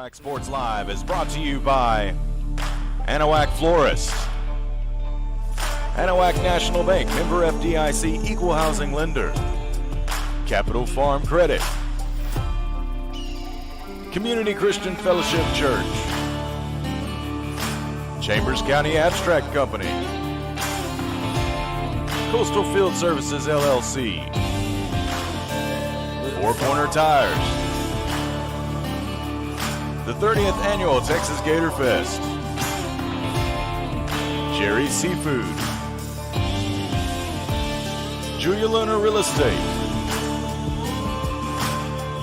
Anahuac Sports Live is brought to you by Anahuac Florist, Anahuac National Bank, member FDIC, equal housing lender, Capital Farm Credit, Community Christian Fellowship Church, Chambers County Abstract Company, Coastal Field Services LLC, Four Corner Tires, the 30th Annual Texas Gator Fest, Jerry's Seafood, Julia Luna Real Estate,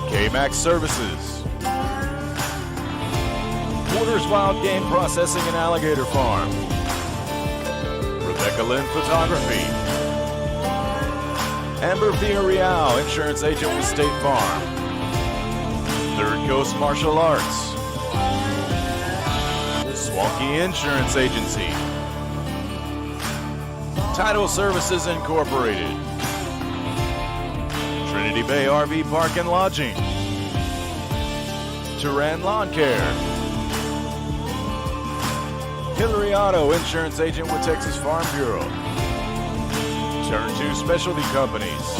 K-Max Services, Porter's Wild Game Processing and Alligator Farm, Rebecca Lynn Photography, Amber Villarreal, Insurance Agent with State Farm, Third Coast Martial Arts, Swanky Insurance Agency, Title Services Incorporated, Trinity Bay RV Park and Lodging, Turan Lawn Care, Hillary Auto, Insurance Agent with Texas Farm Bureau, Turn 2 Specialty Companies,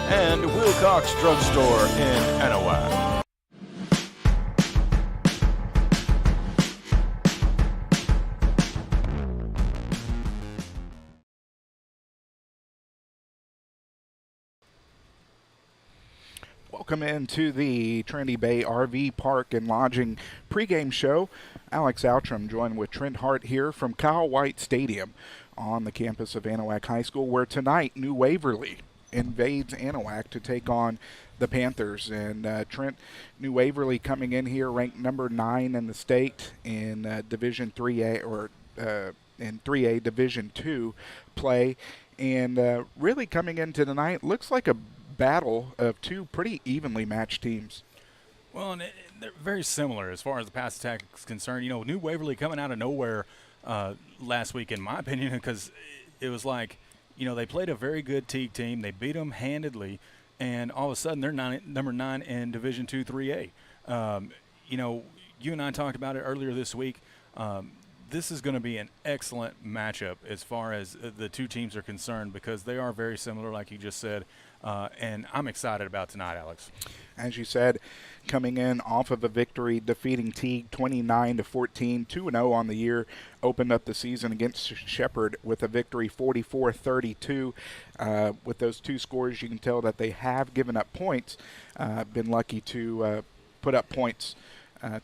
and Wilcox Drugstore in Anahuac. Welcome into the Trinity Bay RV Park and Lodging pregame show. Alex Outram joined with Trent Hart here from Kyle White Stadium on the campus of Anahuac High School, where tonight New Waverly invades Anahuac to take on the Panthers. And Trent, New Waverly coming in here ranked number 9 in the state in Division 3A or in 3A Division 2 play, and really coming into tonight looks like a battle of two pretty evenly matched teams. Well, and they're very similar as far as the pass attack is concerned. You know, New Waverly coming out of nowhere last week, in my opinion, because it was like, you know, they played a very good Teague team. They beat them handedly, and all of a sudden they're number 9 in Division 2 3A. You know, you and I talked about it earlier this week. This is going to be an excellent matchup as far as the two teams are concerned, because they are very similar, like you just said. And I'm excited about tonight, Alex. As you said, coming in off of a victory, defeating Teague 29-14, 2-0 on the year, opened up the season against Shepherd with a victory 44-32. With those two scores, you can tell that they have given up points, been lucky to put up points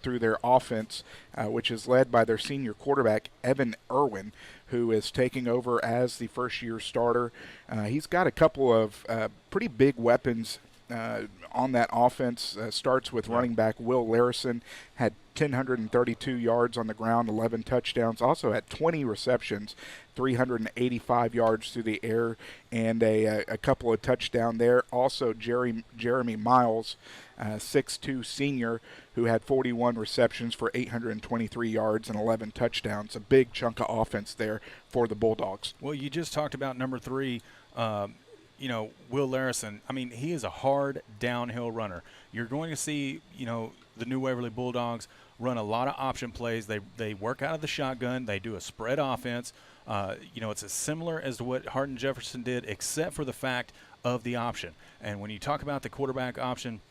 through their offense, which is led by their senior quarterback, Evan Irwin, who is taking over as the first-year starter. He's got a couple of pretty big weapons on that offense. Starts with running back Will Larison, had 1,032 yards on the ground, 11 touchdowns, also had 20 receptions, 385 yards through the air, and a couple of touchdowns there. Also, Jeremy Miles, 6'2 senior, who had 41 receptions for 823 yards and 11 touchdowns. A big chunk of offense there for the Bulldogs. Well, you just talked about number 3, you know, Will Larison. I mean, he is a hard downhill runner. You're going to see, you know, the New Waverly Bulldogs run a lot of option plays. They work out of the shotgun. They do a spread offense. You know, it's as similar as to what Hardin Jefferson did, except for the fact of the option. And when you talk about the quarterback option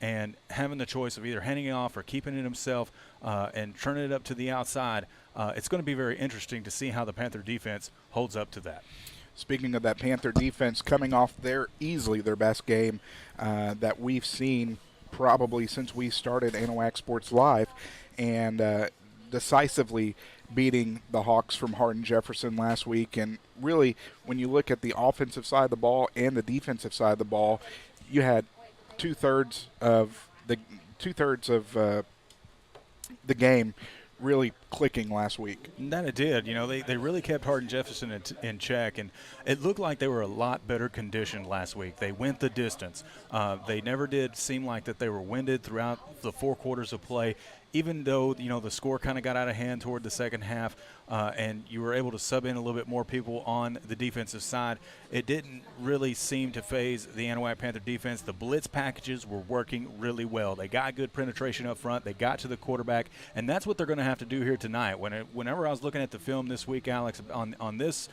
and having the choice of either handing it off or keeping it himself and turning it up to the outside, it's going to be very interesting to see how the Panther defense holds up to that. Speaking of that Panther defense, coming off easily their best game that we've seen probably since we started Anahuac Sports Live, and decisively beating the Hawks from Hardin Jefferson last week. And really, when you look at the offensive side of the ball and the defensive side of the ball, you had two-thirds of the game really clicking last week. That it did. You know, they really kept Hardin Jefferson in check, and it looked like they were a lot better conditioned last week. They went the distance. They never did seem like that they were winded throughout the 4 quarters of play. even though, the score kind of got out of hand toward the second half, and you were able to sub in a little bit more people on the defensive side, it didn't really seem to phase the Anahuac Panther defense. The blitz packages were working really well. They got good penetration up front. They got to the quarterback, and that's what they're going to have to do here tonight. Whenever I was looking at the film this week, Alex, on this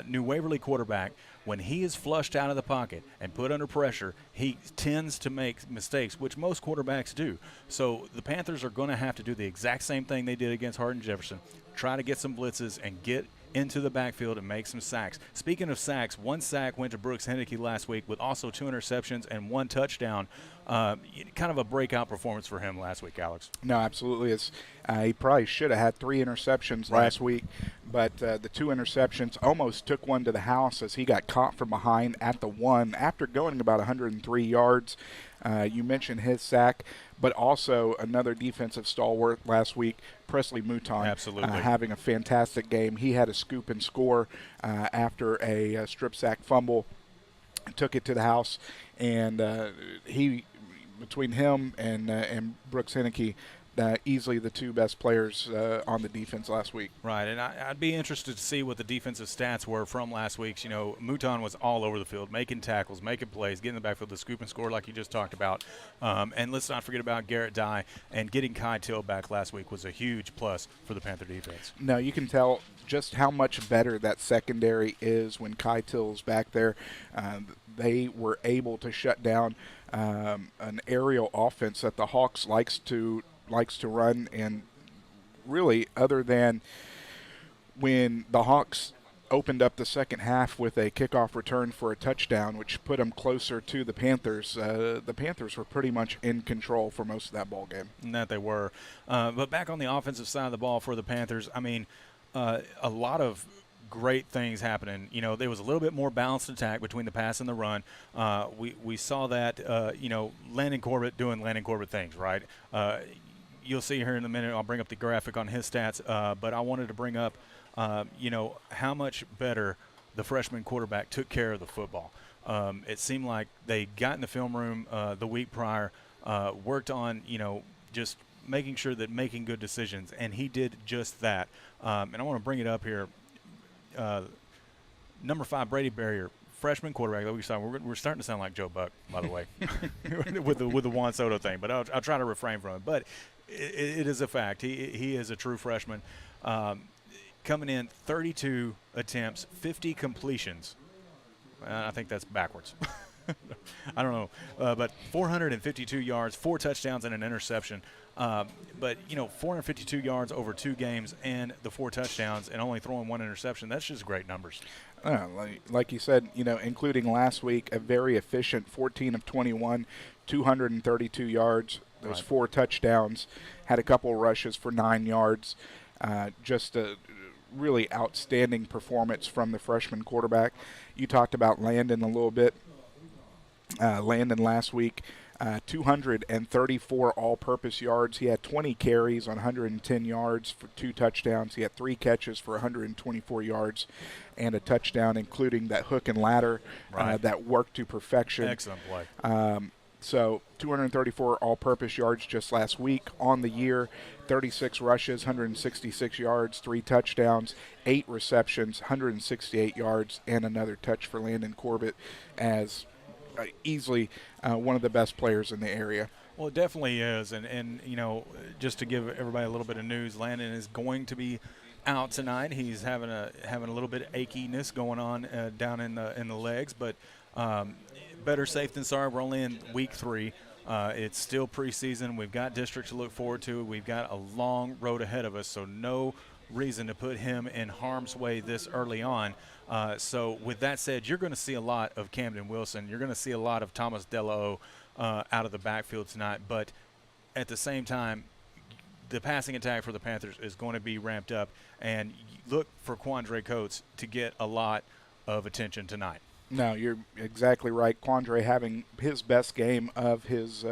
New Waverly quarterback, when he is flushed out of the pocket and put under pressure, he tends to make mistakes, which most quarterbacks do. So the Panthers are going to have to do the exact same thing they did against Hardin Jefferson, try to get some blitzes and get into the backfield and make some sacks. Speaking of sacks, 1 sack went to Brooks Henneke last week with also 2 interceptions and 1 touchdown. Kind of a breakout performance for him last week, Alex. No, absolutely. He probably should have had 3 interceptions last week, but the 2 interceptions almost took one to the house as he got caught from behind at the 1 after going about 103 yards. You mentioned his sack, but also another defensive stalwart last week, Presley Mouton. Absolutely. Having a fantastic game. He had a scoop and score after a strip sack fumble, took it to the house, and between him and Brooks Henneke, easily the 2 best players on the defense last week. Right, and I'd be interested to see what the defensive stats were from last week's. Mouton was all over the field, making tackles, making plays, getting in the backfield, the scoop and score like you just talked about. And let's not forget about Garrett Dye, and getting Kai Till back last week was a huge plus for the Panther defense. No, you can tell just how much better that secondary is when Kai Till's back there. They were able to shut down an aerial offense that the Hawks likes to run, and really other than when the Hawks opened up the second half with a kickoff return for a touchdown, which put them closer to the Panthers were pretty much in control for most of that ball game. And that they were. But back on the offensive side of the ball for the Panthers, a lot of great things happening. There was a little bit more balanced attack between the pass and the run. We saw that, Landon Corbett doing Landon Corbett things, right? You'll see here in a minute, I'll bring up the graphic on his stats, but I wanted to bring up, how much better the freshman quarterback took care of the football. It seemed like they got in the film room the week prior, worked on, just making sure that making good decisions, and he did just that. And I want to bring it up here. Number 5, Brady Barrier, freshman quarterback. We're starting to sound like Joe Buck, by the way, with the Juan Soto thing. But I'll try to refrain from it. But it is a fact. He is a true freshman. Coming in 32 attempts, 50 completions. I think that's backwards. I don't know. But 452 yards, 4 touchdowns, and an interception. But 452 yards over 2 games and the 4 touchdowns and only throwing 1 interception, that's just great numbers. Like you said, including last week, a very efficient 14 of 21, 232 yards, those 4 touchdowns, had a couple rushes for 9 yards. Just a really outstanding performance from the freshman quarterback. You talked about Landon a little bit. Landon last week, 234 all-purpose yards. He had 20 carries on 110 yards for 2 touchdowns. He had 3 catches for 124 yards and a touchdown, including that hook and ladder that worked to perfection. Excellent play. So 234 all-purpose yards just last week. On the year, 36 rushes, 166 yards, 3 touchdowns, 8 receptions, 168 yards, and another touch for Landon Corbett as easily one of the best players in the area. Well, it definitely is. And just to give everybody a little bit of news, Landon is going to be out tonight. He's having a little bit of achiness going on down in the legs, but better safe than sorry. We're only in week 3. It's still preseason. We've got district to look forward to. We've got a long road ahead of us, so no reason to put him in harm's way this early on. So with that said, you're going to see a lot of Camden Wilson. You're going to see a lot of Thomas Delao out of the backfield tonight. But at the same time, the passing attack for the Panthers is going to be ramped up. And look for Quandre Coates to get a lot of attention tonight. No, you're exactly right. Quandre having his best game of his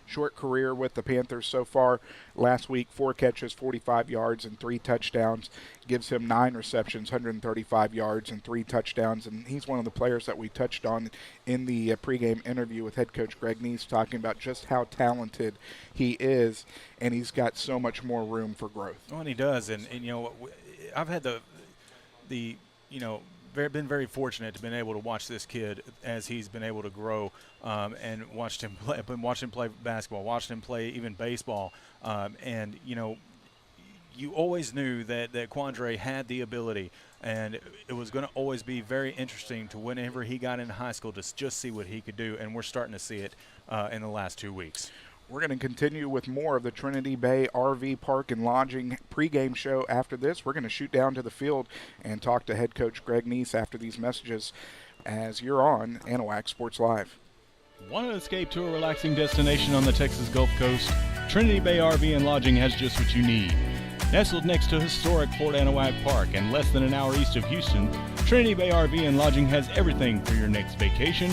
short career with the Panthers so far. Last week, 4 catches, 45 yards, and 3 touchdowns. Gives him 9 receptions, 135 yards, and 3 touchdowns. And he's one of the players that we touched on in the pregame interview with head coach Greg Neese, talking about just how talented he is, and he's got so much more room for growth. Oh, and he does. And I've had been very fortunate to been able to watch this kid as he's been able to grow, and watched him play basketball, watched him play even baseball, and you always knew that Quandre had the ability, and it was going to always be very interesting to whenever he got into high school to just see what he could do, and we're starting to see it in the last 2 weeks. We're going to continue with more of the Trinity Bay RV Park and Lodging pregame show after this. We're going to shoot down to the field and talk to head coach Greg Neese after these messages as you're on Anahuac Sports Live. Want to escape to a relaxing destination on the Texas Gulf Coast? Trinity Bay RV and Lodging has just what you need. Nestled next to historic Fort Anahuac Park and less than an hour east of Houston, Trinity Bay RV and Lodging has everything for your next vacation,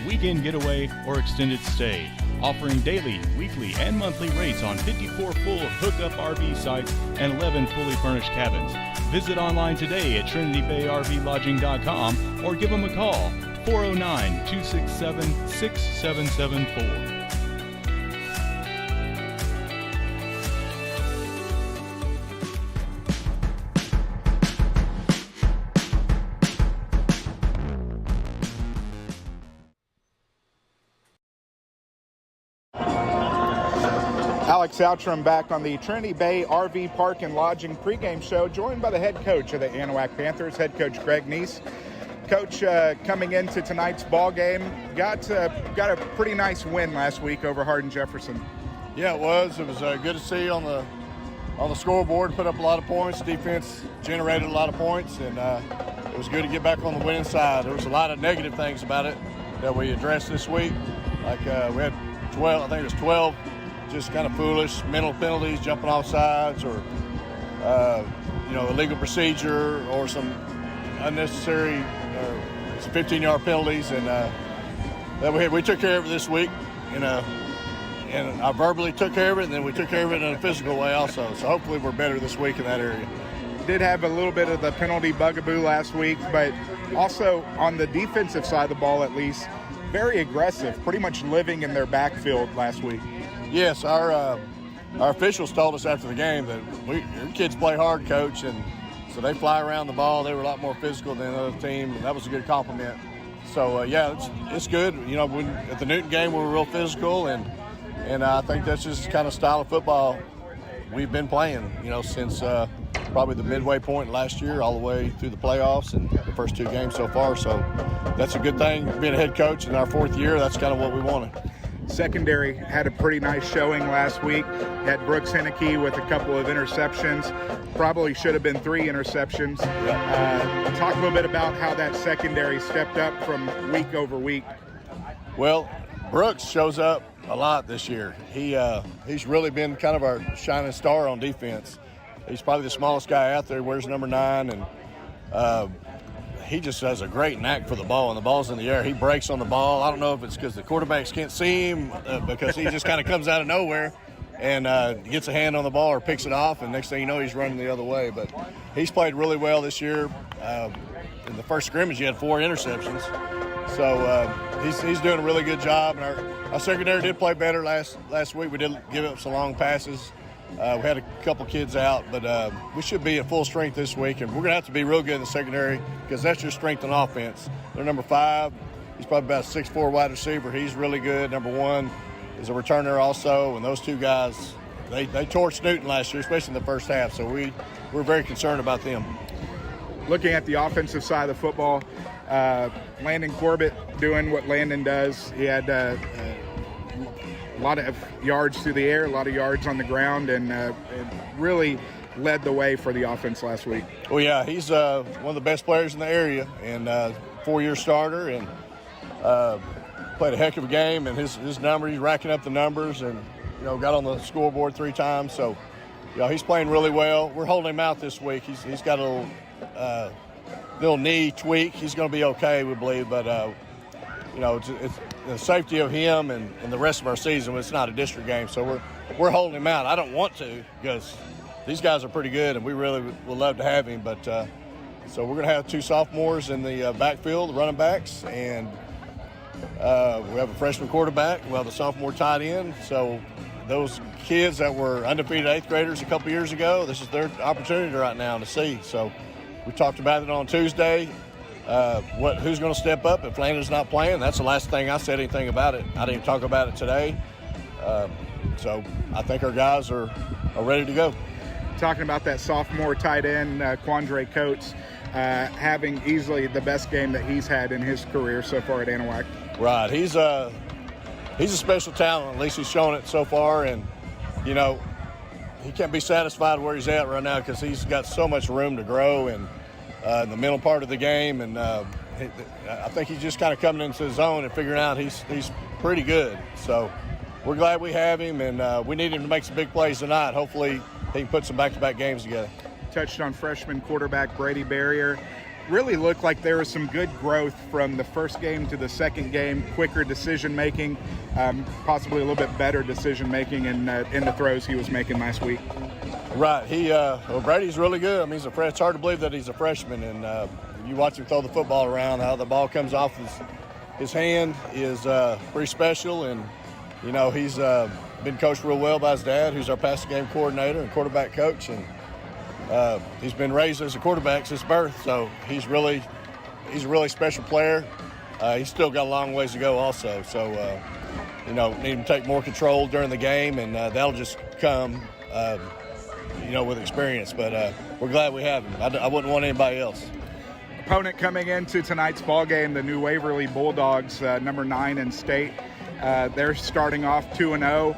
weekend getaway, or extended stay, offering daily, weekly, and monthly rates on 54 full hookup RV sites and 11 fully furnished cabins. Visit online today at trinitybayrvlodging.com or give them a call, 409-267-6774. Alex Outram back on the Trinity Bay RV Park and Lodging pregame show, joined by the head coach of the Anahuac Panthers, head coach Greg Neese. Coach, coming into tonight's ball game, got a pretty nice win last week over Hardin-Jefferson. Yeah, it was. It was good to see on the scoreboard. Put up a lot of points. Defense generated a lot of points, and it was good to get back on the winning side. There was a lot of negative things about it that we addressed this week. Like we had 12, I think it was 12. Just kind of foolish mental penalties, jumping off sides, or illegal procedure, or some unnecessary 15-yard penalties, and that we took care of it this week, and I verbally took care of it, and then we took care of it in a physical way also. So hopefully we're better this week in that area. Did have a little bit of the penalty bugaboo last week, but also on the defensive side of the ball, at least, very aggressive, pretty much living in their backfield last week. Yes, our officials told us after the game that your kids play hard, coach, and so they fly around the ball. They were a lot more physical than the other team, and that was a good compliment. So it's good. At the Newton game we were real physical, and I think that's just the kind of style of football we've been playing. Since probably the midway point last year, all the way through the playoffs and the first 2 games so far. So that's a good thing. Being a head coach in our 4th year, that's kind of what we wanted. Secondary had a pretty nice showing last week. Had Brooks Henneke with a couple of interceptions. Probably should have been 3 interceptions. Talk a little bit about how that secondary stepped up from week over week. Well, Brooks shows up a lot this year. He's really been kind of our shining star on defense. He's probably the smallest guy out there, wears number 9, and he just has a great knack for the ball, and the ball's in the air. He breaks on the ball. I don't know if it's because the quarterbacks can't see him, because he just kind of comes out of nowhere and gets a hand on the ball or picks it off, and next thing you know, he's running the other way. But he's played really well this year. In the first scrimmage, he had 4 interceptions. So he's doing a really good job. And our secondary did play better last week. We did give up some long passes. We had a couple kids out, but we should be at full strength this week, and we're going to have to be real good in the secondary because that's your strength on offense. They're number 5. He's probably about a 6'4" wide receiver. He's really good. Number 1 is a returner also, and those 2 guys, they torched Newton last year, especially in the first half, so we're very concerned about them. Looking at the offensive side of the football, Landon Corbett doing what Landon does. He had a lot of yards through the air, a lot of yards on the ground, and really led the way for the offense last week. Oh, yeah, he's one of the best players in the area, and 4-year starter, and played a heck of a game, and his numbers, he's racking up the numbers, and got on the scoreboard 3 times. So he's playing really well. We're holding him out this week. He's got a little knee tweak. He's going to be okay, we believe, but the safety of him and the rest of our season. It's not a district game, so we're holding him out. I don't want to because these guys are pretty good, and we really would love to have him. But so we're going to have 2 sophomores in the backfield, the running backs, and we have a freshman quarterback. We have a sophomore tight end. So those kids that were undefeated 8th graders a couple years ago, this is their opportunity right now to see. So we talked about it on Tuesday. Who's going to step up if Landon's not playing? That's the last thing I said anything about it. I didn't talk about it today. So I think our guys are ready to go. Talking about that sophomore tight end, Quandre Coates, having easily the best game that he's had in his career so far at Anahuac. Right. He's a special talent. At least he's shown it so far. And, you know, he can't be satisfied where he's at right now because he's got so much room to grow and in the middle part of the game. And I think he's just kind of coming into his own and figuring out he's pretty good. So we're glad we have him, and we need him to make some big plays tonight. Hopefully he can put some back-to-back games together. Touched on freshman quarterback Brady Barrier. Really looked like there was some good growth from the first game to the second game, quicker decision-making, possibly a little bit better decision-making in the throws he was making last week. Right. Brady's really good. I mean, it's hard to believe that he's a freshman, and you watch him throw the football around, how the ball comes off his hand is pretty special, and, you know, he's been coached real well by his dad, who's our passing game coordinator and quarterback coach, and he's been raised as a quarterback since birth, so he's a really special player. He's still got a long ways to go also, so, you know, need him to take more control during the game, and that'll just come, you know, with experience. But we're glad we have him. I wouldn't want anybody else. Opponent coming into tonight's ball game, the new Waverly Bulldogs, number 9 in state. They're starting off 2-0.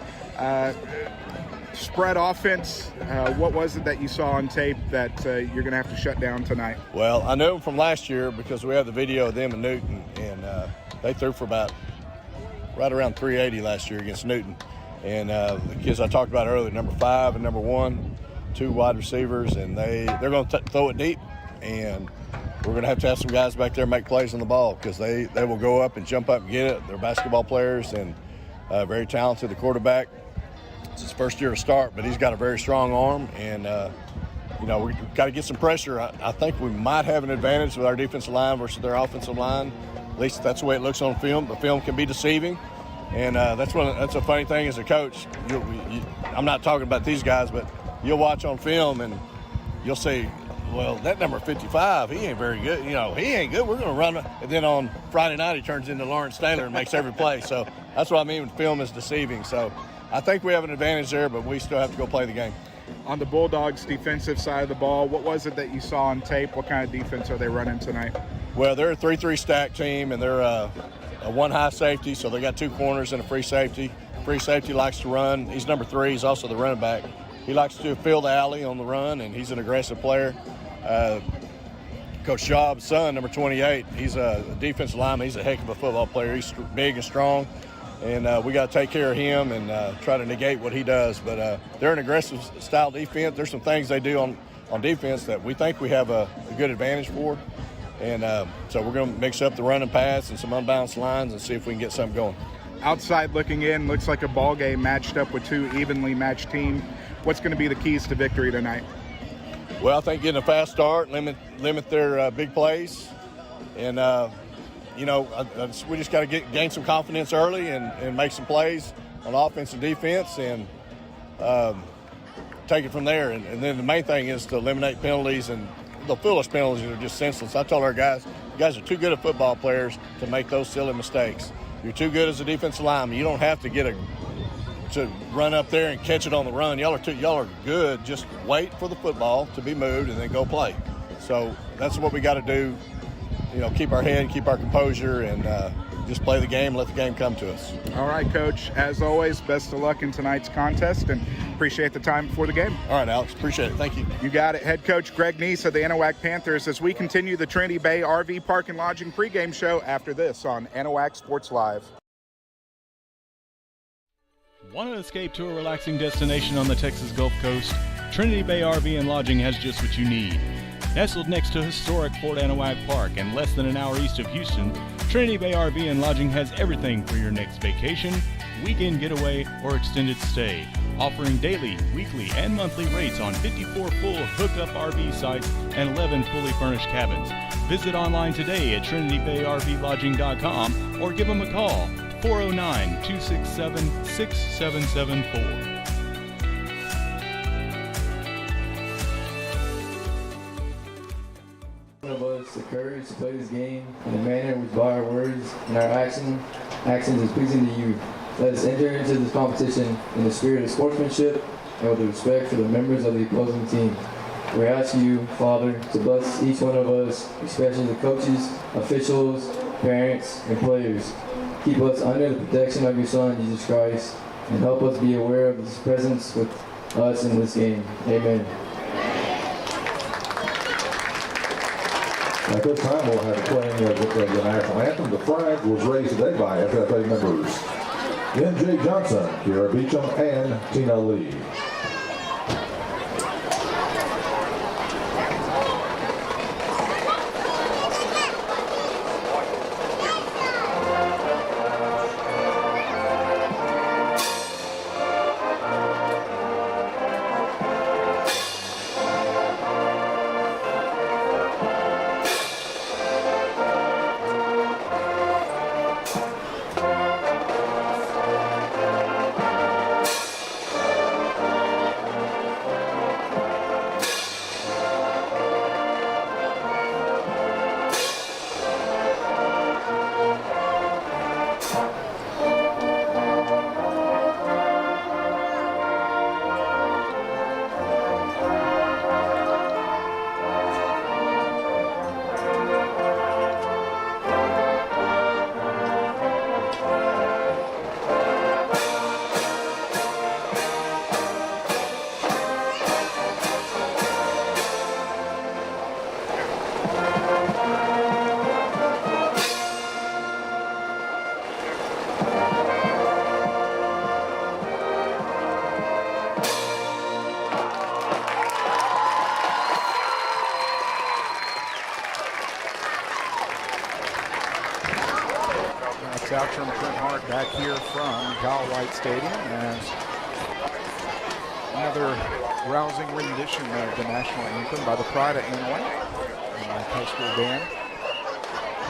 Spread offense, what was it that you saw on tape that you're going to have to shut down tonight? Well, I knew them from last year because we have the video of them in Newton, and they threw for about right around 380 last year against Newton. And the kids I talked about earlier, number 5 and number 1, 2 wide receivers, and they're going to throw it deep, and we're going to have some guys back there make plays on the ball because they will go up and jump up and get it. They're basketball players and very talented. The quarterback, it's his first year to start, but he's got a very strong arm, and you know, we've got to get some pressure. I think we might have an advantage with our defensive line versus their offensive line. At least that's the way it looks on film. The film can be deceiving, and that's a funny thing as a coach. I'm not talking about these guys, but you'll watch on film and you'll say, well, that number 55, he ain't very good. You know, he ain't good. We're going to run. And then on Friday night, he turns into Lawrence Taylor and makes every play. So that's what I mean when film is deceiving. So I think we have an advantage there, but we still have to go play the game. On the Bulldogs' defensive side of the ball, what was it that you saw on tape? What kind of defense are they running tonight? Well, they're a 3-3 stack team, and they're a 1 high safety, so they got 2 corners and a free safety. Free safety likes to run. He's number 3. He's also the running back. He likes to fill the alley on the run, and he's an aggressive player. Coach Job's son, number 28, he's a defensive lineman. He's a heck of a football player. He's big and strong, and we got to take care of him and try to negate what he does. But they're an aggressive style defense. There's some things they do on defense that we think we have a good advantage for. And so we're going to mix up the run and pass and some unbalanced lines and see if we can get something going. Outside looking in, looks like a ball game matched up with 2 evenly matched teams. What's going to be the keys to victory tonight? Well, I think getting a fast start, limit their big plays, and you know, we just got to gain some confidence early and make some plays on offense and defense, and take it from there. And then the main thing is to eliminate penalties, and the foolish penalties are just senseless. I told our guys, you guys are too good at football players to make those silly mistakes. You're too good as a defensive lineman. You don't have to to run up there and catch it on the run. Y'all are good. Just wait for the football to be moved and then go play. So that's what we got to do. You know, keep our head, keep our composure, and just play the game, let the game come to us. All right, Coach. As always, best of luck in tonight's contest, and appreciate the time before the game. All right, Alex. Appreciate it. Thank you. You got it. Head coach Greg Neese of the Anahuac Panthers as we continue the Trinity Bay RV Park and Lodging pregame show after this on Anahuac Sports Live. Want to escape to a relaxing destination on the Texas Gulf Coast? Trinity Bay RV and Lodging has just what you need. Nestled next to historic Fort Anahuac Park and less than an hour east of Houston, Trinity Bay RV and Lodging has everything for your next vacation, weekend getaway, or extended stay, offering daily, weekly, and monthly rates on 54 full hookup RV sites and 11 fully furnished cabins. Visit online today at TrinityBayRVLodging.com or give them a call, 409-267-6774. Of us the courage to play this game in a manner which by our words and our actions is pleasing to you. Let us enter into this competition in the spirit of sportsmanship and with respect for the members of the opposing team. We ask you, Father, to bless each one of us, especially the coaches, officials, parents, and players. Keep us under the protection of your Son, Jesus Christ, and help us be aware of his presence with us in this game. Amen. At this time, we'll have playing the national anthem. The flag was raised today by FFA members N.J. Johnson, Kiara Beecham, and Tina Lee. Outram Trent Hart back here from Kyle White Stadium as another rousing rendition of the national anthem by the Pride of Anahuac, high school band.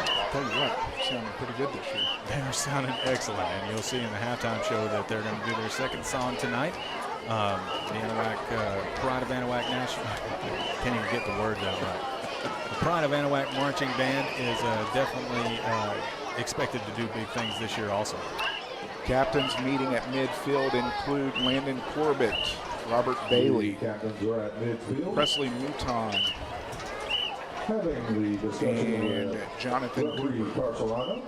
I'll tell you what, sounding pretty good this year. They're sounding excellent, and you'll see in the halftime show that they're going to do their second song tonight. The Anahuac, Pride of Anahuac National, can't even get the words out right. The Pride of Anahuac Marching Band is definitely expected to do big things this year also. Captains meeting at midfield include Landon Corbett, Robert Bailey, Presley Mouton, and Jonathan Cooper.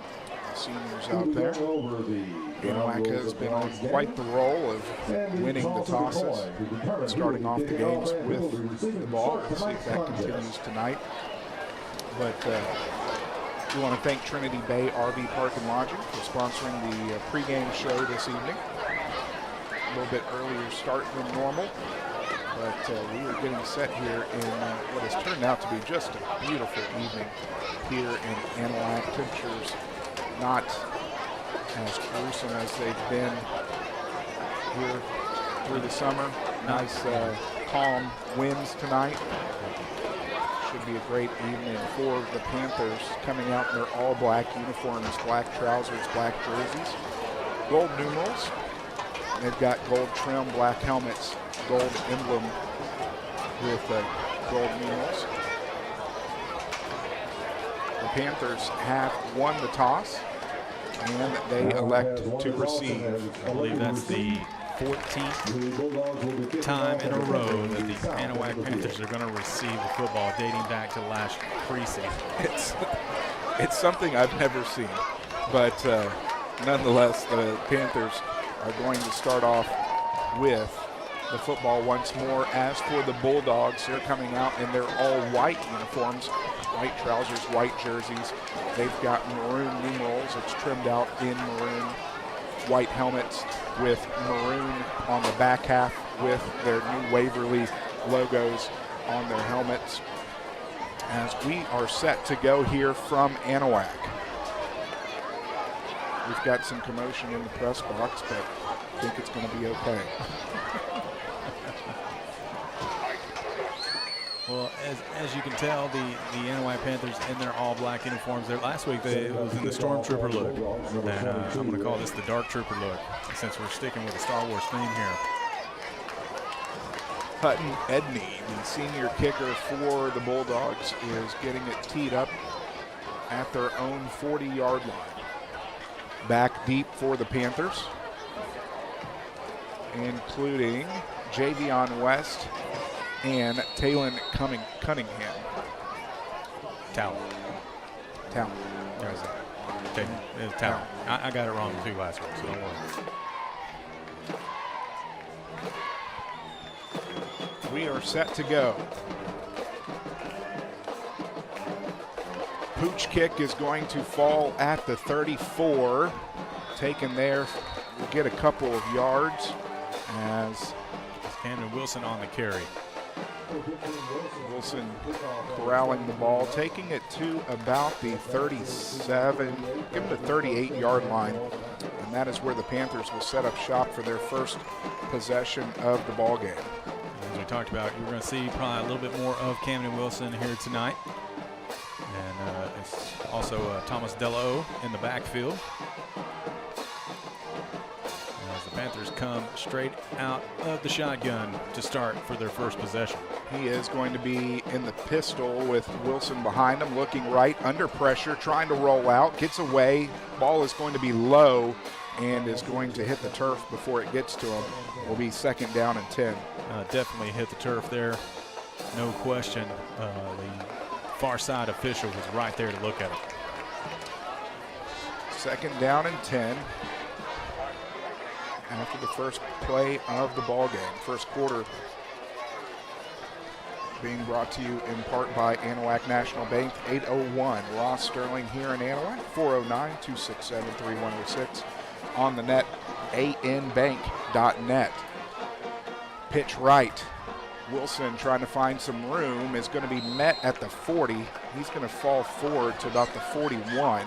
Seniors out there. Anahuac has been on quite the roll of winning the tosses, starting off the games with the ball. We'll see if that continues tonight. But we want to thank Trinity Bay RV Park and Lodging for sponsoring the pregame show this evening. A little bit earlier start than normal, but we are getting set here in what has turned out to be just a beautiful evening here in Anahuac. Temperatures not as gruesome as they've been here through the summer. Nice calm winds tonight. Should be a great evening for the Panthers coming out in their all-black uniforms, black trousers, black jerseys, gold numerals. They've got gold trim, black helmets, gold emblem with gold numerals. The Panthers have won the toss, and they elect to receive. I believe that's the 14th time in a row that the Anahuac Panthers are going to receive the football, dating back to last preseason. It's something I've never seen, but nonetheless, the Panthers are going to start off with the football once more. As for the Bulldogs, they're coming out in their all-white uniforms, white trousers, white jerseys. They've got maroon numerals. It's trimmed out in maroon, white helmets with maroon on the back half with their new Waverly logos on their helmets. as we are set to go here from Anahuac. We've got some commotion in the press box, but I think it's going to be okay. Well, as you can tell, the Anahuac Panthers in their all-black uniforms. There last week it was in the Stormtrooper look. And, I'm going to call this the Dark Trooper look, since we're sticking with the Star Wars theme here. Hutton Edney, the senior kicker for the Bulldogs, is getting it teed up at their own 40-yard line. Back deep for the Panthers, including Javion West and Talon Cunningham. Talon. There's that. It was Talon. I got it wrong too last week, so don't worry. We are set to go. Pooch kick is going to fall at the 34. Taken there, we'll get a couple of yards as Camden Wilson on the carry. Wilson corralling the ball, taking it to about the 37, give it a 38-yard line, and that is where the Panthers will set up shop for their first possession of the ball game. As we talked about, you're going to see probably a little bit more of Camden Wilson here tonight. And it's also Thomas Dello in the backfield. As the Panthers come straight out of the shotgun to start for their first possession. He is going to be in the pistol with Wilson behind him, looking right, under pressure, trying to roll out, gets away. Ball is going to be low and is going to hit the turf before it gets to him. Will be 2nd down and 10. Definitely hit the turf there, no question. The far side official was right there to look at it. 2nd down and 10 after the first play of the ball game. First quarter being brought to you in part by Anahuac National Bank. 801 Ross Sterling here in Anahuac. 409-267-3106 on the net, anbank.net. Pitch right. Wilson trying to find some room, is going to be met at the 40. He's going to fall forward to about the 41.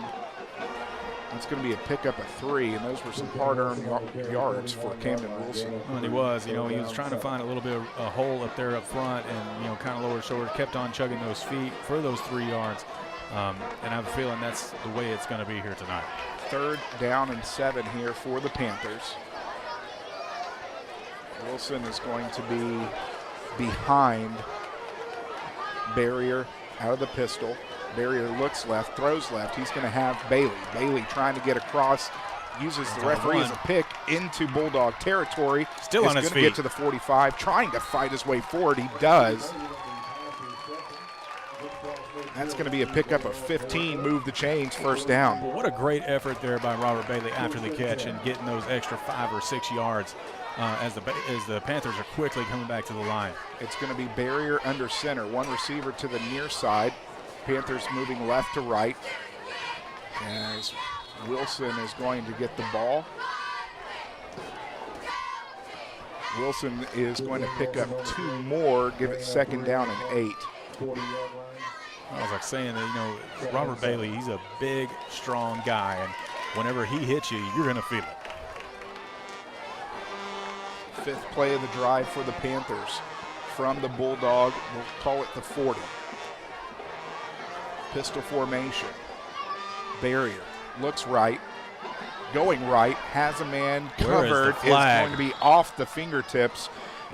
That's going to be a pickup of 3, and those were some hard-earned yards for Camden Wilson. Well, he was trying to find a little bit of a hole up there up front, and kind of lowered shoulder, kept on chugging those feet for those 3 yards. And I have a feeling that's the way it's going to be here tonight. 3rd down and 7 here for the Panthers. Wilson is going to be behind Barrier out of the pistol. Barrier looks left, throws left. He's going to have Bailey. Bailey trying to get across, uses the referee as a pick into Bulldog territory. Still on his feet. He's going to get to the 45, trying to fight his way forward. He does. That's going to be a pickup of 15, move the chains, 1st down. Well, what a great effort there by Robert Bailey after the catch and getting those extra 5 or 6 yards as the Panthers are quickly coming back to the line. It's going to be Barrier under center, one receiver to the near side. Panthers moving left to right as Wilson is going to get the ball. Wilson is going to pick up 2 more, give it 2nd down and 8. I was like saying that, Robert Bailey, he's a big, strong guy, and whenever he hits you, you're going to feel it. 5th play of the drive for the Panthers from the Bulldog. We'll call it the 40. Pistol formation. Barrier looks right, going right, has a man covered. It's going to be off the fingertips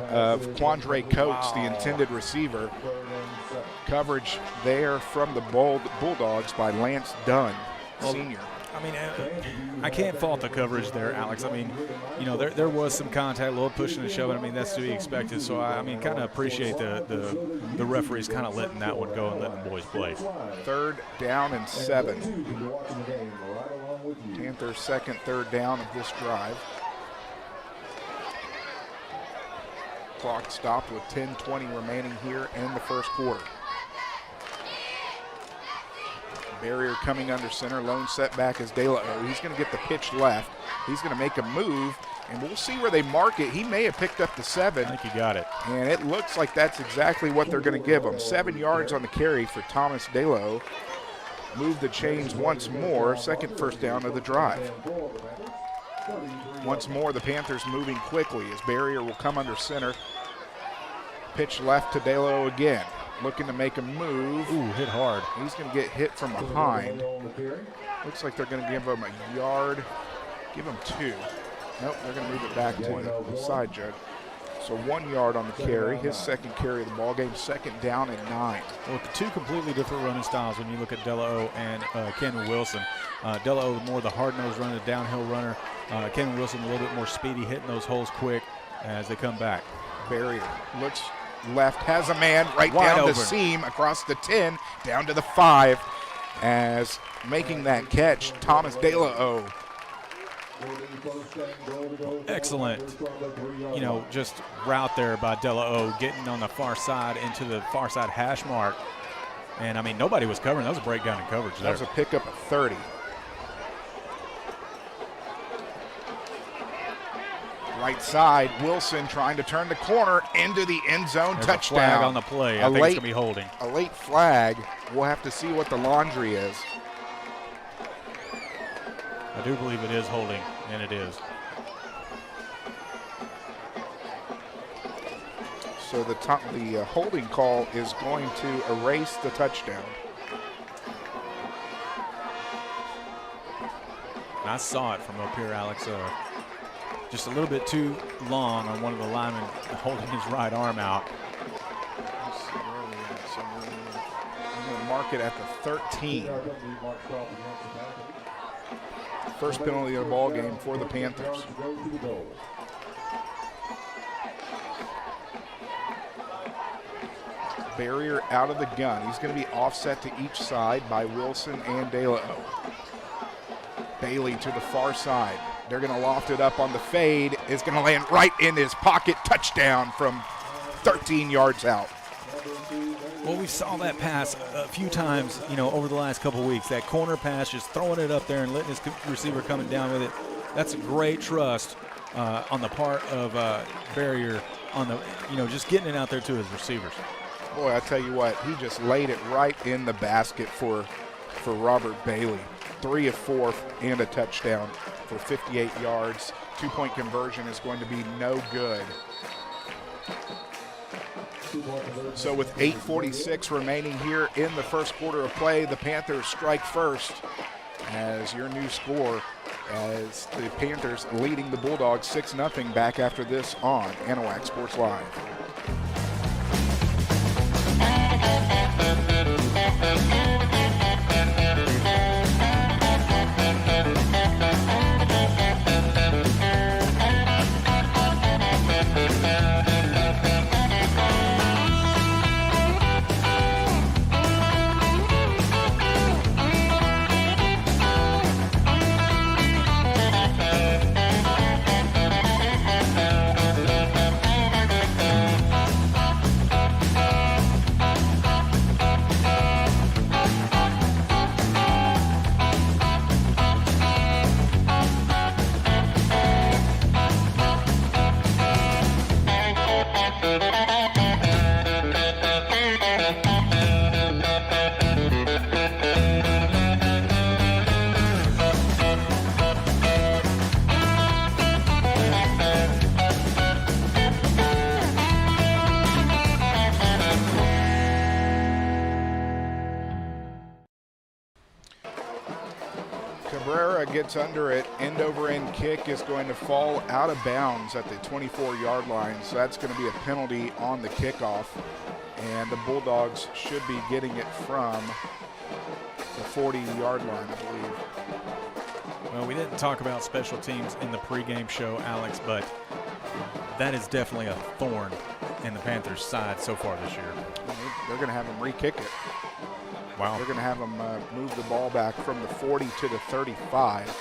of Quandre Coates, the intended receiver. Coverage there from the Bulldogs by Lance Dunn, senior. I mean, I can't fault the coverage there, Alex. I mean, there was some contact, a little pushing and shoving. I mean, that's to be expected. So, I mean, kind of appreciate the referees kind of letting that one go and letting the boys play. 3rd down and 7. Panthers' 2nd 3rd down of this drive. Clock stopped with 10:20 remaining here in the first quarter. Barrier coming under center. Lone setback is De La O. He's going to get the pitch left. He's going to make a move, and we'll see where they mark it. He may have picked up the 7. I think he got it. And it looks like that's exactly what they're going to give him. 7 yards on the carry for Thomas De La O. Move the chains once more. Second first down of the drive. Once more, the Panthers moving quickly as Barrier will come under center. Pitch left to De La O again. Looking to make a move. Ooh, hit hard. He's going to get hit from behind. Looks like they're going to give him a yard. Give him 2. Nope, they're going to move it back to the side judge. So 1 yard on the carry. His second carry of the ball game. Second down and 9. Well, the 2 completely different running styles when you look at De La O and Cameron Wilson. De La O more the hard-nosed runner, the downhill runner. Cameron Wilson a little bit more speedy, hitting those holes quick as they come back. Barrier looks left, has a man right Wide down open. the seam, across the 10, down to the 5, as making that catch, Thomas De La O. Excellent, just route there by De La O, getting on the far side into the far side hash mark. And, I mean, nobody was covering. That was a breakdown in coverage there. That was a pickup of 30. Right side, Wilson trying to turn the corner into the end zone. There's touchdown. A flag on the play. I think it's going to be holding. A late flag. We'll have to see what the laundry is. I do believe it is holding, and it is. So the holding call is going to erase the touchdown. And I saw it from up here, Alex. Just a little bit too long on one of the linemen holding his right arm out. I'm going to mark it at the 13. First penalty of the ball game for the Panthers. Barrier out of the gun. He's going to be offset to each side by Wilson and De La O. Bailey to the far side. They're going to loft it up on the fade. It's going to land right in his pocket. Touchdown from 13 yards out. Well, we saw that pass a few times, over the last couple of weeks. That corner pass, just throwing it up there and letting his receiver coming down with it. That's a great trust on the part of Barrier on the, just getting it out there to his receivers. Boy, I tell you what, he just laid it right in the basket for Robert Bailey. 3 of 4 and a touchdown for 58 yards. 2-point conversion is going to be no good. So with 8:46 remaining here in the first quarter of play, the Panthers strike first as your new score, as the Panthers leading the Bulldogs 6-0 back after this on Anahuac Sports Live. Gets under it, end over end kick is going to fall out of bounds at the 24-yard line, so that's going to be a penalty on the kickoff, and the Bulldogs should be getting it from the 40-yard line, I believe. Well, we didn't talk about special teams in the pregame show, Alex, but that is definitely a thorn in the Panthers' side so far this year. They're going to have them re-kick it. Wow. They're going to have them move the ball back from the 40 to the 35,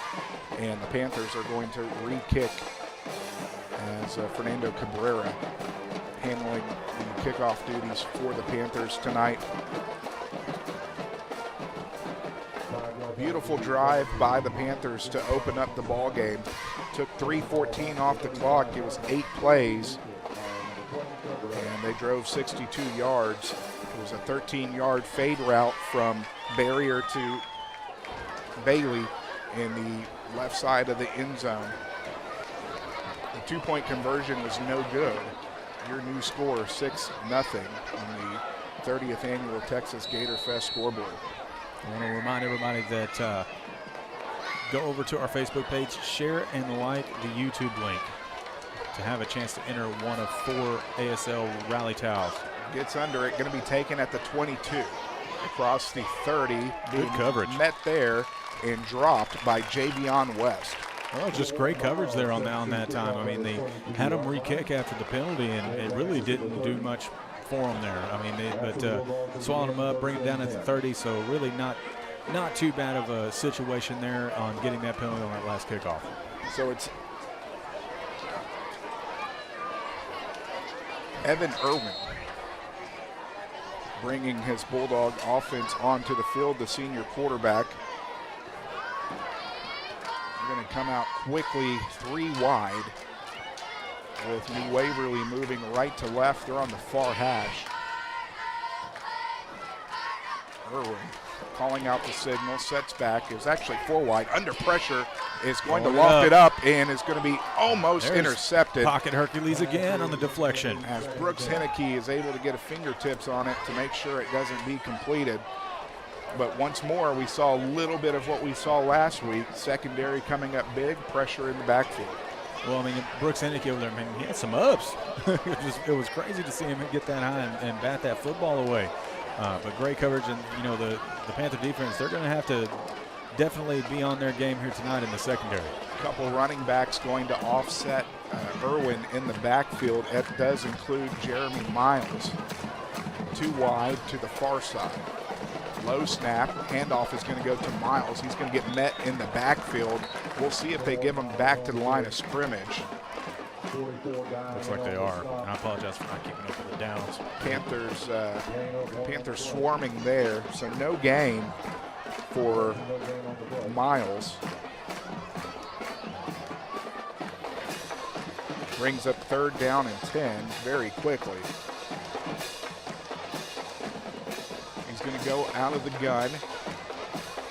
and the Panthers are going to re-kick as Fernando Cabrera handling the kickoff duties for the Panthers tonight. Beautiful drive by the Panthers to open up the ball game. Took 3:14 off the clock. It was 8 plays, and they drove 62 yards. It was a 13-yard fade route from barrier to Bailey in the left side of the end zone. The 2-point conversion was no good. Your new score, 6-0 on the 30th annual Texas Gator Fest scoreboard. I want to remind everybody that go over to our Facebook page, share and like the YouTube link to have a chance to enter one of 4 ASL rally towels. Gets under it, going to be taken at the 22. Across the 30. Good coverage. Met there and dropped by Javion West. Well, just great coverage there on that time. I mean, they had him re-kick after the penalty, and it really didn't do much for them there. I mean, swallowed him up, bring it down at the 30, so really not too bad of a situation there on getting that penalty on that last kickoff. So it's Evan Irwin bringing his Bulldog offense onto the field, the senior quarterback. They're going to come out quickly 3 wide with New Waverly moving right to left. They're on the far hash. Irwin calling out the signal, sets back. It was actually 4 wide. Under pressure, is going to loft it up and is going to be almost intercepted. Pocket Hercules again on the deflection. As Brooks Henneke is able to get a fingertips on it to make sure it doesn't be completed. But once more, we saw a little bit of what we saw last week. Secondary coming up big, pressure in the backfield. Well, I mean, Brooks Henneke over there, man, he had some ups. It was crazy to see him get that high and bat that football away. But great coverage, and, you know, the Panther defense, they're going to have to definitely be on their game here tonight in the secondary. A couple running backs going to offset Irwin in the backfield. That does include Jeremy Miles. 2 wide to the far side. Low snap, handoff is going to go to Miles. He's going to get met in the backfield. We'll see if they give him back to the line of scrimmage. Looks like they are. And I apologize for not keeping up with the downs. Panthers swarming there, so no gain for Miles. Brings up 3rd down and 10 very quickly. He's going to go out of the gun.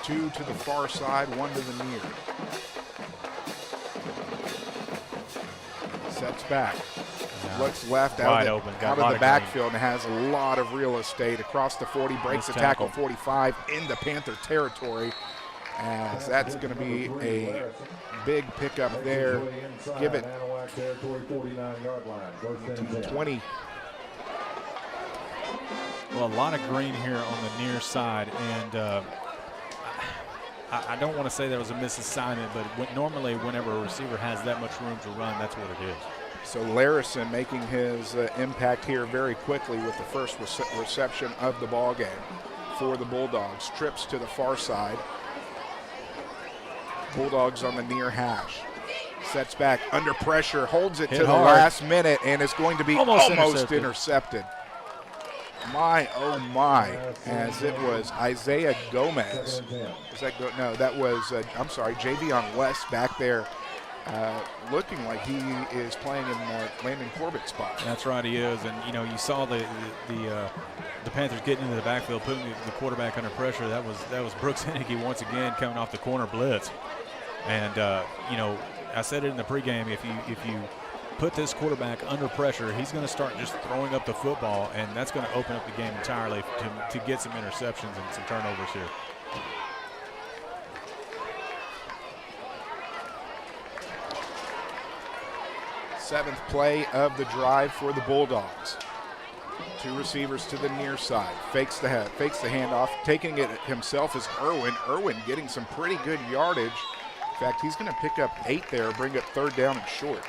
2 to the far side, 1 to the near. Sets back. Looks left out of the backfield and has a lot of real estate across the 40. Breaks the tackle 45 into Panther territory. As that's going to be a big pickup there. Give it to 20. Well, a lot of green here on the near side, and I don't want to say that was a misassignment, but normally whenever a receiver has that much room to run, that's what it is. So Larison making his impact here very quickly with the first reception of the ball game for the Bulldogs. Trips to the far side. Bulldogs on the near hash. Sets back under pressure, holds it to the last minute, and it's going to be almost intercepted. My, oh my, as it was Isaiah Gomez. That was, I'm sorry, Javion West back there looking like he is playing in Landon Corbett's spot. That's right, he is. And, you know, you saw the Panthers getting into the backfield, putting the quarterback under pressure. That was Brooks Henneke once again coming off the corner blitz. And, you know, I said it in the pregame, if you put this quarterback under pressure, he's going to start just throwing up the football, and that's going to open up the game entirely to get some interceptions and some turnovers here. Seventh play of the drive for the Bulldogs. 2 receivers to the near side. Fakes the handoff. Taking it himself is Irwin. Irwin getting some pretty good yardage. In fact, he's going to pick up 8 there, bring up 3rd down and short.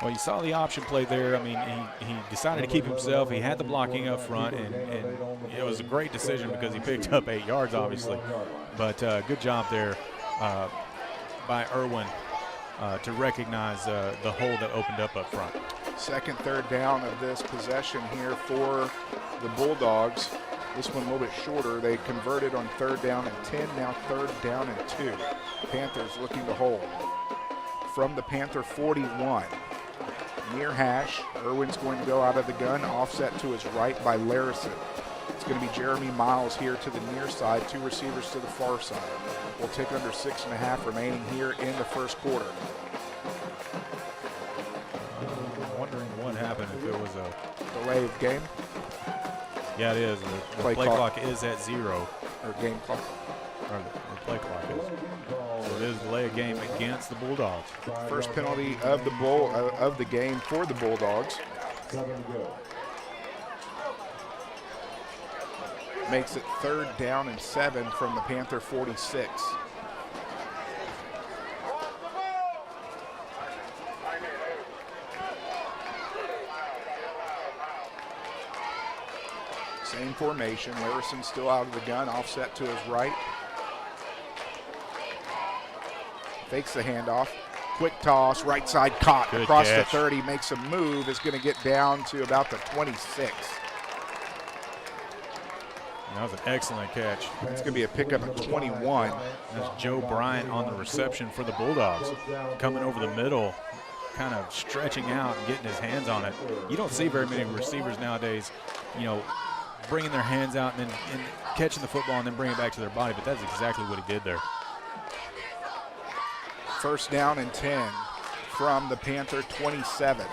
Well, you saw the option play there. I mean, he decided to keep himself. He had the blocking up front, and it was a great decision because he picked up 8 yards, obviously. But good job there by Irwin to recognize the hole that opened up front. 2nd, 3rd down of this possession here for the Bulldogs. This one a little bit shorter. They converted on 3rd down and 10, now 3rd down and 2. Panthers looking to hold. From the Panther 41, near hash. Irwin's going to go out of the gun, offset to his right by Larison. It's going to be Jeremy Miles here to the near side, 2 receivers to the far side. We'll take under 6.5 remaining here in the first quarter. I'm wondering what happened if it was a delay of game. Yeah, it is. The play clock is at 0. Or game clock. Or the play clock is. So it is delay of game against the Bulldogs. First penalty of the game for the Bulldogs. Makes it 3rd down and 7 from the Panther 46. Same formation. Larison still out of the gun, offset to his right. Fakes the handoff. Quick toss, right side caught. Good across catch. the 30. Makes a move. Is going to get down to about the 26. That was an excellent catch. It's going to be a pickup of 21. That's Joe Bryant on the reception for the Bulldogs. Coming over the middle, kind of stretching out and getting his hands on it. You don't see very many receivers nowadays, you know, bringing their hands out and then catching the football and then bringing it back to their body, but that's exactly what he did there. 1st down and 10 from the Panther 27.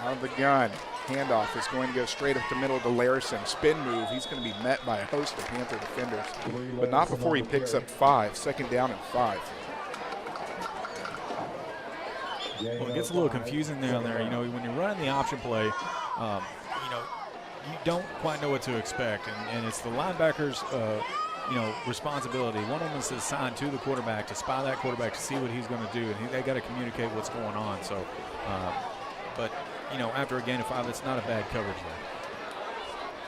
Out of the gun. Handoff is going to go straight up the middle to Larison. Spin move. He's going to be met by a host of Panther defenders, but not before he picks up 5. 2nd down and 5. Well, it gets a little confusing down there. You know, when you're running the option play, you know, you don't quite know what to expect, and it's the linebackers' you know, responsibility. One of them is assigned to the quarterback to spy that quarterback to see what he's going to do, and they got to communicate what's going on. So, but you know, after a gain of 5, it's not a bad coverage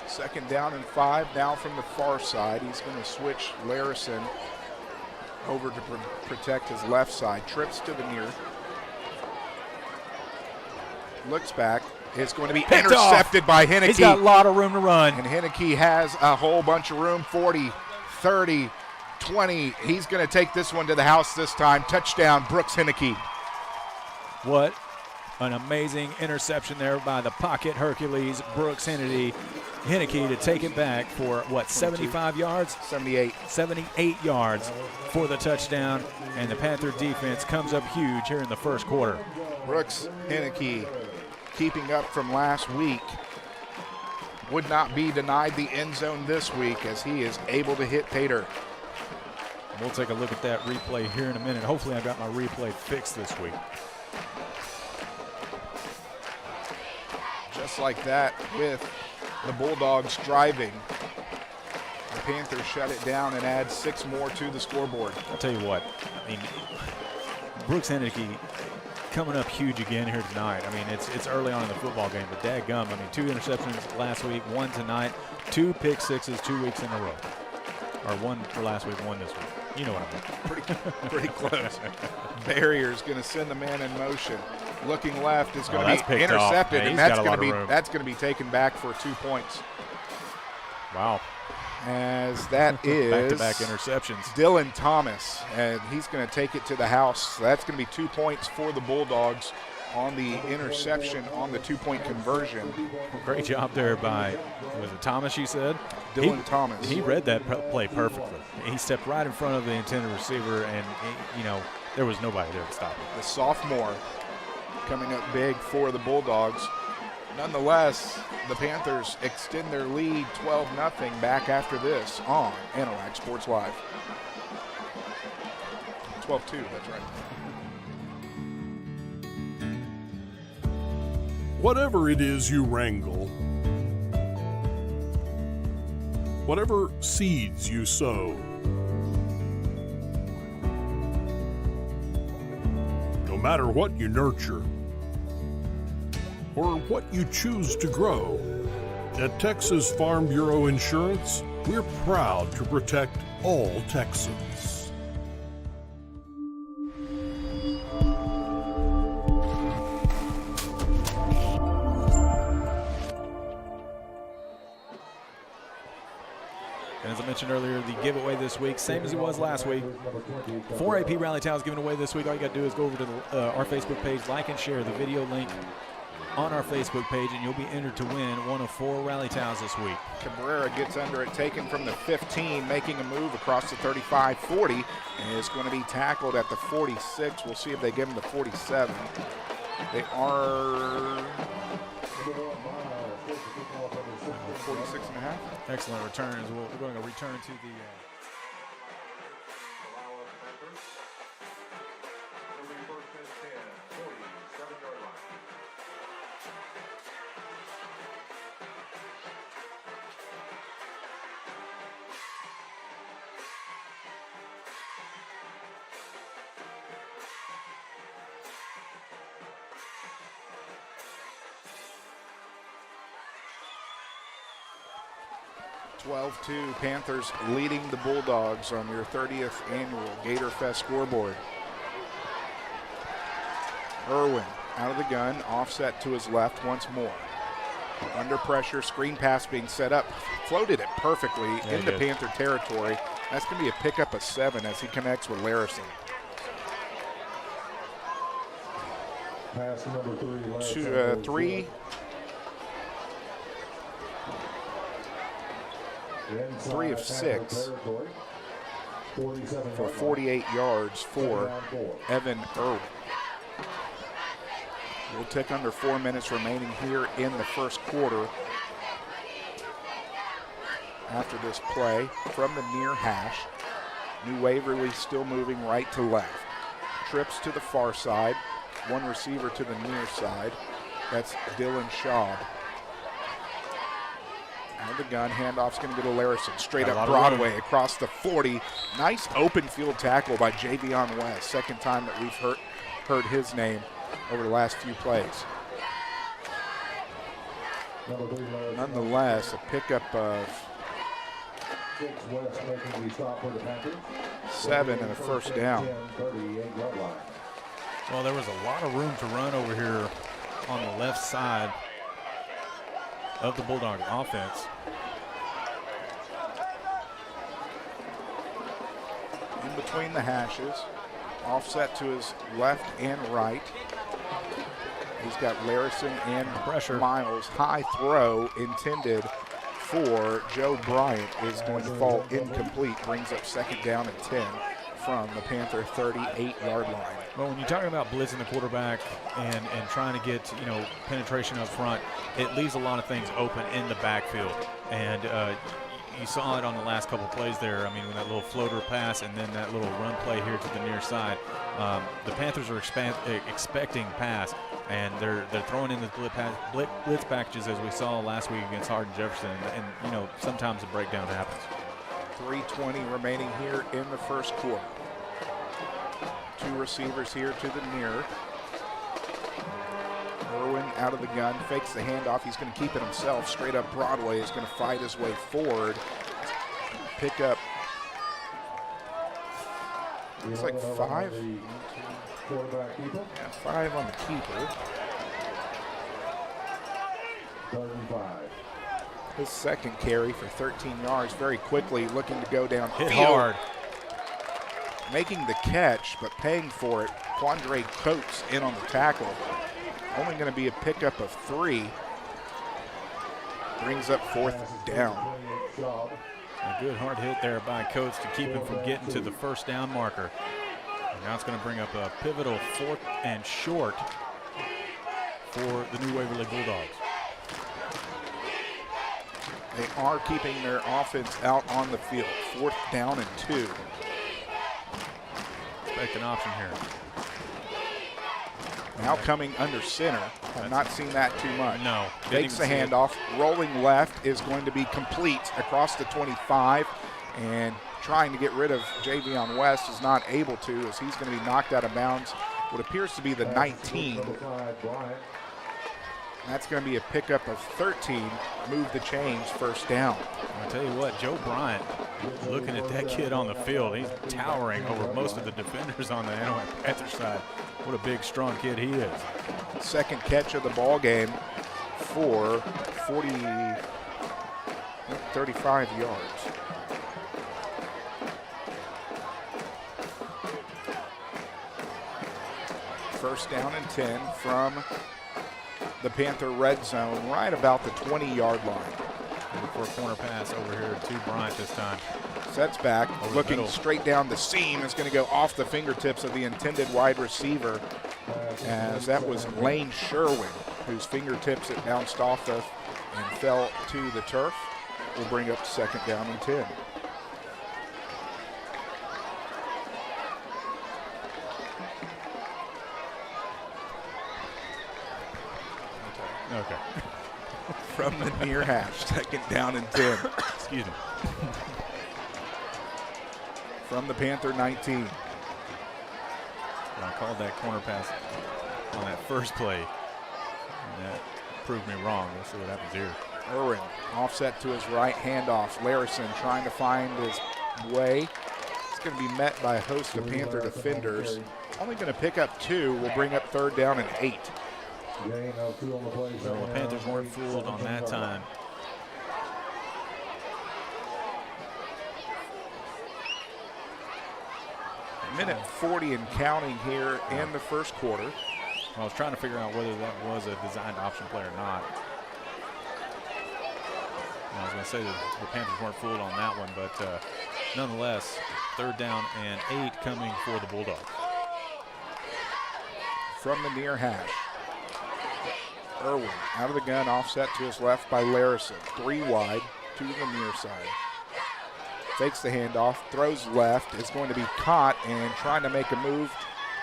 there. 2nd down and 5 now from the far side. He's going to switch Larison over to protect his left side. Trips to the near. Looks back. It's going to be Picked intercepted off by Henneke. He's got a lot of room to run. And Henneke has a whole bunch of room. 40, 30, 20. He's going to take this one to the house this time. Touchdown, Brooks Henneke. What an amazing interception there by the pocket Hercules, Brooks Henneke to take it back for, what, 75 yards? 78. 78 yards for the touchdown, and the Panther defense comes up huge here in the first quarter. Brooks Henneke keeping up from last week. Would not be denied the end zone this week as he is able to hit Pater. We'll take a look at that replay here in a minute. Hopefully I got my replay fixed this week. Just like that, with the Bulldogs driving, the Panthers shut it down and add 6 more to the scoreboard. I'll tell you what, I mean, Brooks Henneke coming up huge again here tonight. I mean, it's early on in the football game, but dadgum, I mean, 2 interceptions last week, 1 tonight, 2 pick sixes 2 weeks in a row. Or 1 for last week, 1 this week. You know what I mean. Pretty close. Barrier's going to send the man in motion. Looking left is going to be Yeah, intercepted, and that's going to be taken back for 2 points. Wow. As that is back-to-back interceptions. Dylan Thomas, and he's going to take it to the house. So that's going to be 2 points for the Bulldogs on the interception on the 2-point conversion. Great job there by, was it Thomas you said? Dylan Thomas. He read that play perfectly. He stepped right in front of the intended receiver, and, you know, there was nobody there to stop him. The sophomore coming up big for the Bulldogs. Nonetheless, the Panthers extend their lead 12-0 back after this on Anahuac Sports Live. 12-2, that's right. Whatever it is you wrangle, whatever seeds you sow, no matter what you nurture or what you choose to grow, at Texas Farm Bureau Insurance, we're proud to protect all Texans. as I mentioned earlier, the giveaway this week, same as it was last week. 4 AP Rally Towels given away this week. All you got to do is go over to our Facebook page, like and share the video link on our Facebook page, and you'll be entered to win one of 4 rally towels this week. Cabrera gets under it, taken from the 15, making a move across the 35-40, and is going to be tackled at the 46. We'll see if they give him the 47. They are 46 and a half. Excellent returns. We're going to return to the... 12-2, Panthers leading the Bulldogs on your 30th annual Gator Fest scoreboard. Irwin out of the gun, offset to his left once more. Under pressure, screen pass being set up, floated it perfectly into Panther territory. That's going to be a pickup of 7 as he connects with Larison. Pass number 3. 3 of 6 for 48 yards for Evan Irwin. We'll tick under 4 minutes remaining here in the first quarter. After this play from the near hash, New Waverly still moving right to left. Trips to the far side, one receiver to the near side. That's Dylan Schaub. Out of the gun, handoff's going to go to Larison. Straight up Broadway across the 40. Nice open field tackle by Javion West. Second time that we've heard his name over the last few plays. Nonetheless, a pickup of 7 and a first down. Well, there was a lot of room to run over here on the left side of the Bulldog offense. In between the hashes, offset to his left and right. He's got Larison and pressure. Miles. High throw intended for Joe Bryant is going to fall incomplete. Brings up second down and 10 from the Panther 38-yard line. Well, when you're talking about blitzing the quarterback and trying to get, penetration up front, it leaves a lot of things open in the backfield. And you saw it on the last couple plays there. I mean, with that little floater pass and then that little run play here to the near side. The Panthers are expecting pass, and they're throwing in the blitz packages as we saw last week against Hardin Jefferson. And sometimes a breakdown happens. 3:20 remaining here in the first quarter. 2 receivers here to the near. Irwin out of the gun, fakes the handoff. He's going to keep it himself. Straight up Broadway is going to fight his way forward. Pick up, looks like 5. Yeah, 5 on the keeper. 35. His second carry for 13 yards, very quickly looking to go down. Hit hard. Making the catch, but paying for it. Quandre Coates in on the tackle. Only going to be a pickup of 3. Brings up 4th down. A good hard hit there by Coates to keep him from getting to the first down marker. And now it's going to bring up a pivotal 4th and short for the New Waverly Bulldogs. They are keeping their offense out on the field. 4th down and 2. Expect an option here. Now coming under center. Have not seen that too much. No. Takes the handoff. Rolling left is going to be complete across the 25. And trying to get rid of Javion West is not able to, as he's going to be knocked out of bounds. What appears to be the 19. That's going to be a pickup of 13. Move the chains, first down. I'll tell you what, Joe Bryant, looking at that kid on the field, he's towering over most of the defenders on the Anahuac Panther side. What a big, strong kid he is. Second catch of the ball game for 35 yards. First down and 10 from the Panther red zone, right about the 20-yard line. For a corner pass over here to Bryant this time. Sets back, Over looking straight down the seam. Is going to go off the fingertips of the intended wide receiver, as that was Lane Sherwin, whose fingertips it bounced off of and fell to the turf. Will bring up second down and 10. Okay. From the near hash, second down and 10. Excuse me. From the Panther 19. When I called that corner pass on that first play, and that proved me wrong. We'll see what happens here. Irwin offset to his right, handoff. Larison trying to find his way. It's going to be met by a host of Panther defenders. Only going to pick up 2. Will bring up third down and 8. Well, the Panthers weren't fooled on that time. Minute 40 and counting here in the first quarter. I was trying to figure out whether that was a designed option play or not. And I was going to say that the Panthers weren't fooled on that one, but nonetheless, third down and 8 coming for the Bulldogs. From the near hash. Irwin out of the gun, offset to his left by Larison. 3 wide to the near side. Fakes the handoff, throws left, is going to be caught and trying to make a move,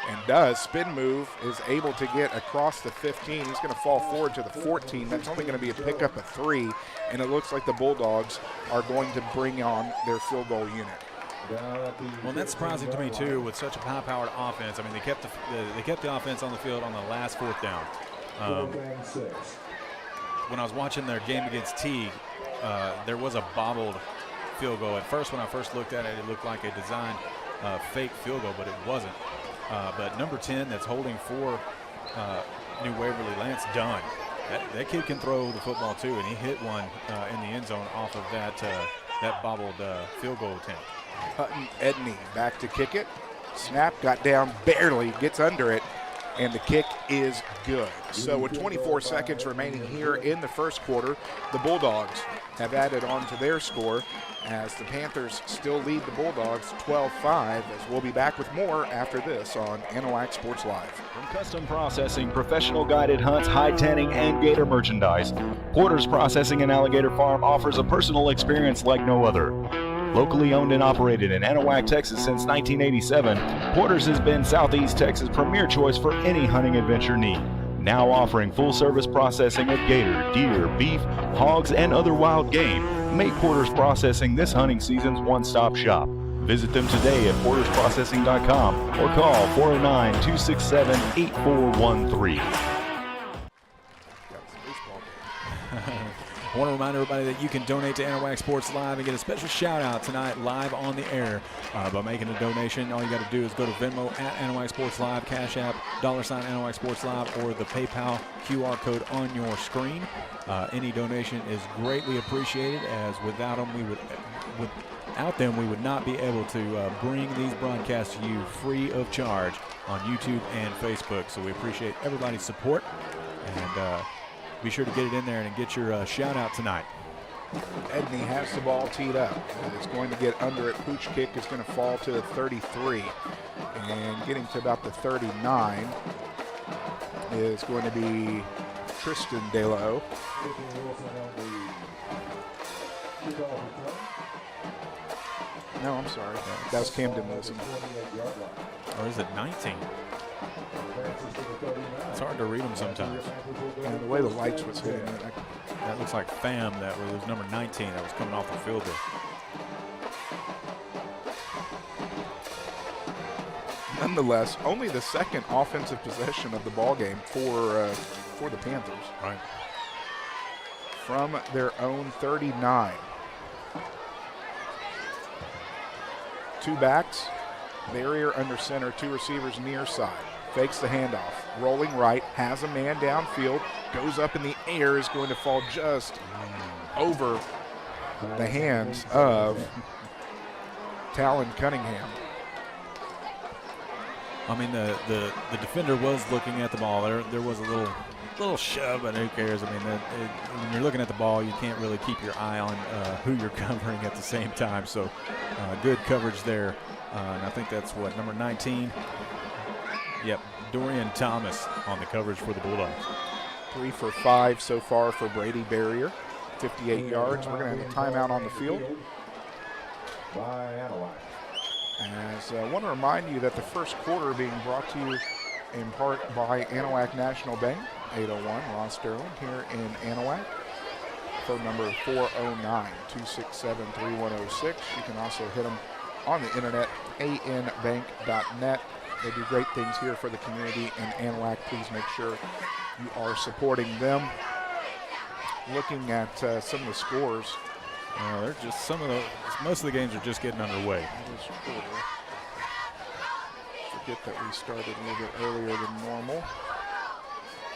and does. Spin move, is able to get across the 15. He's going to fall forward to the 14. That's only going to be a pickup of 3, and it looks like the Bulldogs are going to bring on their field goal unit. Well, that's surprising to me too, with such a high-powered offense. I mean, they kept the offense on the field on the last fourth down. When I was watching their game against Teague, there was a bobbled field goal. At first, when I first looked at it, it looked like a designed fake field goal, but it wasn't. But number 10 that's holding for New Waverly, Lance Dunn, that kid can throw the football too, and he hit one in the end zone off of that bobbled field goal attempt. Hutton Edney back to kick it. Snap, got down barely, gets under it, and the kick is good. So with 24 seconds remaining here in the first quarter, the Bulldogs have added on to their score as the Panthers still lead the Bulldogs 12-5, as we'll be back with more after this on Anahuac Sports Live. From custom processing, professional guided hunts, hide tanning, and gator merchandise, Porter's Processing and Alligator Farm offers a personal experience like no other. Locally owned and operated in Anahuac, Texas since 1987, Porter's has been Southeast Texas' premier choice for any hunting adventure need. Now offering full-service processing of gator, deer, beef, hogs, and other wild game. Make Porter's Processing this hunting season's one-stop shop. Visit them today at portersprocessing.com or call 409-267-8413. I want to remind everybody that you can donate to Anahuac Sports Live and get a special shout-out tonight live on the air by making a donation. All you got to do is go to Venmo at Anahuac Sports Live, CashApp, $, Anahuac Sports Live, or the PayPal QR code on your screen. Any donation is greatly appreciated, as without them, we would not be able to bring these broadcasts to you free of charge on YouTube and Facebook. So we appreciate everybody's support, and be sure to get it in there and get your shout out tonight. Edney has the ball teed up. It's going to get under it. Pooch kick is going to fall to the 33. And getting to about the 39 is going to be Tristan Delo. No, I'm sorry. That was Camden Wilson. Or is it 19? It's hard to read them sometimes. And the way the lights was hitting it. That looks like Pham, that was number 19 that was coming off the field there. Nonetheless, only the second offensive possession of the ball game for the Panthers. Right. From their own 39. 2 backs, barrier under center, 2 receivers near side. Fakes the handoff, rolling right, has a man downfield, goes up in the air, is going to fall just over the hands of Talon Cunningham. I mean, the defender was looking at the ball. There was a little shove, but who cares? I mean, when you're looking at the ball, you can't really keep your eye on who you're covering at the same time. So good coverage there. And I think that's what, number 19? Yep, Dorian Thomas on the coverage for the Bulldogs. 3 for 5 so far for Brady Barrier, 58 yards. We're going to have a timeout on the field. By Anahuac. As I want to remind you that the first quarter being brought to you in part by Anahuac National Bank, 801 Ross Sterling here in Anahuac. Phone number 409-267-3106. You can also hit them on the internet, anbank.net. They do great things here for the community in Anahuac. Please make sure you are supporting them. Looking at some of the scores. They're just most of the games are just getting underway. Forget that we started a little bit earlier than normal.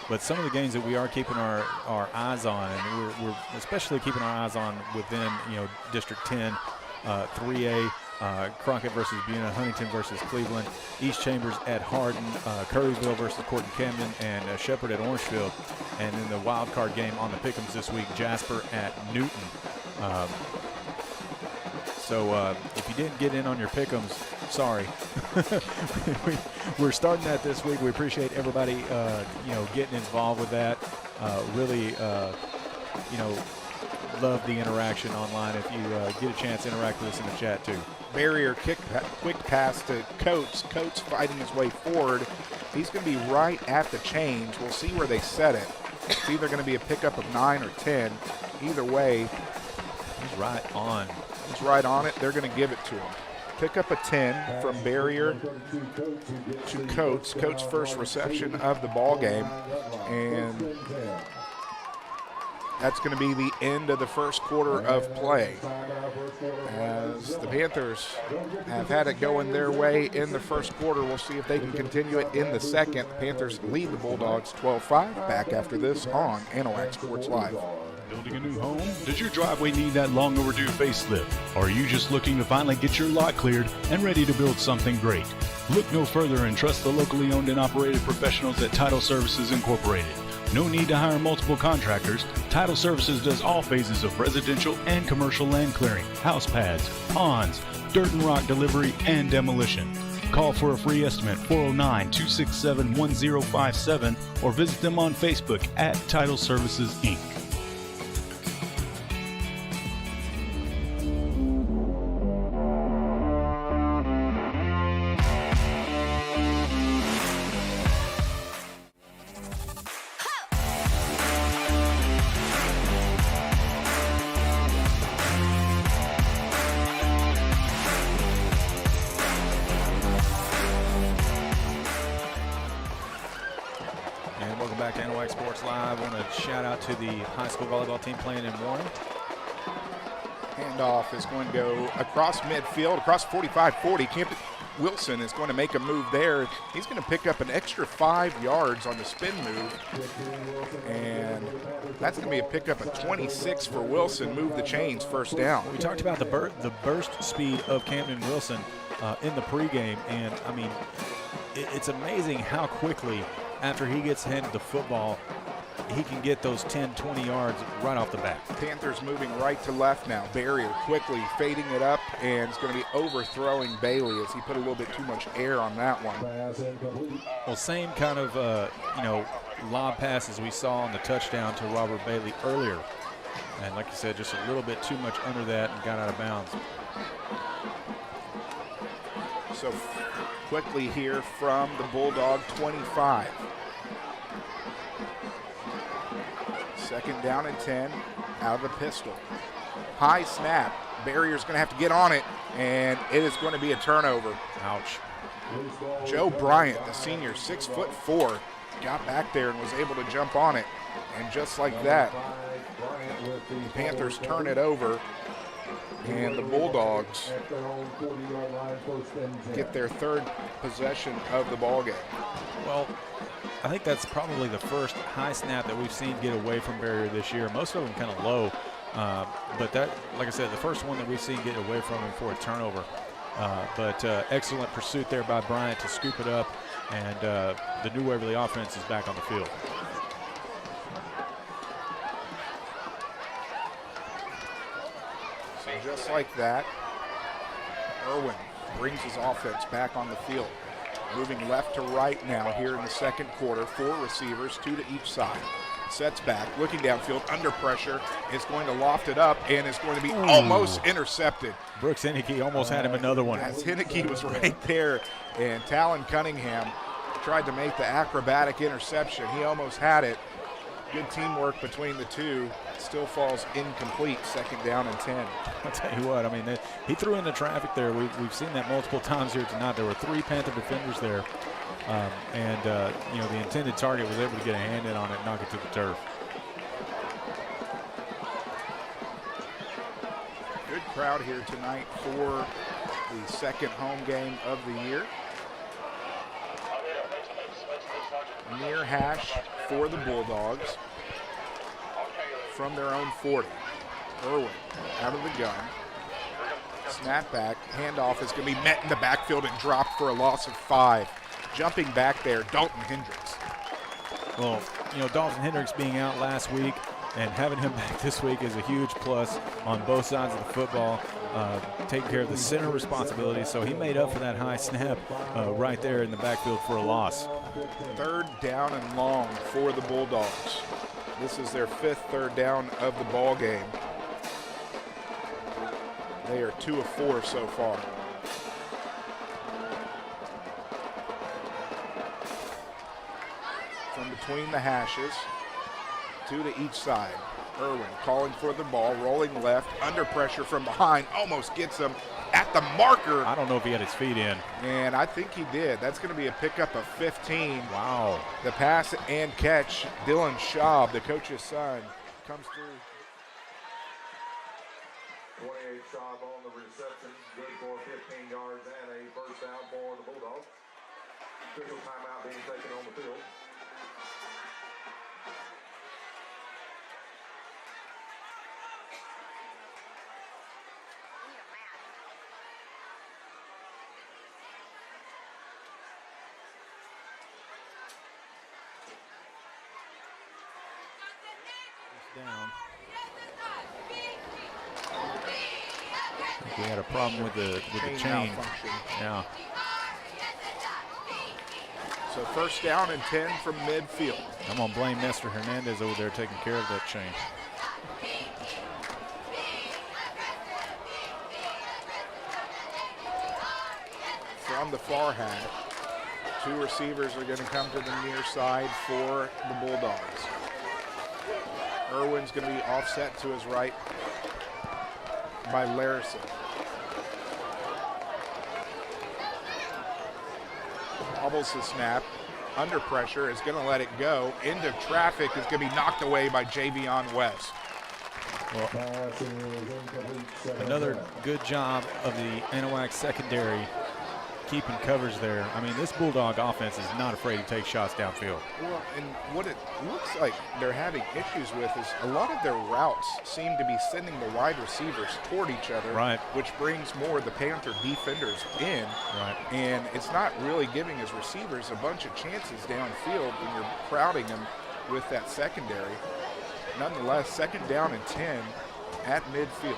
But some of the games that we are keeping our eyes on, and we're especially keeping our eyes on within, District 10, 3A, Crockett versus Buna, Huntington versus Cleveland, East Chambers at Hardin, Curryville versus Corton Camden, and Shepherd at Orangefield. And in the wild card game on the Pick'ems this week, Jasper at Newton. So if you didn't get in on your Pick'ems, sorry. We're starting that this week. We appreciate everybody, getting involved with that. Really, love the interaction online. If you get a chance, interact with us in the chat too. Barrier quick pass to Coates. Coates fighting his way forward. He's going to be right at the change. We'll see where they set it. It's either going to be a pickup of 9 or 10. Either way, he's right on. He's right on it. They're going to give it to him. Pick up a 10 from Barrier to Coates. Coates' first reception of the ball game. And that's going to be the end of the first quarter of play, as the Panthers have had it going their way in the first quarter. We'll see if they can continue it in the second. The Panthers lead the Bulldogs 12-5. Back after this on Anahuac Sports Live. Building a new home? Does your driveway need that long overdue facelift? Or are you just looking to finally get your lot cleared and ready to build something great? Look no further and trust the locally owned and operated professionals at Title Services Incorporated. No need to hire multiple contractors. Title Services does all phases of residential and commercial land clearing, house pads, ponds, dirt and rock delivery, and demolition. Call for a free estimate, 409-267-1057, or visit them on Facebook at Title Services, Inc. To the high school volleyball team playing in Warren. Handoff is going to go across midfield, across 45-40. Wilson is going to make a move there. He's going to pick up an extra 5 yards on the spin move. And that's going to be a pickup of 26 for Wilson. Move the chains, first down. We talked about the burst speed of Camden Wilson in the pregame. And, I mean, it's amazing how quickly, after he gets handed the football, he can get those 10, 20 yards right off the bat. Panthers moving right to left now. Barrier quickly fading it up, and it's going to be overthrowing Bailey as he put a little bit too much air on that one. Well, same kind of, lob passes we saw on the touchdown to Robert Bailey earlier. And like you said, just a little bit too much under that and got out of bounds. So quickly here from the Bulldog 25. Second down and 10, out of the pistol. High snap. Barrier's going to have to get on it, and it is going to be a turnover. Ouch. Joe Bryant, the senior, 6'4", got back there and was able to jump on it. And just like that, the Panthers turn it over, and the Bulldogs get their third possession of the ball game. Well, I think that's probably the first high snap that we've seen get away from Barrier this year. Most of them kind of low, but that, like I said, the first one that we've seen get away from him for a turnover. But excellent pursuit there by Bryant to scoop it up, and the New Waverly offense is back on the field. So just like that, Irwin brings his offense back on the field. Moving left to right now here in the second quarter. 4 receivers, 2 to each side. Sets back, looking downfield, under pressure, is going to loft it up and is going to be almost intercepted. Brooks Henneke almost had him another one. As Henneke was right there, and Talon Cunningham tried to make the acrobatic interception. He almost had it. Good teamwork between the two. Still falls incomplete, 2nd down and 10. I'll tell you what, I mean, he threw in the traffic there. We've seen that multiple times here tonight. There were 3 Panther defenders there. You know, the intended target was able to get a hand in on it and knock it to the turf. Good crowd here tonight for the second home game of the year. Near hash for the Bulldogs from their own 40. Irwin out of the gun. Snap back, handoff is going to be met in the backfield and dropped for a loss of 5. Jumping back there, Dalton Hendricks. Well, you know, Dalton Hendricks being out last week and having him back this week is a huge plus on both sides of the football, taking care of the center responsibility. So he made up for that high snap right there in the backfield for a loss. 3rd down and long for the Bulldogs. This is their 5th 3rd down of the ball game. They are 2 of 4 so far. From between the hashes, 2 to each side. Irwin calling for the ball, rolling left, under pressure from behind, almost gets him at the marker. I don't know if he had his feet in. And I think he did. That's going to be a pickup of 15. Wow. The pass and catch, Dylan Schaub, the coach's son, comes through. 28 Schaub on the reception, good for 15 yards and a first down for the Bulldogs. Official timeout being taken on the field. Down. I think we had a problem with the chain. Malfunction. Yeah. So 1st down and 10 from midfield. I'm going to blame Nestor Hernandez over there taking care of that chain. From the far hash, 2 receivers are going to come to the near side for the Bulldogs. Irwin's going to be offset to his right by Larison. Bobbles the snap, under pressure, is going to let it go. Into traffic is going to be knocked away by Javion West. Well, another good job of the Anahuac secondary keeping coverage there. I mean, this Bulldog offense is not afraid to take shots downfield. Well, and what it looks like they're having issues with is a lot of their routes seem to be sending the wide receivers toward each other, right, which brings more of the Panther defenders in, right, and it's not really giving his receivers a bunch of chances downfield when you're crowding them with that secondary. Nonetheless, 2nd down and 10 at midfield.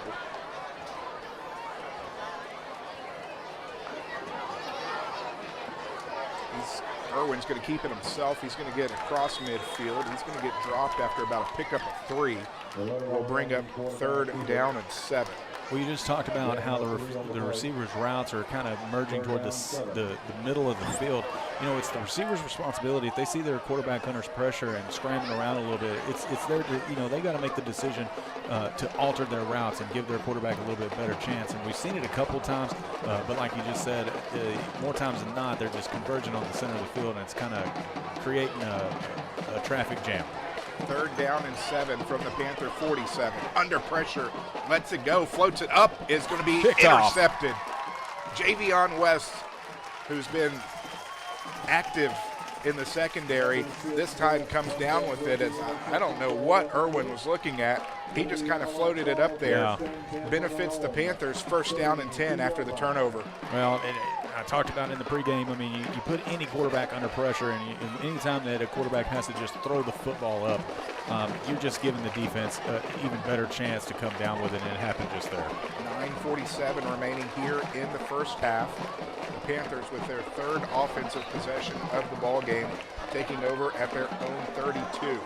Irwin's going to keep it himself. He's going to get across midfield. He's going to get dropped after about a pickup of 3. We'll bring up 3rd down and 7. Well, you just talked about how the receivers' routes are kind of merging toward the middle of the field. You know, it's the receiver's responsibility. If they see their quarterback under pressure and scrambling around a little bit, it's their, you know, they got to make the decision to alter their routes and give their quarterback a little bit better chance. And we've seen it a couple times, but like you just said, more times than not, they're just converging on the center of the field, and it's kind of creating a traffic jam. 3rd down and 7 from the Panther 47. Under pressure, lets it go, floats it up, is going to be intercepted. Javion West, who's been active in the secondary. This time comes down with it. As I don't know what Irwin was looking at. He just kind of floated it up there. Yeah. Benefits the Panthers, 1st down and 10 after the turnover. Well, I talked about it in the pregame. I mean, you put any quarterback under pressure, and any time that a quarterback has to just throw the football up, you're just giving the defense an even better chance to come down with it, and it happened just there. 9:47 remaining here in the first half. The Panthers with their 3rd offensive possession of the ball game, taking over at their own 32.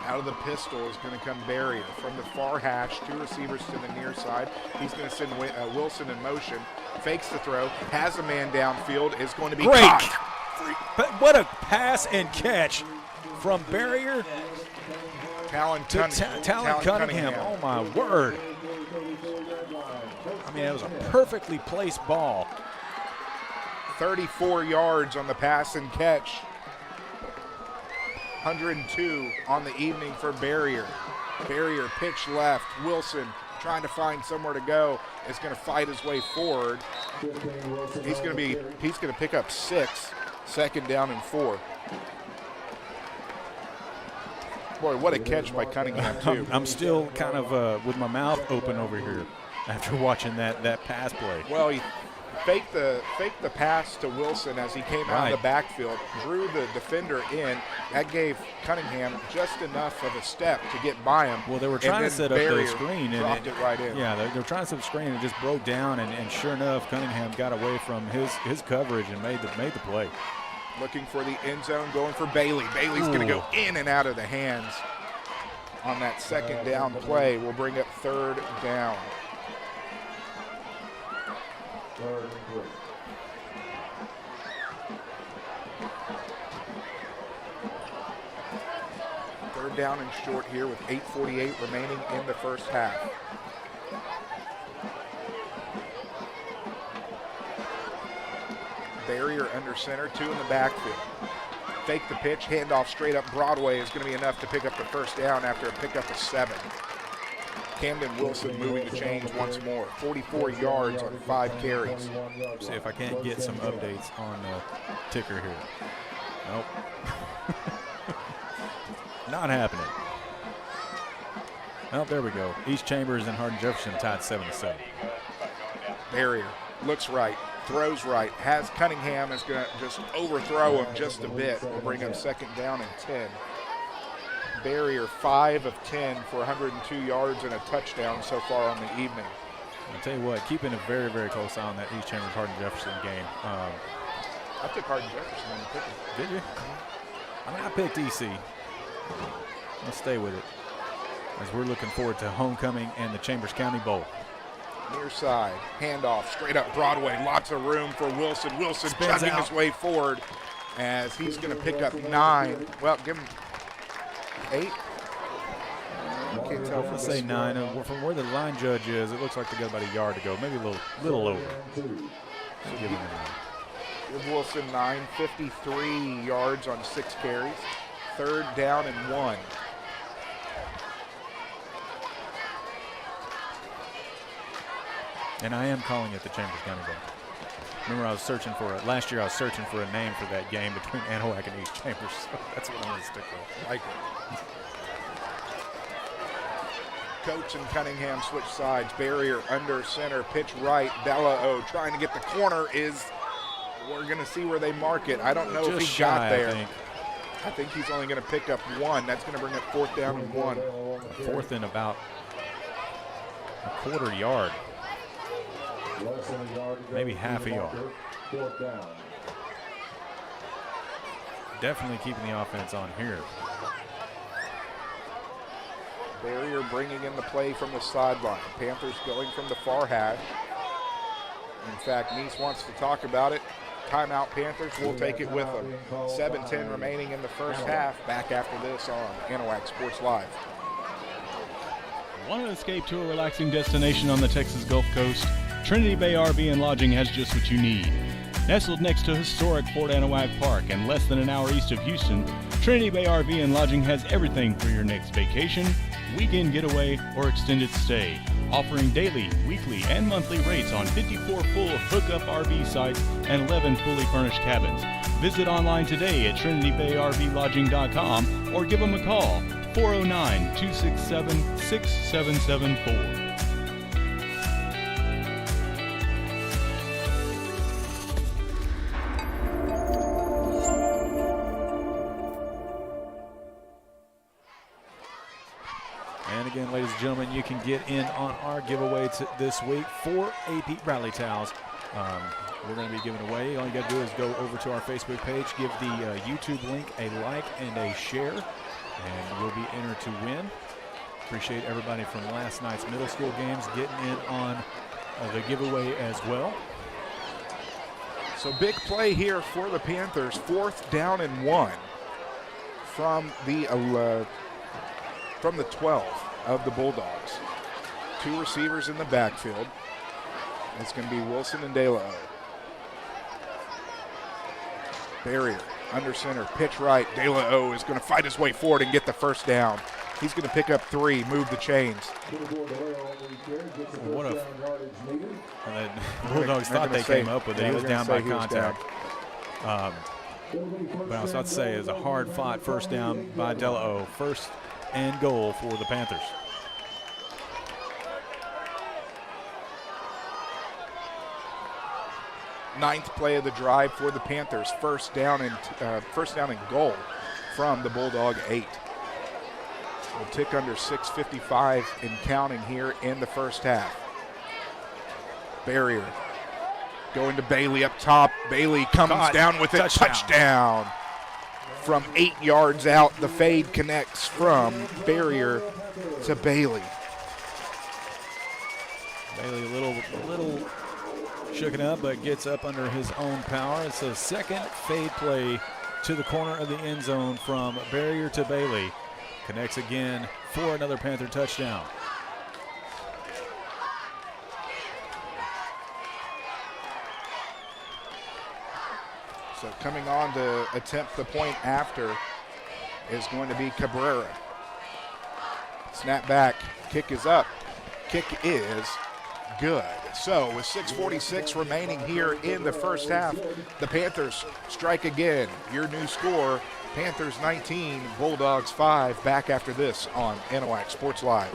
Out of the pistol is going to come Barrier. From the far hash, 2 receivers to the near side. He's going to send Wilson in motion. Fakes the throw, has a man downfield, is going to be Great. caught. What a pass and catch from Barrier Talon Cunningham. Oh, my word. I mean, it was a perfectly placed ball. 34 yards on the pass and catch. 102 on the evening for Barrier. Barrier pitch left. Wilson trying to find somewhere to go. Is going to fight his way forward. He's going to pick up 6. 2nd down and 4. Boy, what a catch by Cunningham too. I'm still kind of with my mouth open over here after watching that pass play. Well, he faked the pass to Wilson as he came out of the backfield, drew the defender in. That gave Cunningham just enough of a step to get by him. Well, they were trying to set up the screen, and dropped it right in. Yeah, they were trying to set up the screen, and it just broke down, and sure enough, Cunningham got away from his coverage and made the play. Looking for the end zone, going for Bailey. Bailey's going to go in and out of the hands on that 2nd down play. Will bring up 3rd down. Third down and short here with 8:48 remaining in the first half. Barrier under center, 2 in the backfield. Fake the pitch, handoff straight up Broadway is going to be enough to pick up the 1st down after a pickup of 7. Camden Wilson moving the chains once more. 44 yards on 5 carries. See if I can't get some updates on the ticker here. Nope. Not happening. Well, there we go. East Chambers and Hardin Jefferson tied 7-7. Barrier looks right, throws right, has Cunningham is going to just overthrow him just a bit. Will bring up 2nd down and 10. Barrier 5 of 10 for 102 yards and a touchdown so far on the evening. I'll tell you what, keeping a very, very close eye on that East Chambers Hardin Jefferson game. I took Hardin Jefferson in the pick. Did you? I mean, I picked EC. Let's stay with it as we're looking forward to homecoming and the Chambers County Bowl. Near side, handoff, straight up Broadway. Lots of room for Wilson. Wilson Spins chugging out. his way forward as he's going to pick up 9. Well, give him 8. I can't tell from Let's the say score. 9. From where the line judge is, it looks like they got about a yard to go, maybe a little over. So give him a 9. Give Wilson 9, 53 yards on 6 carries. 3rd down and 1. And I am calling it the Chambers County Bowl. Remember, I was searching for it. Last year, I was searching for a name for that game between Anahuac and East Chambers. So that's what I'm going to stick with. Like it. Coates and Cunningham switch sides. Barrier under center, pitch right. Bellao trying to get the corner is, we're going to see where they mark it. I don't know if he got there. I think he's only going to pick up 1. That's going to bring up 4th down and 1. 4th and about a quarter yard. Maybe half a yard. Definitely keeping the offense on here. Barrier bringing in the play from the sideline. Panthers going from the far hash. In fact, Neese wants to talk about it. Timeout Panthers, we'll take it with them. 7:10 remaining in the first half. Back after this on Anahuac Sports Live. Want to escape to a relaxing destination on the Texas Gulf Coast? Trinity Bay RV and Lodging has just what you need. Nestled next to historic Fort Anahuac Park and less than an hour east of Houston, Trinity Bay RV and Lodging has everything for your next vacation, weekend getaway, or extended stay. Offering daily, weekly, and monthly rates on 54 full hookup RV sites and 11 fully furnished cabins. Visit online today at TrinityBayRVLodging.com or give them a call, 409-267-6774. And again, ladies and gentlemen, you can get in on our giveaway this week, 4 AP Bradley towels. We're going to be giving away. All you got to do is go over to our Facebook page, give the YouTube link a like and a share, and you'll be entered to win. Appreciate everybody from last night's middle school games getting in on the giveaway as well. So big play here for the Panthers, 4th down and 1 from the 12 of the Bulldogs. 2 receivers in the backfield. It's going to be Wilson and De La O. Barrier under center, pitch right. De La O is going to fight his way forward and get the first down. He's going to pick up 3, move the chains. What a... And the Bulldogs thought they came up with it. He was down by contact. But I was about to say, it was a hard-fought first down by De La O. First and goal for the Panthers. Ninth play of the drive for the Panthers. First down and goal from the Bulldog 8. We'll tick under 6:55 and counting here in the first half. Barrier going to Bailey up top. Bailey comes down with it. Touchdown. From 8 yards out, the fade connects from Barrier to Bailey. Bailey a little shooken up, but gets up under his own power. It's a second fade play to the corner of the end zone from Barrier to Bailey. Connects again for another Panther touchdown. So coming on to attempt the point after is going to be Cabrera. Snap back, kick is up, kick is good. So with 6:46 remaining here in the first half, the Panthers strike again. Your new score, Panthers 19, Bulldogs 5. Back after this on Anahuac Sports Live.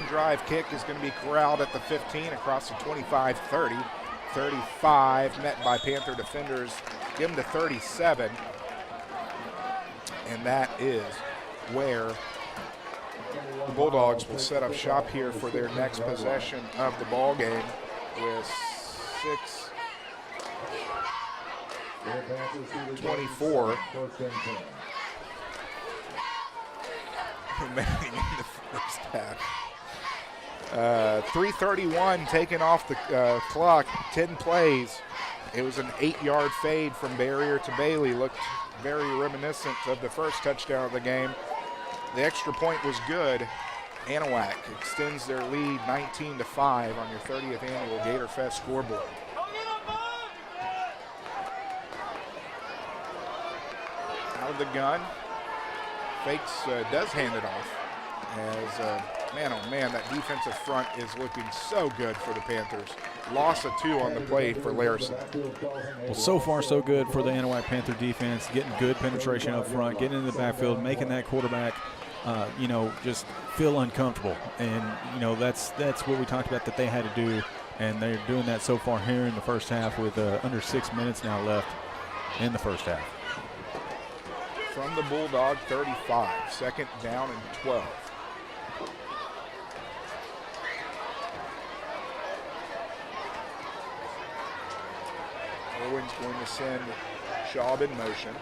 Drive kick is going to be corralled at the 15 across the 25, 30, 35, met by Panther defenders, give them to 37, and that is where the Bulldogs will set up shop here for their next possession of the ball game with 6:24 remaining in the first half. 3:31 taken off the clock, 10 plays. It was an 8-yard fade from Barrier to Bailey. Looked very reminiscent of the first touchdown of the game. The extra point was good. Anahuac extends their lead 19-5 on your 30th annual Gator Fest scoreboard. Out of the gun. Fakes, does hand it off as Man, oh man, that defensive front is looking so good for the Panthers. Loss of 2 on the play for Larison. Well, so far so good for the Anahuac Panther defense, getting good penetration up front, getting into the backfield, making that quarterback, just feel uncomfortable. And, that's what we talked about that they had to do, and they're doing that so far here in the first half with under 6 minutes now left in the first half. From the Bulldog 35, second down and 12. Irwin's going to send Schaub in motion.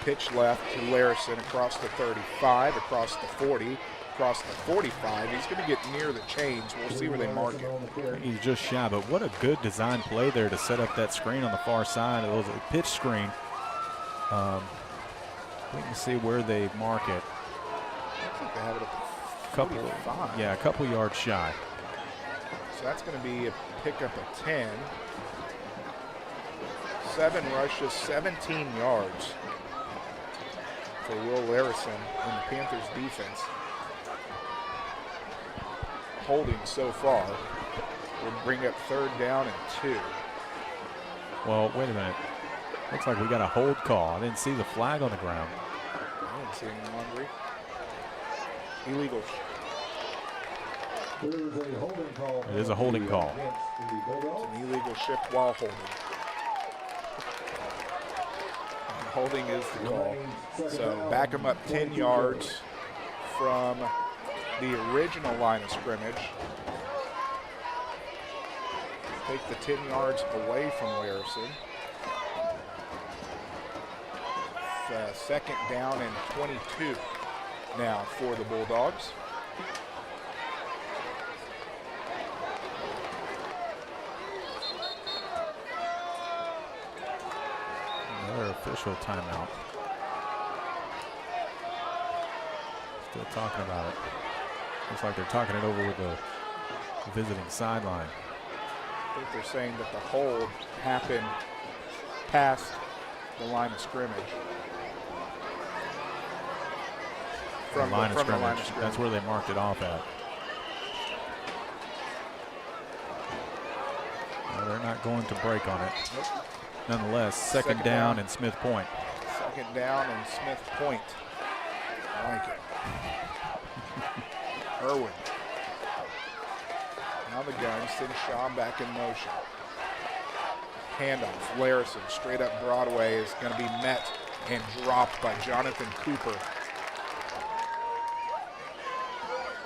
Pitch left to Larison across the 35, across the 40, across the 45. He's going to get near the chains. We'll see where they mark it. He's just shy, but what a good design play there to set up that screen on the far side. It was a pitch screen. We can see where they mark it. I think they have it at the 45. A couple yards shy. So that's going to be a pickup of 10. 7 rushes, 17 yards for Will Larison in the Panthers defense. Holding so far will bring up third down and 2. Well, wait a minute. Looks like we got a hold call. I didn't see the flag on the ground. I didn't see any laundry. Illegal. It is a holding call. It's an illegal shift while holding. And holding is the call. So back them up 10 yards from the original line of scrimmage. Take the 10 yards away from Larison. Second down and 22 now for the Bulldogs. Another official timeout. Still talking about it. Looks like they're talking it over with the visiting sideline. I think they're saying that the hold happened past the line of scrimmage. From the line of scrimmage. That's where they marked it off at. Well, they're not going to break on it. Nope. Nonetheless, second down and Smith Point. Second down and Smith Point. I like it. Irwin. Now the gun, send Shaw back in motion. Handoff, Larison, straight up Broadway is going to be met and dropped by Jonathan Cooper.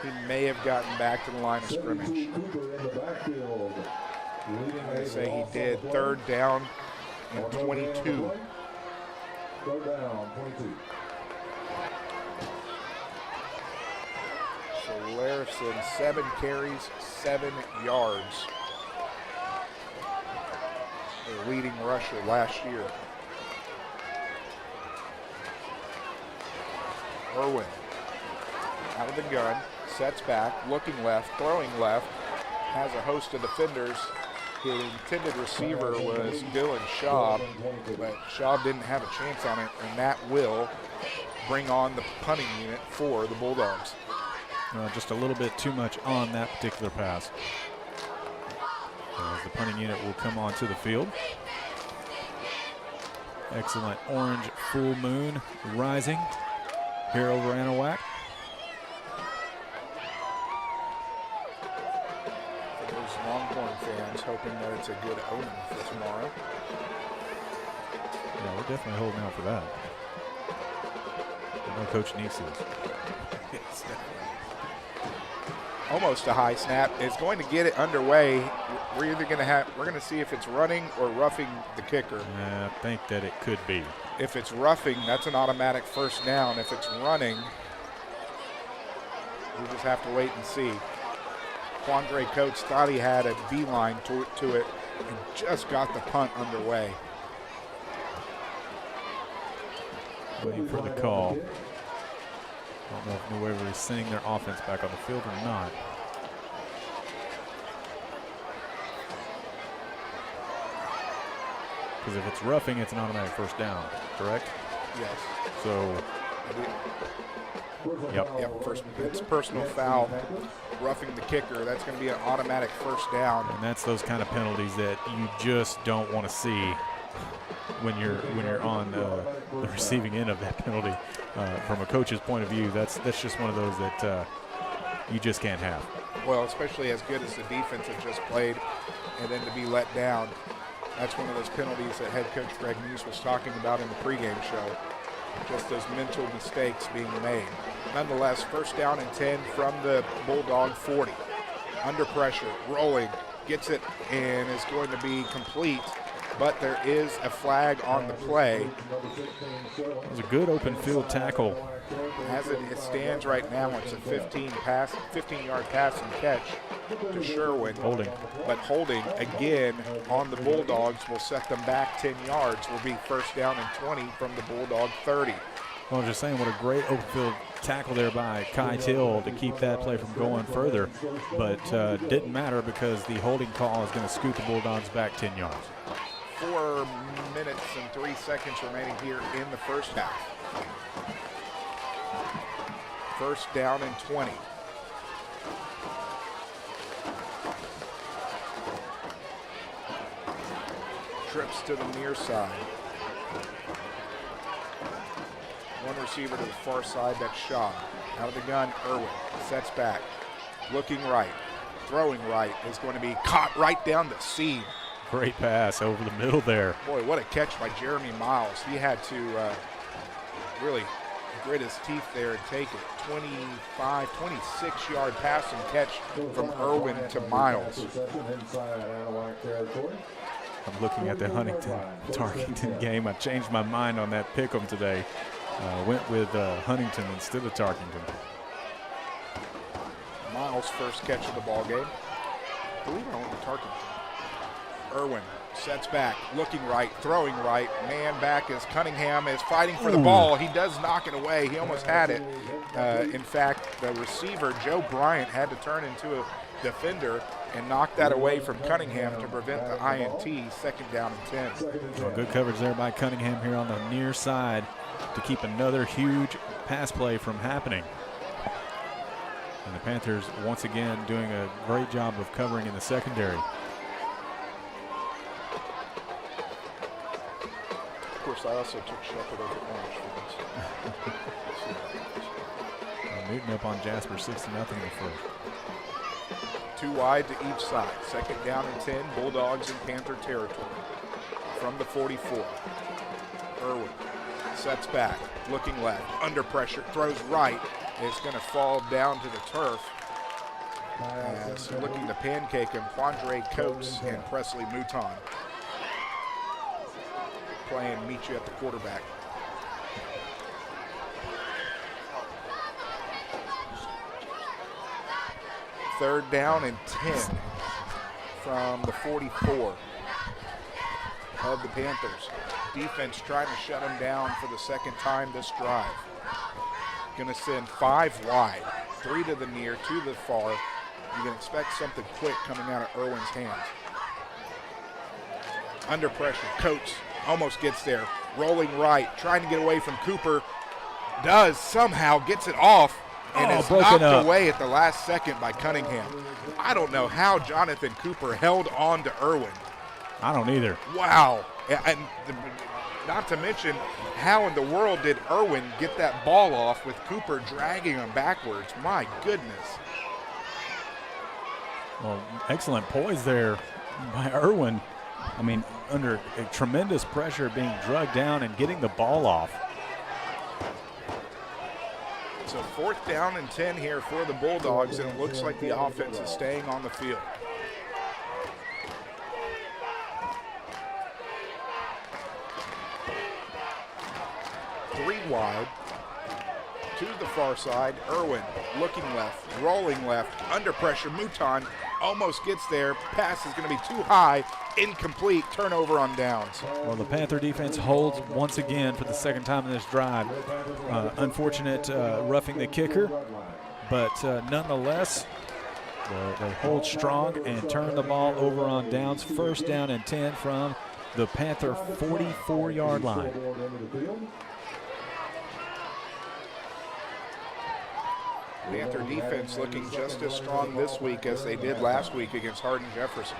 He may have gotten back to the line of scrimmage. I say he did. Third down and 22. Third down, 22. So Larison, 7 carries, 7 yards. Their leading rusher last year. Irwin out of the gun, sets back, looking left, throwing left, has a host of defenders. His intended receiver was Dylan Schaub, but Schaub didn't have a chance on it, and that will bring on the punting unit for the Bulldogs. Just a little bit too much on that particular pass. As the punting unit will come onto the field. Excellent orange full moon rising here over Anahuac. For those Longhorn fans hoping that it's a good omen for tomorrow. Yeah, we're definitely holding out for that. I know Coach Neese is. Yes, definitely. Almost a high snap. It's going to get it underway. We're either going to see if it's running or roughing the kicker. I think that it could be. If it's roughing, that's an automatic first down. If it's running, we just have to wait and see. Quandre Coates thought he had a beeline to it and just got the punt underway. Waiting for the call. I don't know if New Waverly is sending their offense back on the field or not. Because if it's roughing, it's an automatic first down, correct? Yes. So Yep, it's personal foul, roughing the kicker. That's going to be an automatic first down. And that's those kind of penalties that you just don't want to see when you're on the receiving end of that penalty. From a coach's point of view, that's just one of those that you just can't have. Well, especially as good as the defense had just played, and then to be let down. That's one of those penalties that head coach Greg Neese was talking about in the pregame show. Just those mental mistakes being made. Nonetheless, first down and 10 from the Bulldog 40. Under pressure, rolling, gets it, and is going to be complete. But there is a flag on the play. It was a good open field tackle. As it stands right now, it's a 15-yard pass and catch to Sherwin. Holding. But holding again on the Bulldogs will set them back 10 yards. Will be first down and 20 from the Bulldog 30. Well, I was just saying, what a great open field tackle there by Kai Till to keep that play from going further. But didn't matter because the holding call is going to scoot the Bulldogs back 10 yards. 4 minutes and 3 seconds remaining here in the first half. First down and 20. Trips to the near side. One receiver to the far side, that's Shaw. Out of the gun, Irwin sets back. Looking right, throwing right is going to be caught right down the seam. Great pass over the middle there. Boy, what a catch by Jeremy Miles. He had to really grit his teeth there and take it. 26-yard pass and catch from Irwin to Miles. I'm looking at the Huntington-Tarkington game. I changed my mind on that pick'em today. Went with Huntington instead of Tarkington. Miles' first catch of the ball game. I believe I went with Tarkington. Irwin sets back, looking right, throwing right. Man back as Cunningham is fighting for the ball. He does knock it away. He almost had it. In fact, the receiver, Joe Bryant, had to turn into a defender and knock that away from Cunningham to prevent the INT. Second down and 10. Well, good coverage there by Cunningham here on the near side to keep another huge pass play from happening. And the Panthers once again doing a great job of covering in the secondary. Of course, I also took Shepard over Orange for this. Newton up on Jasper 6-0 in the first. 2 wide to each side. Second down and 10. Bulldogs in Panther territory. From the 44. Irwin sets back, looking left, under pressure, throws right. It's going to fall down to the turf. As looking to pancake him, Quandre Coates and Presley Mouton. Play and meet you at the quarterback. Third down and 10 from the 44 of the Panthers. Defense trying to shut them down for the second time this drive. Going to send 5 wide, 3 to the near, 2 to the far. You can expect something quick coming out of Irwin's hands. Under pressure, Coates almost gets there, rolling right, trying to get away from Cooper. Does somehow, gets it off, and is knocked away at the last second by Cunningham. I don't know how Jonathan Cooper held on to Irwin. I don't either. Wow. And not to mention, how in the world did Irwin get that ball off with Cooper dragging him backwards? My goodness. Well, excellent poise there by Irwin. I mean, under a tremendous pressure, being drugged down and getting the ball off. So fourth down and 10 here for the Bulldogs, and it looks like the offense is staying on the field. Three wide, to the far side, Irwin looking left, rolling left, under pressure, Mouton almost gets there, pass is going to be too high, incomplete, turnover on downs. Well, the Panther defense holds once again for the second time in this drive. Unfortunate roughing the kicker, but nonetheless, they hold strong and turn the ball over on downs. First down and 10 from the Panther 44-yard line. Panther defense looking just as strong this week as they did last week against Hardin Jefferson.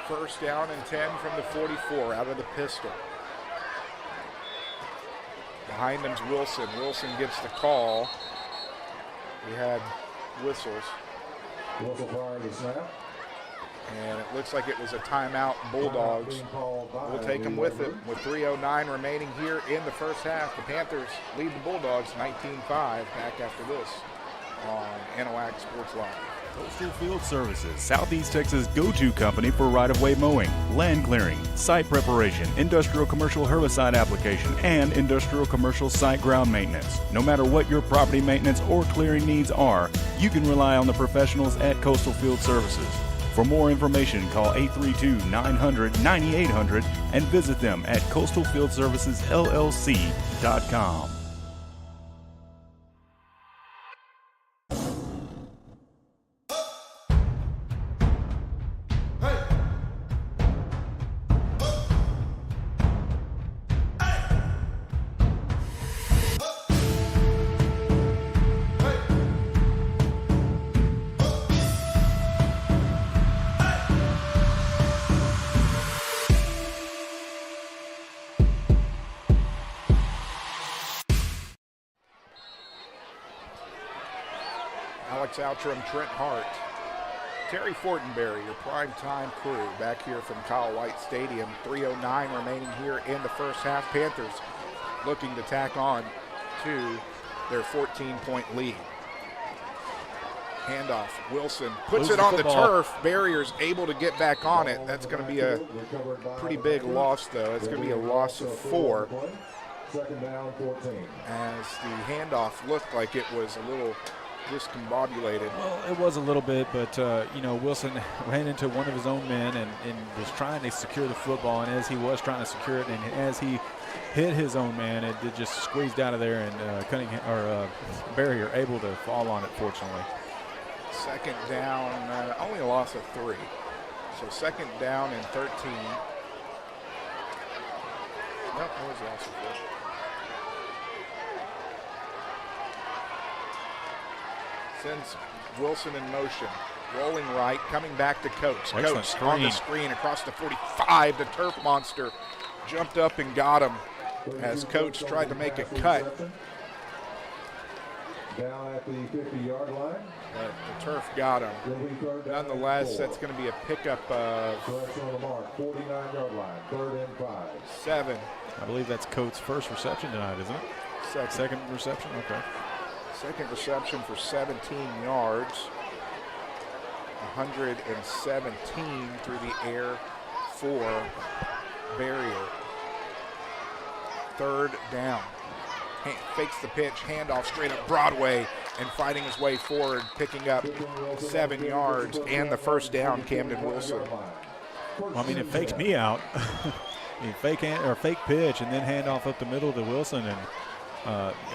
First down and 10 from the 44 out of the pistol. Behind them's Wilson. Wilson gets the call. We had whistles. Whistle prior to the snap. And it looks like it was a timeout. Bulldogs will take them with it. With 3:09 remaining here in the first half, the Panthers lead the Bulldogs 19-5. Back after this on Anahuac Sports Live. Coastal Field Services, Southeast Texas' go-to company for right-of-way mowing, land clearing, site preparation, industrial commercial herbicide application, and industrial commercial site ground maintenance. No matter what your property maintenance or clearing needs are, you can rely on the professionals at Coastal Field Services. For more information, call 832-900-9800 and visit them at coastalfieldservicesllc.com. Alex Outram, Trent Hart, Terry Fortenberry, your primetime crew back here from Kyle White Stadium. 3:09 remaining here in the first half. Panthers looking to tack on to their 14-point lead. Handoff, Wilson puts it on the turf. Barrier's able to get back on it. That's going to be a pretty big loss, though. It's going to be a loss of 4. Second down, 14. As the handoff looked like it was a little discombobulated. Well, it was a little bit, but Wilson ran into one of his own men and was trying to secure the football. And as he was trying to secure it, and as he hit his own man, it just squeezed out of there, and Barrier able to fall on it, fortunately. Second down, only a loss of 3. So second down and 13. Nope, it was a loss of 4. Sends Wilson in motion. Rolling right, coming back to Coates. Coates on the screen across the 45. The turf monster jumped up and got him as Coates tried to make a cut. Down at the 50-yard line. But the turf got him. Nonetheless, that's going to be a pickup of 49-yard line, 3rd and 5. 7. I believe that's Coates' first reception tonight, isn't it? Second reception? Okay. Second reception for 17 yards. 117 through the air for Barrier. 3rd down. Fakes the pitch, handoff straight up Broadway, and fighting his way forward, picking up 7 yards and the first down, Camden Wilson. Well, I mean, it faked me out. fake pitch and then handoff up the middle to Wilson, and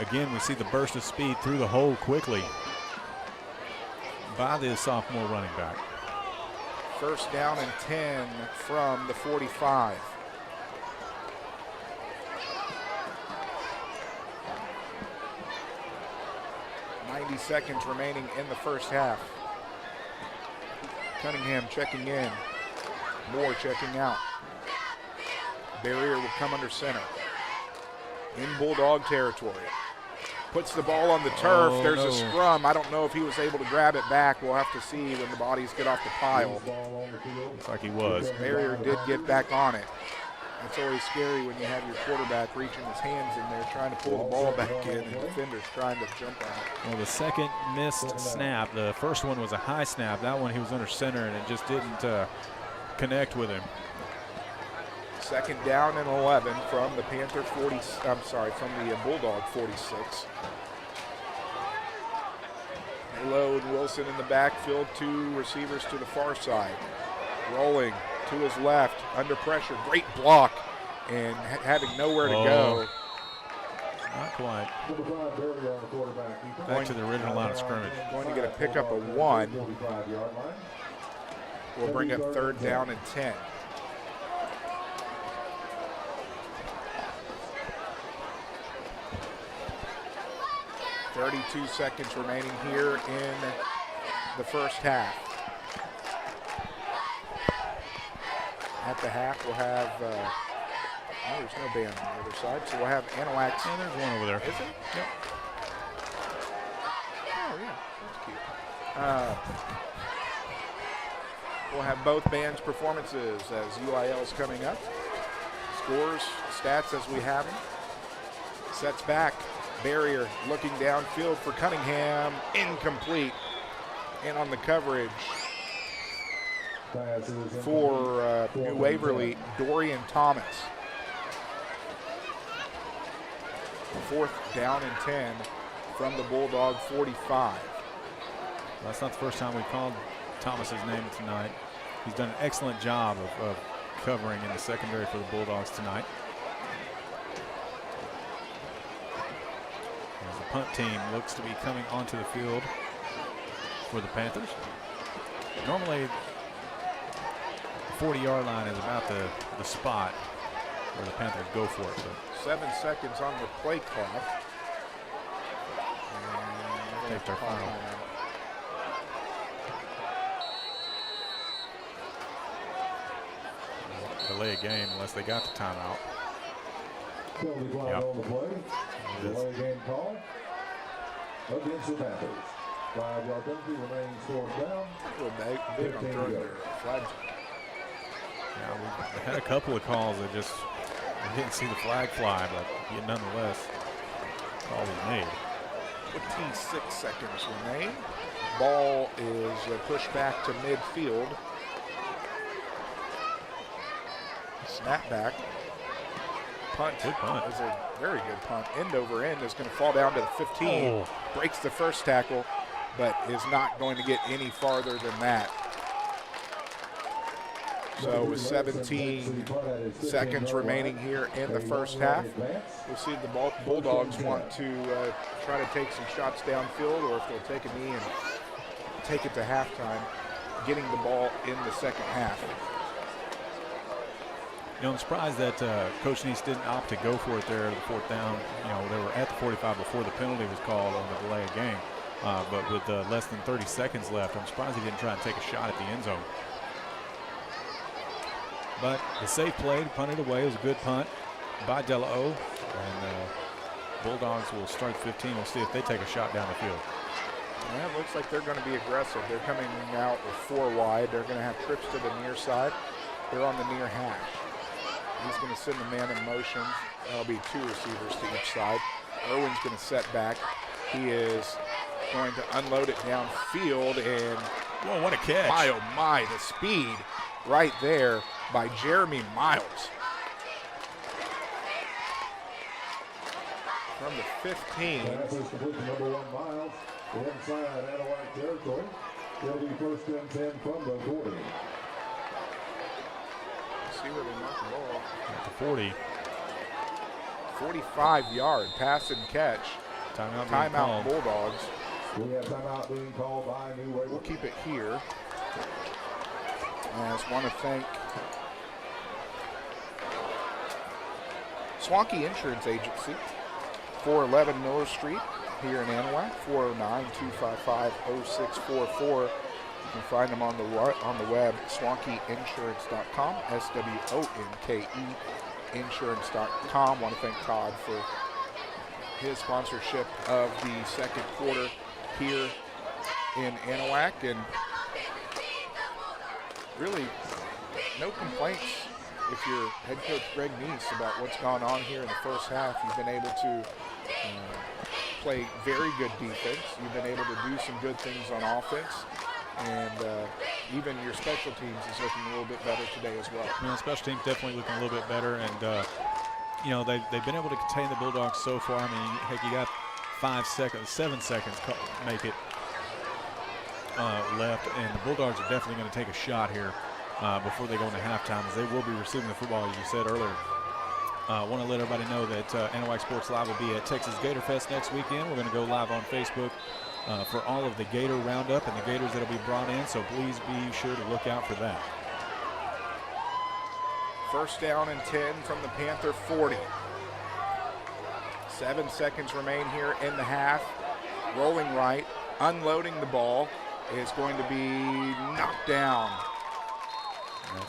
again, we see the burst of speed through the hole quickly by the sophomore running back. First down and 10 from the 45. Seconds remaining in the first half. Cunningham checking in. Moore checking out. Barrier will come under center. In Bulldog territory. Puts the ball on the turf. There's a scrum. I don't know if he was able to grab it back. We'll have to see when the bodies get off the pile. Looks like he was. Barrier did get back on it. It's always scary when you have your quarterback reaching his hands in there trying to pull the ball back in and defenders trying to jump on it. Well, the second missed snap, the first one was a high snap. That one he was under center and it just didn't connect with him. Second down and 11 from the Panther 40, from the Bulldog 46. They load Wilson in the backfield, 2 receivers to the far side. Rolling to his left, under pressure, great block, and having nowhere to go. Not quite. Back to the original line of scrimmage. Going to get a pickup of 1. We'll bring up 3rd down and 10. 32 seconds remaining here in the first half. At the half, we'll have, there's no band on the other side, so we'll have Anahuac. Yeah, there's one over there. Is it? Yep. Oh, yeah, that's cute. We'll have both bands' performances as UIL's coming up. Scores, stats as we have them. Sets back, barrier looking downfield for Cunningham, incomplete. And on the coverage for New Waverly, Dorian Thomas. 4th down and 10 from the Bulldog 45. Well, that's not the first time we've called Thomas's name tonight. He's done an excellent job of covering in the secondary for the Bulldogs tonight. As the punt team looks to be coming onto the field for the Panthers. Normally, the 40-yard line is about the spot where the Panthers go for it. But 7 seconds on the play clock. take their final. Delay a game unless they got the timeout. Yep. On the play. Delay game call against the Panthers. 5-yard penalty remains 4th down. A little big on throwing their flags. Yeah, we had a couple of calls that just we didn't see the flag fly, but nonetheless, call was made. 56 seconds remain. Ball is pushed back to midfield. Snap back. Punt. Good punt. Is a very good punt. End over end is going to fall down to the 15. Oh. Breaks the first tackle, but is not going to get any farther than that. So with 17 seconds remaining here in the first half, we'll see if the Bulldogs want to try to take some shots downfield, or if they'll take a knee and take it to halftime, getting the ball in the second half. You know, I'm surprised that Coach Neese didn't opt to go for it there at the 4th down. You know, they were at the 45 before the penalty was called on the delay of game. But with less than 30 seconds left, I'm surprised he didn't try and take a shot at the end zone. But the safe play to punt it away. It was a good punt by Della O. And Bulldogs will start at 15. We'll see if they take a shot down the field. Yeah, it looks like they're going to be aggressive. They're coming out with 4 wide. They're going to have trips to the near side. They're on the near hash. He's going to send the man in motion. There'll be 2 receivers to each side. Irwin's going to set back. He is going to unload it downfield, and whoa, what a catch. My, oh my, the speed right there by Jeremy Miles. From the 15. Passes complete to number 1, Miles. Inside Anahuac territory. They'll be 1st and 10 from the 40. See where they mark the ball. At the 40. 45-yard pass and catch. Timeout Bulldogs. We have timeout being called by New Waverly. We'll keep it here. I just want to thank Swanky Insurance Agency, 411 Miller Street here in Anahuac, 409-255-0644. You can find them on the web, swankyinsurance.com, SWONKE insurance.com. Want to thank Todd for his sponsorship of the second quarter here in Anahuac, and really no complaints if you're head coach Greg Neese about what's gone on here in the first half. You've been able to play very good defense. You've been able to do some good things on offense, and even your special teams is looking a little bit better today as well. You know, special teams definitely looking a little bit better, and you know, they've been able to contain the Bulldogs so far. I mean, heck, you got 7 seconds make it left, and the Bulldogs are definitely going to take a shot here before they go into halftime, as they will be receiving the football, as you said earlier. I want to let everybody know that Anahuac Sports Live will be at Texas Gator Fest next weekend. We're going to go live on Facebook for all of the Gator Roundup and the Gators that will be brought in, so please be sure to look out for that. 1st down and 10 from the Panther 40. 7 seconds remain here in the half. rolling right, unloading the ball, is going to be knocked down.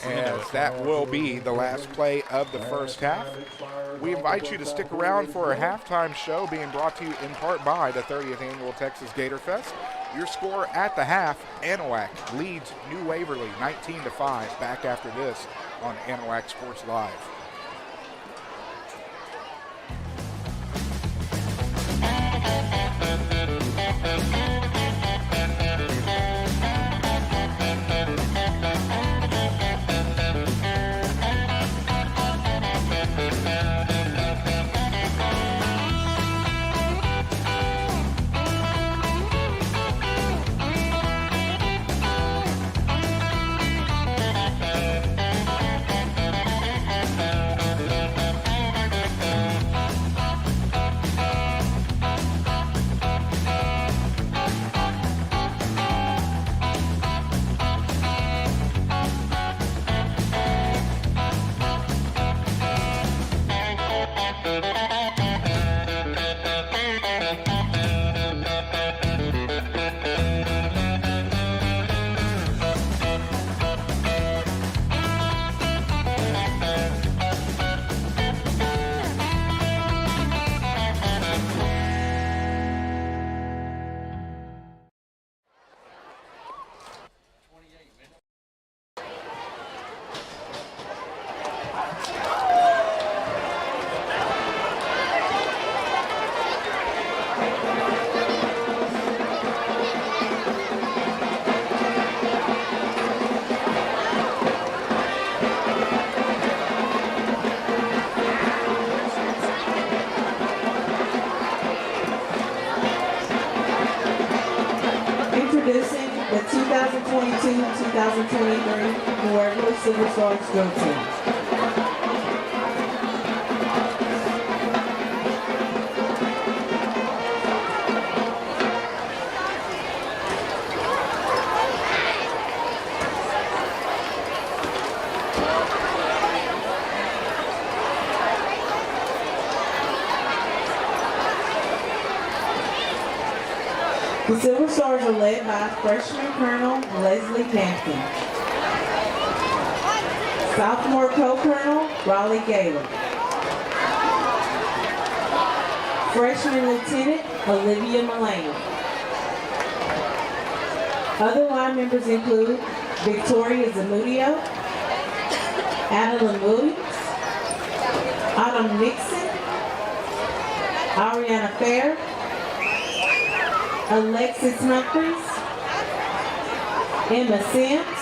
As that will be the last play of the first half. We invite you to stick around for a halftime show being brought to you in part by the 30th Annual Texas Gator Fest. Your score at the half, Anahuac leads New Waverly 19-5. Back after this on Anahuac Sports Live. Introducing the 2022-2023 Waverly Silver Stars Go Team. The Silver Stars are led by freshman Colonel Leslie Hampton, sophomore co-colonel Raleigh Gaylor, freshman Lieutenant Olivia Mulaney. Other line members include Victoria Zamudio, Adeline Williams, Autumn Nixon, Ariana Fair, Alexis Humphreys, Emma Sims,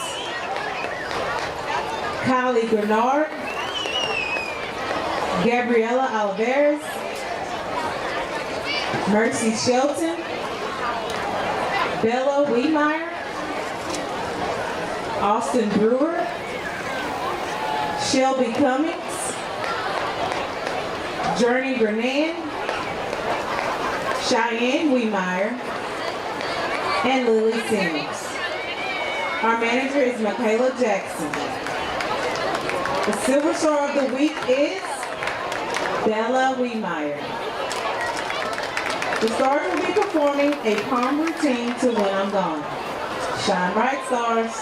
Kylie Grenard, Gabriela Oliveras, Mercy Shelton, Bella Wiemeyer, Austin Brewer, Shelby Cummings, Journey Bernan, Cheyenne Wiemeyer, and Lily Sims. Our manager is Michaela Jackson. The Silver Star of the Week is Bella Wiemeyer. The Stars will be performing a palm routine to When I'm Gone. Shine bright, Stars.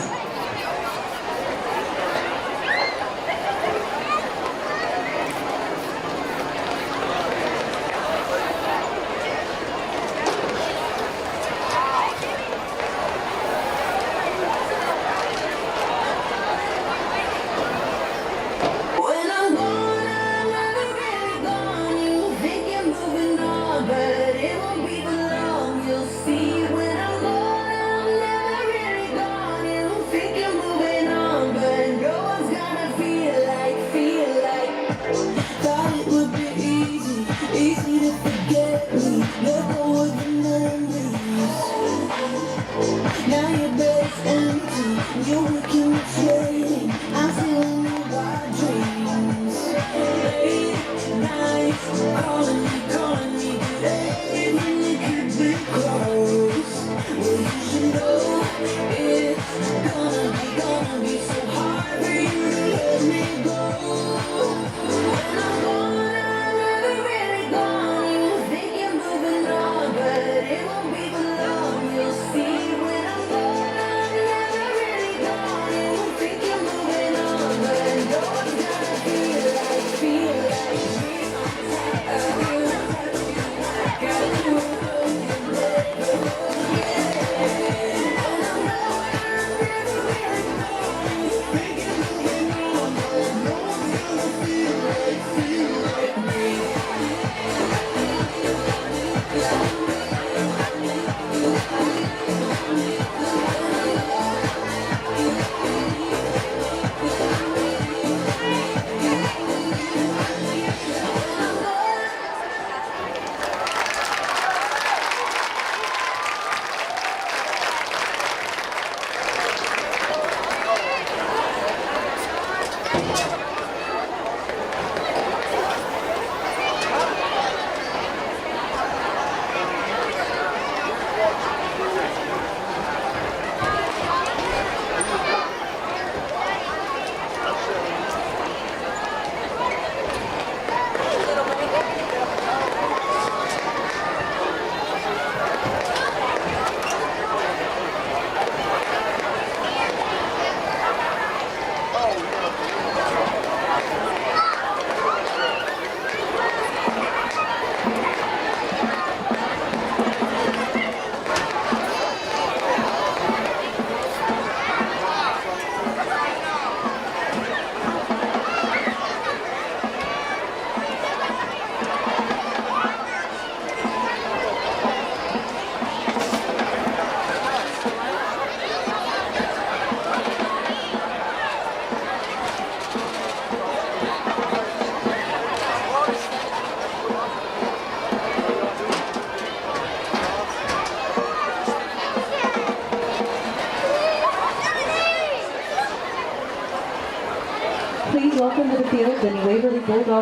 It won't be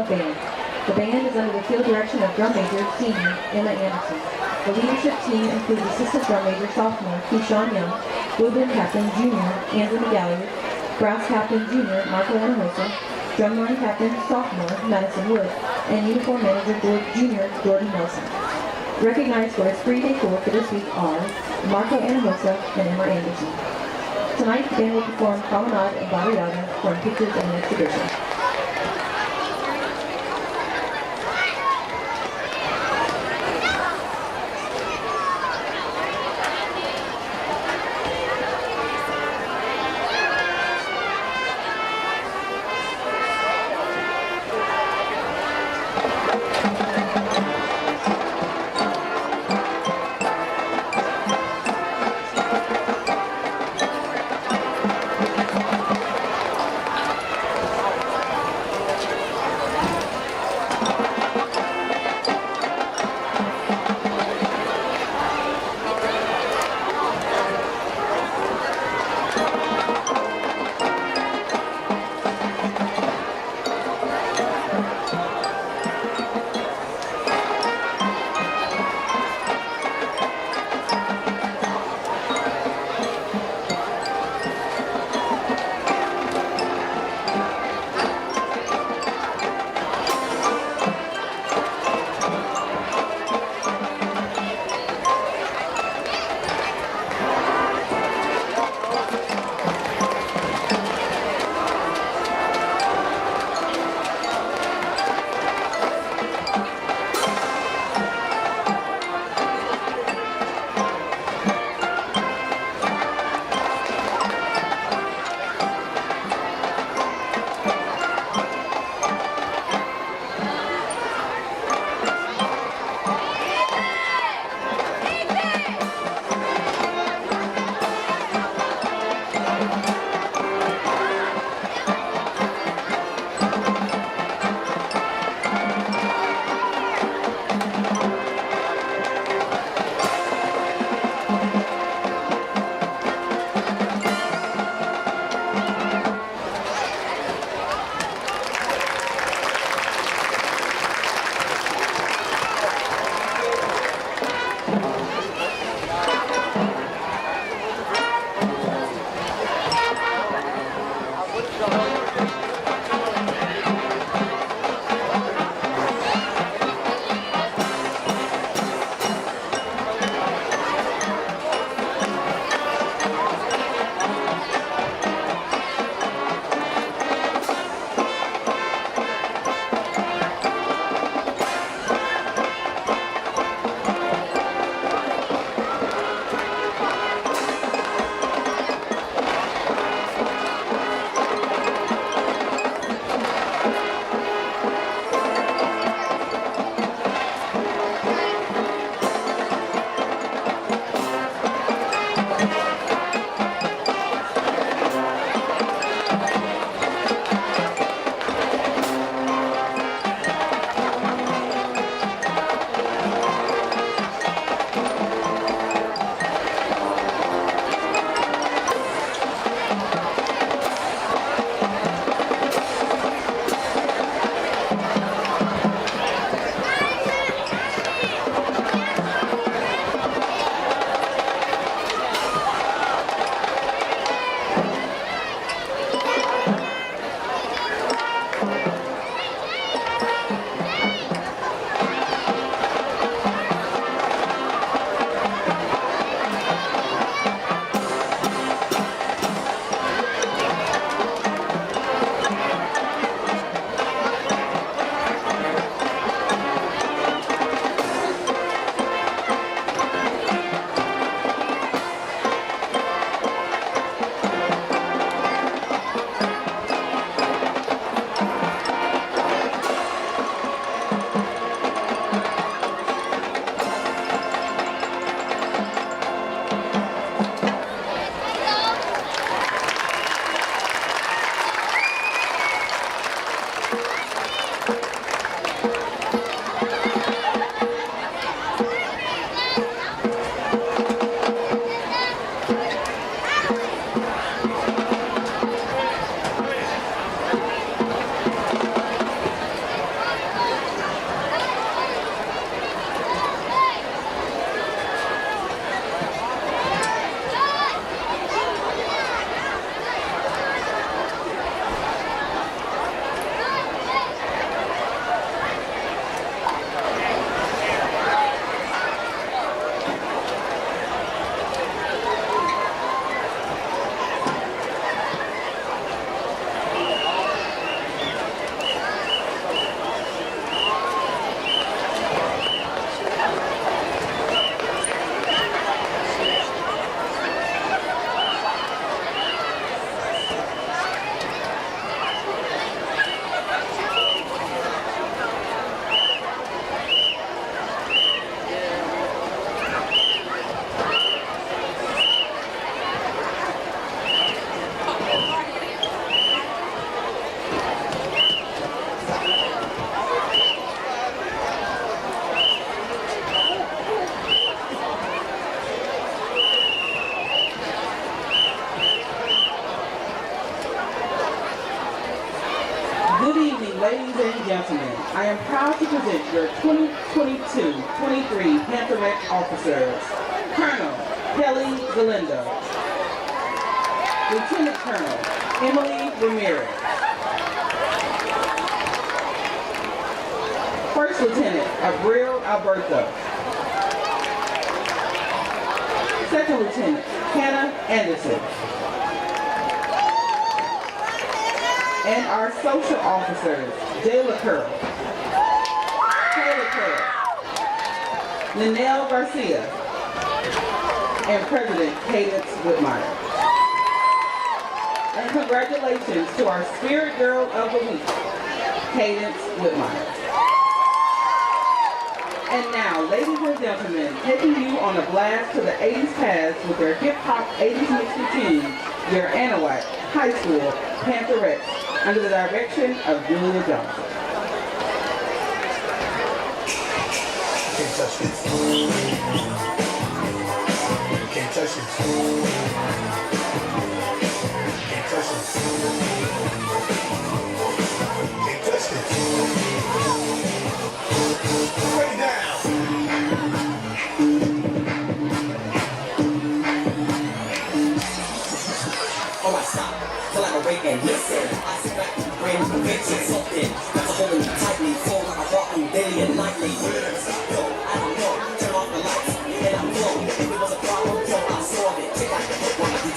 Bulldog Band. The band is under the field direction of drum major senior Emma Anderson. The leadership team includes assistant drum major sophomore Keyshawn Young, blueband captain junior Andrew McGallagher, brass captain junior Michael Anahuac, drumline captain sophomore Madison Wood, and uniform manager junior Jordan Nelson. Recognized for his free decor for this week are Marco Anahuac and Emma Anderson. Tonight, the band will perform Promenade and Barriada from Pictures of an Exhibition. gentlemen, I am proud to present your 2022-23 Panther officers. Colonel Kelly Galindo. Lieutenant Colonel Emily Ramirez. First Lieutenant Abril Alberto. Second Lieutenant Hannah Anderson. And our social officers, Jayla Curl, Taylor Curl, Linnell Garcia, and President Cadence Whitmire. And congratulations to our Spirit Girl of the Week, Cadence Whitmire. And now, ladies and gentlemen, taking you on a blast to the 80s past with their hip-hop 80s mixed routine, your Anahuac High School Pantherettes, under the direction of Julia Johnson. Can't touch this. Can't touch this. Can't touch this. Can't touch this. Break it down. Oh, I stop till I'm awake and listen. I sit back and brain convention something that's a holding me tightly, so like I walk me daily and nightly. Yo, I don't know, turn off the lights and I'm flow. If it was a problem, yo, I'll solve it. Check out the hook while I do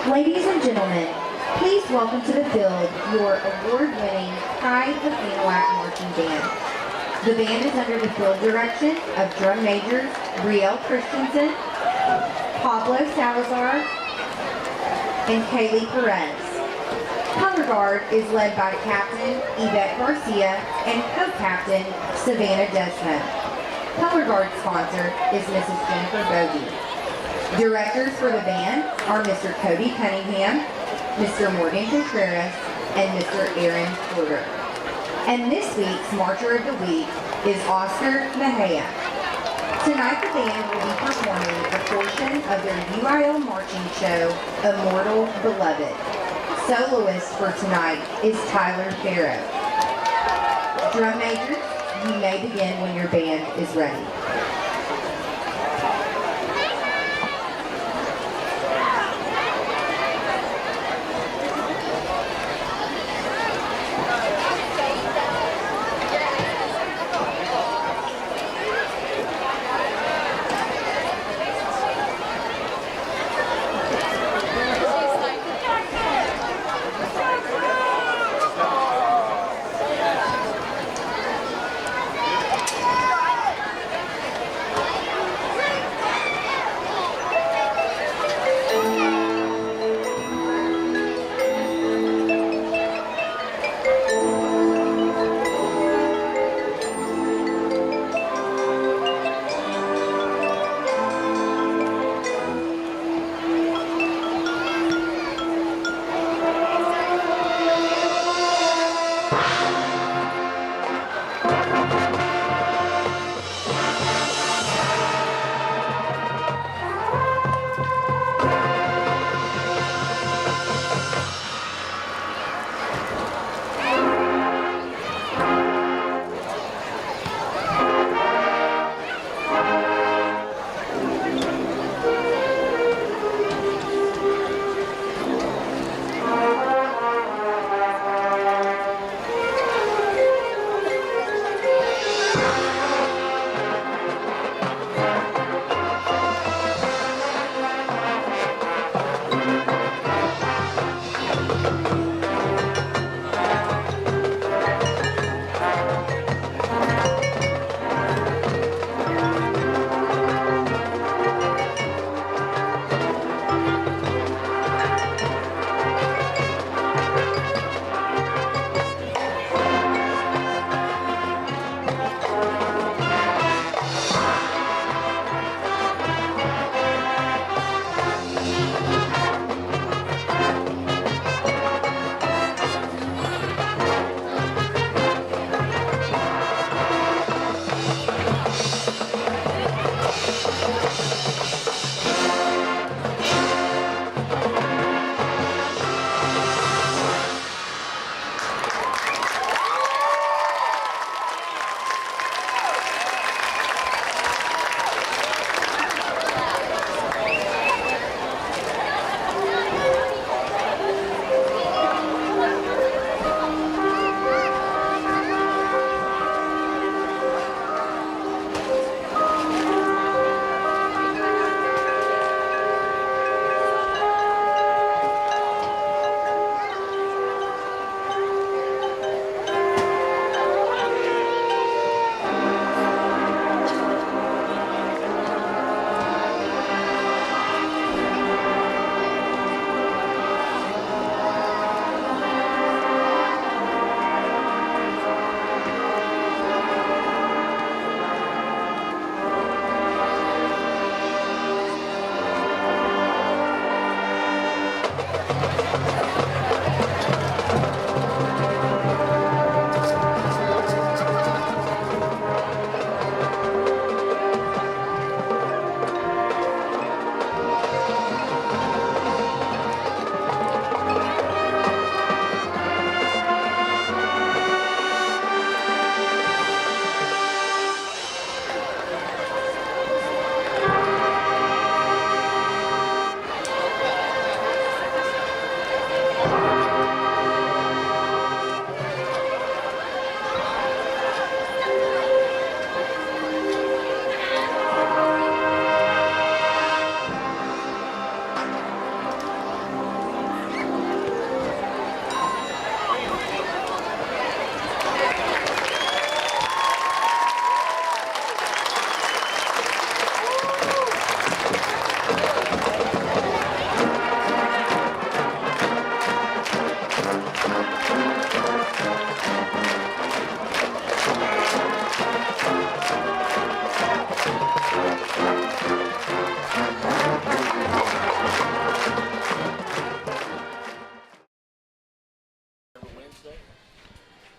Ladies and gentlemen, please welcome to the field your award-winning Pride of Anahuac Marching Band. The band is under the field direction of drum majors Brielle Christensen, Pablo Salazar, and Kaylee Perez. Color guard is led by Captain Yvette Garcia and co-captain Savannah Desmond. Color guard sponsor is Mrs. Jennifer Bogey. Directors for the band are Mr. Cody Cunningham, Mr. Morgan Contreras, and Mr. Aaron Porter. And this week's Marcher of the Week is Oscar Mejia. Tonight the band will be performing a portion of their UIL marching show, Immortal Beloved. Soloist for tonight is Tyler Farrow. Drum majors, you may begin when your band is ready.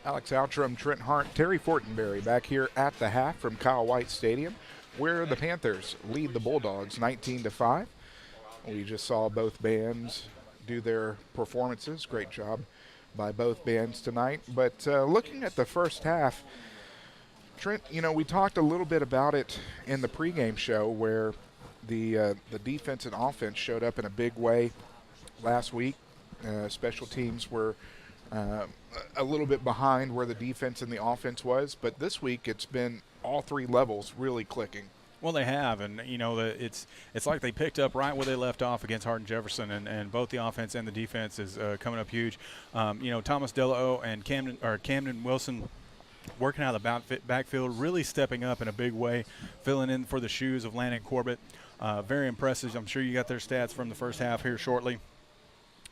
Alex Outram, Trent Hart, Terry Fortenberry back here at the half from Kyle White Stadium, where the Panthers lead the Bulldogs 19-5. We just saw both bands do their performances. Great job by both bands tonight. But looking at the first half, Trent, we talked a little bit about it in the pregame show where the defense and offense showed up in a big way last week. Special teams were a little bit behind where the defense and the offense was, but this week it's been all three levels really clicking. Well, they have, and it's like they picked up right where they left off against Hardin Jefferson, and both the offense and the defense is coming up huge. Thomas Dello and Camden Wilson working out of the backfield, really stepping up in a big way, filling in for the shoes of Landon Corbett. Very impressive. I'm sure you got their stats from the first half here shortly.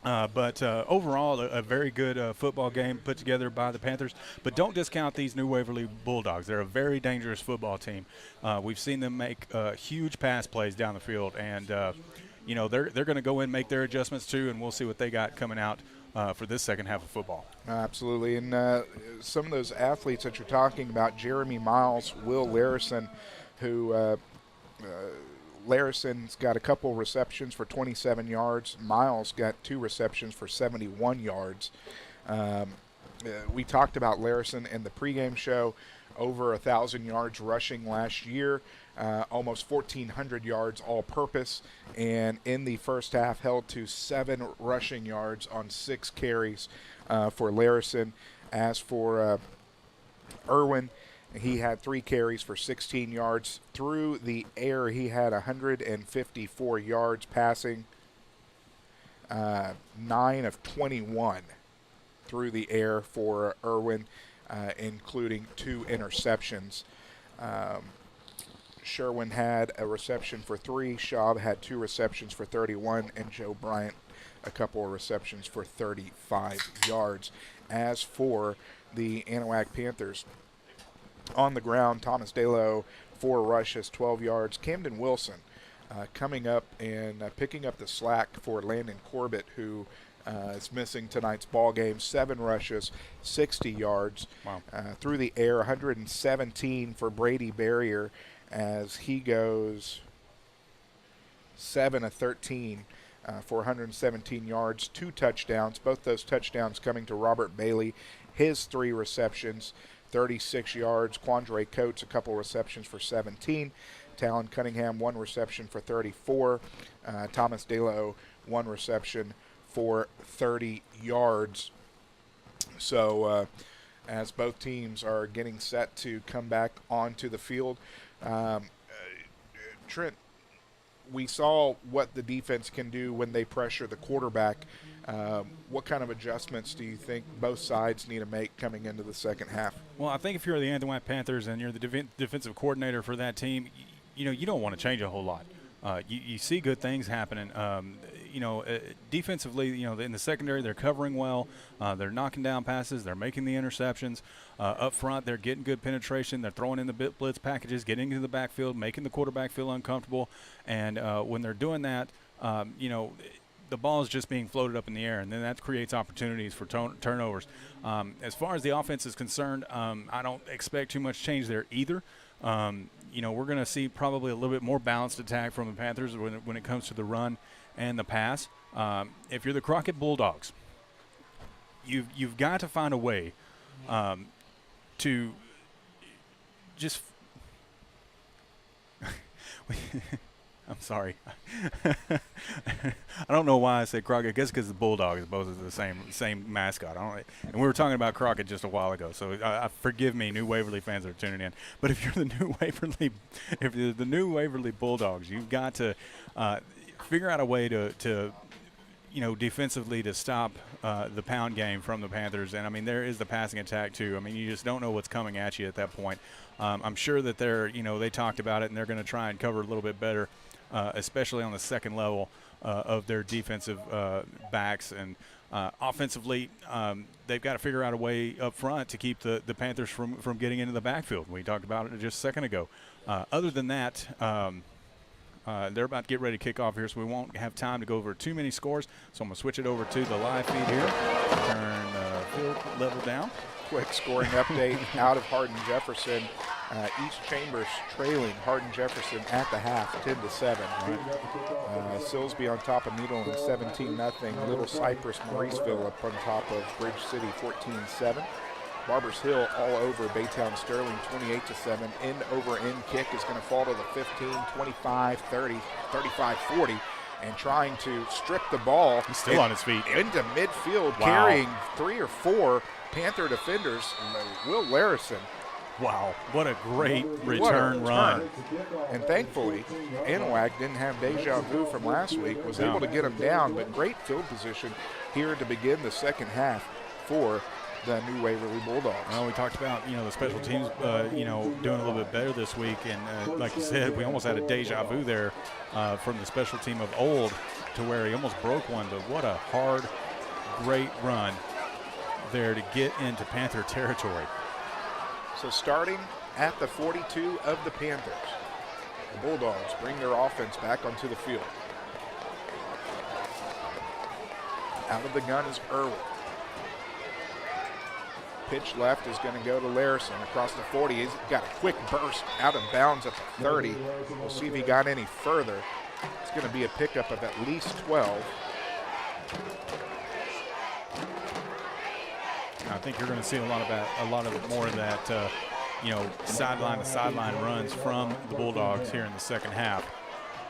But overall, a very good football game put together by the Panthers. But don't discount these New Waverly Bulldogs. They're a very dangerous football team. We've seen them make huge pass plays down the field, and they're going to go in and make their adjustments too, and we'll see what they got coming out for this second half of football. Absolutely, and some of those athletes that you're talking about, Jeremy Miles, Will Larison, who Larison's got a couple receptions for 27 yards. Miles got 2 receptions for 71 yards. We talked about Larison in the pregame show, over 1,000 yards rushing last year, almost 1,400 yards all-purpose, and in the first half held to 7 rushing yards on 6 carries for Larison. As for Irwin, he had 3 carries for 16 yards. Through the air, he had 154 yards passing, 9 of 21 through the air for Irwin, including 2 interceptions. Sherwin had a reception for 3, Schaub had 2 receptions for 31, and Joe Bryant a couple of receptions for 35 yards. As for the Anahuac Panthers, on the ground, Thomas Delo, 4 rushes, 12 yards. Camden Wilson coming up and picking up the slack for Landon Corbett, who is missing tonight's ball game. 7 rushes, 60 yards. Wow. Through the air, 117 for Brady Barrier as he goes 7 of 13 for 117 yards, 2 touchdowns. Both those touchdowns coming to Robert Bailey, his 3 receptions, 36 yards. Quandre Coates, a couple receptions for 17. Talon Cunningham, 1 reception for 34. Thomas Delo, 1 reception for 30 yards. So as both teams are getting set to come back onto the field, Trent, we saw what the defense can do when they pressure the quarterback. What kind of adjustments do you think both sides need to make coming into the second half? Well, I think if you're the Anahuac Panthers and you're the defensive coordinator for that team, you don't want to change a whole lot. You see good things happening. Defensively, in the secondary, they're covering well. They're knocking down passes. They're making the interceptions. Up front, they're getting good penetration. They're throwing in the blitz packages, getting into the backfield, making the quarterback feel uncomfortable. And when they're doing that, the ball is just being floated up in the air, and then that creates opportunities for turnovers. As far as the offense is concerned, I don't expect too much change there either. We're going to see probably a little bit more balanced attack from the Panthers when it comes to the run and the pass. If you're the Crockett Bulldogs, you've got to find a way to just I'm sorry. I don't know why I said Crockett. I guess because the Bulldogs both are the same mascot. And we were talking about Crockett just a while ago, so forgive me, New Waverly fans that are tuning in. But if you're the New Waverly Bulldogs, you've got to figure out a way to defensively to stop the pound game from the Panthers. And, there is the passing attack, too. You just don't know what's coming at you at that point. I'm sure that they talked about it, and they're going to try and cover a little bit better, especially on the second level of their defensive backs. And offensively, they've got to figure out a way up front to keep the Panthers from getting into the backfield. We talked about it just a second ago. Other than that, they're about to get ready to kick off here, so we won't have time to go over too many scores. So I'm going to switch it over to the live feed here. Turn field level down. Quick scoring update out of Hardin-Jefferson. East Chambers trailing Hardin-Jefferson at the half, 10-7. Silsbee on top of Needle and 17-0. Little Cypress, Mauriceville up on top of Bridge City, 14-7. Barbers Hill all over Baytown Sterling, 28-7. End over end kick is going to fall to the 15, 25, 30, 35, 40. And trying to strip the ball. He's still on his feet. Into midfield, carrying 3 or 4 Panther defenders. Will Larison. Wow, what a great return run. And thankfully, Anahuac didn't have deja vu from last week, was able to get him down, but great field position here to begin the second half for the New Waverly Bulldogs. Well, we talked about, the special teams, doing a little bit better this week. And like you said, we almost had a deja vu there from the special team of old to where he almost broke one. But what a hard, great run there to get into Panther territory. So starting at the 42 of the Panthers, the Bulldogs bring their offense back onto the field. Out of the gun is Irwin. Pitch left is going to go to Larison across the 40. He's got a quick burst out of bounds at the 30. We'll see if he got any further. It's going to be a pickup of at least 12. I think you're going to see a lot of more of that, sideline to sideline runs from the Bulldogs here in the second half.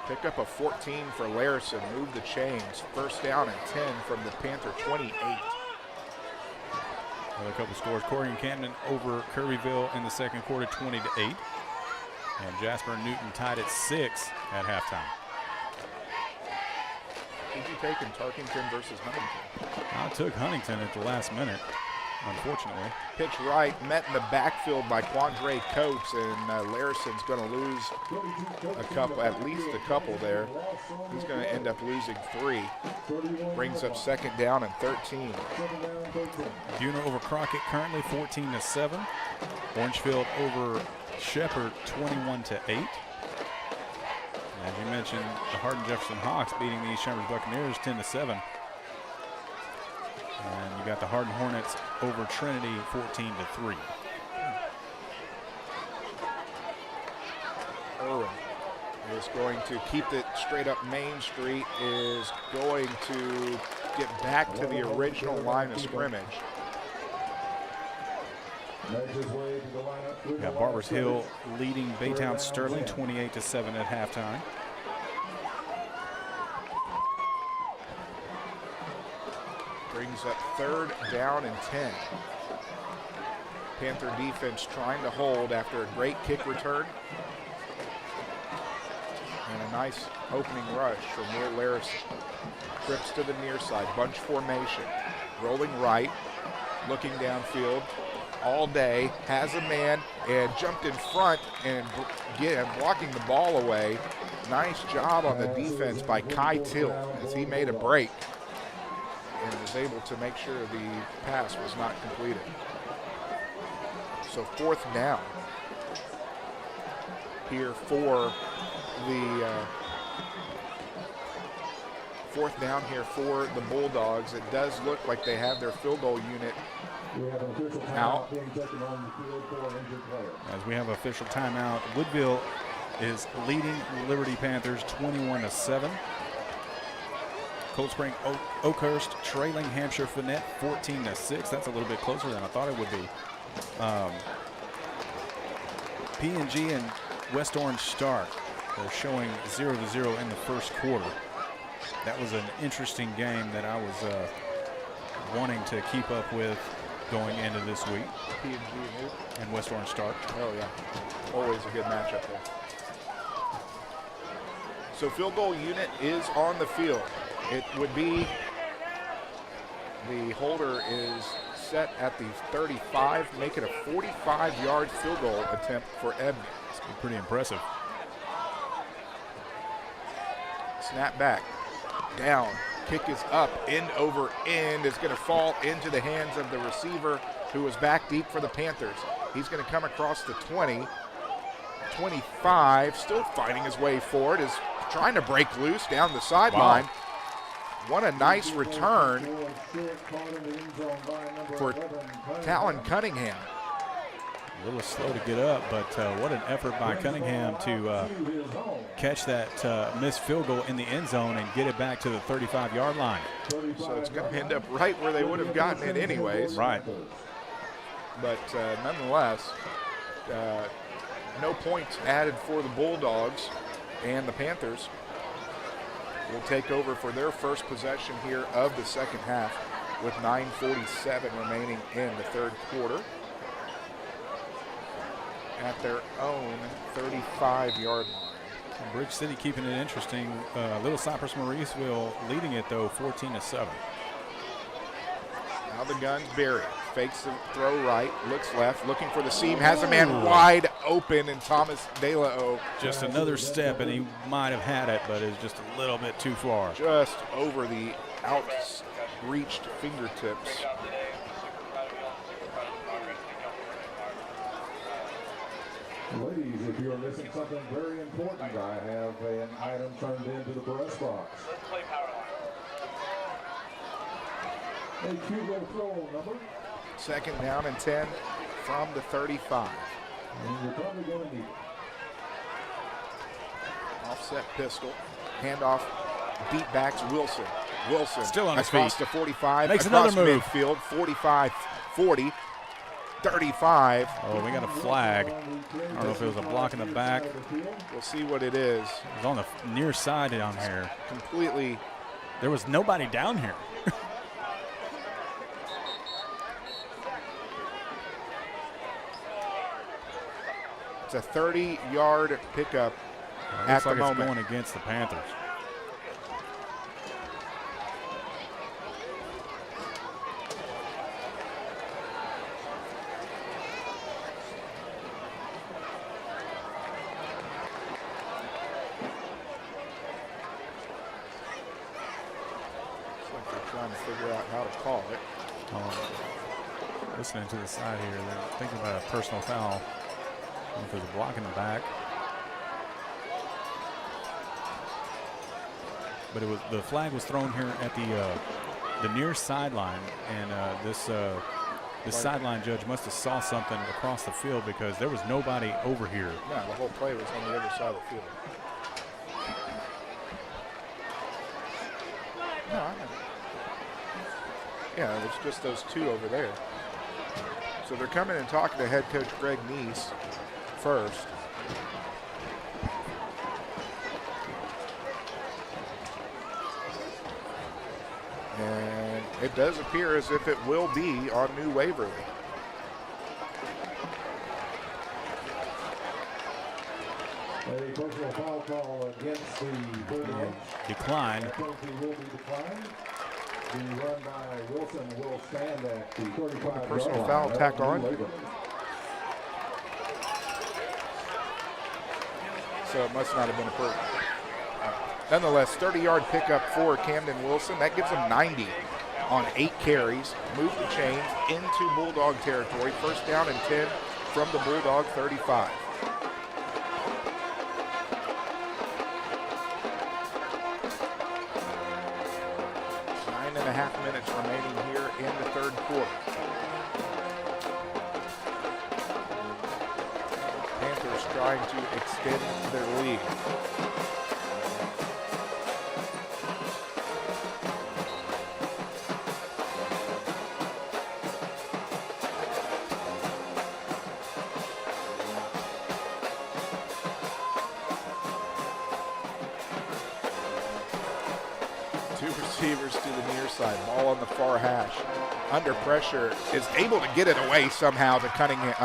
Pickup of 14 for Larison. Move the chains. First down and 10 from the Panther 28. Another couple scores. Corrigan Camden over Curryville in the second quarter, 20-8. And Jasper Newton tied at 6 at halftime. Who'd you take in Tarkington versus Huntington? I took Huntington at the last minute, unfortunately. Pitch right, met in the backfield by Quandre Coates, and Larison's going to lose at least a couple there. He's going to end up losing 3. Brings up second down and 13. Buhner over Crockett currently 14-7. Orangefield over Shepherd 21-8. As you mentioned, the Hardin-Jefferson Hawks beating the East Chambers Buccaneers 10-7. And you got the Hardin Hornets over Trinity 14-3. Irwin is going to keep it straight up Main Street, is going to get back to the original line of scrimmage. We got Barbers Hill leading Baytown Sterling 28-7 at halftime. Brings up third down and 10. Panther defense trying to hold after a great kick return. And a nice opening rush from Will Larison. Trips to the near side, bunch formation. Rolling right, looking downfield all day, has a man and jumped in front and blocking the ball away. Nice job on the defense by Kai Tilt as he made a break and was able to make sure the pass was not completed. So fourth down here for the Bulldogs. It does look like they have their field goal unit out. As we have official timeout, Woodville is leading Liberty Panthers 21-7. Cold Spring Oakhurst trailing Hampshire Finette 14-6. That's a little bit closer than I thought it would be. P&G and West Orange Stark are showing 0-0 in the first quarter. That was an interesting game that I was wanting to keep up with going into this week. P&G and West Orange Stark. Oh yeah, always a good matchup there. So field goal unit is on the field. It would be, the holder is set at the 35, make it a 45-yard field goal attempt for Edmonds. It's pretty impressive. Snap back, down, kick is up, end over end. It's going to fall into the hands of the receiver who is back deep for the Panthers. He's going to come across the 20, 25, still finding his way forward, is trying to break loose down the sideline. Wow. What a nice return for Talon Cunningham. A little slow to get up, but what an effort by Cunningham to catch that missed field goal in the end zone and get it back to the 35-yard line. So it's going to end up right where they would have gotten it anyways. Right. But nonetheless, no points added for the Bulldogs, and the Panthers will take over for their first possession here of the second half with 9:47 remaining in the third quarter at their own 35-yard line. Bridge City keeping it interesting. Little Cypress Mauriceville leading it, though, 14-7. Now the gun's Barry. Fakes the throw right, looks left, looking for the seam, has a man wide open, and Thomas De La O. Just another step, and he might have had it, but it's just a little bit too far. Just over the outreached fingertips. Ladies, if you're missing something very important, I have an item turned into the press box. A cute little throw number. Second down and 10 from the 35. And you're probably going to need it. Offset pistol, handoff, deep backs Wilson. Wilson still on his across feet. To 45, Makes across another move. midfield, 45, 40, 35. Oh, we got a flag. I don't know if it was a block in the back. We'll see what it is. It was on the near side down here. Completely. There was nobody down here. It's a 30-yard pickup at the moment. It's going against the Panthers. Looks like they're trying to figure out how to call it. Listening to the side here, they're thinking about a personal foul. I don't know if there's a block in the back. But it was the flag was thrown here at the near sideline, and this sideline judge must have saw something across the field because there was nobody over here. Yeah, the whole play was on the other side of the field. No, yeah, it was just those two over there. So they're coming and talking to head coach Greg Neese first. And it does appear as if it will be on New Waverly. A personal foul call against the Bulldogs. Decline. That penalty will be declined. The run by Wilson will stand at the 35-yard Personal line. foul tack on. So it must not have been approved. Nonetheless, 30-yard pickup for Camden Wilson. That gives him 90 on 8 carries. Move the chains into Bulldog territory. First down and 10 from the Bulldog 35. Nine and a half minutes remaining here in the third quarter. Panthers trying to extend their lead. Two receivers to the near side, ball on the far hash. Under pressure, is able to get it away somehow to Cunningham,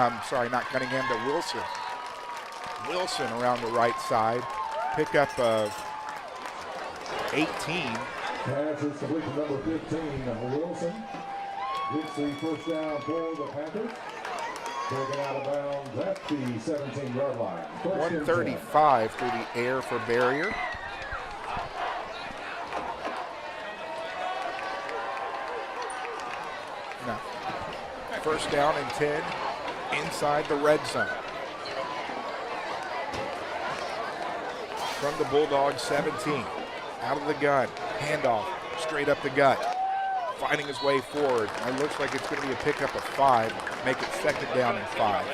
not Cunningham, to Wilson. Wilson around the right side, pickup of 18. Pass is complete to number 15, Wilson. Gets the first down for the Panthers. Taken out of bounds at the 17-yard line. 135 through the air for Barrier. No. First down and 10 inside the red zone. From the Bulldogs 17. Out of the gun. Handoff. straight up the gut. Finding his way forward. It looks like it's going to be a pickup of 5. Make it 2nd down and 5.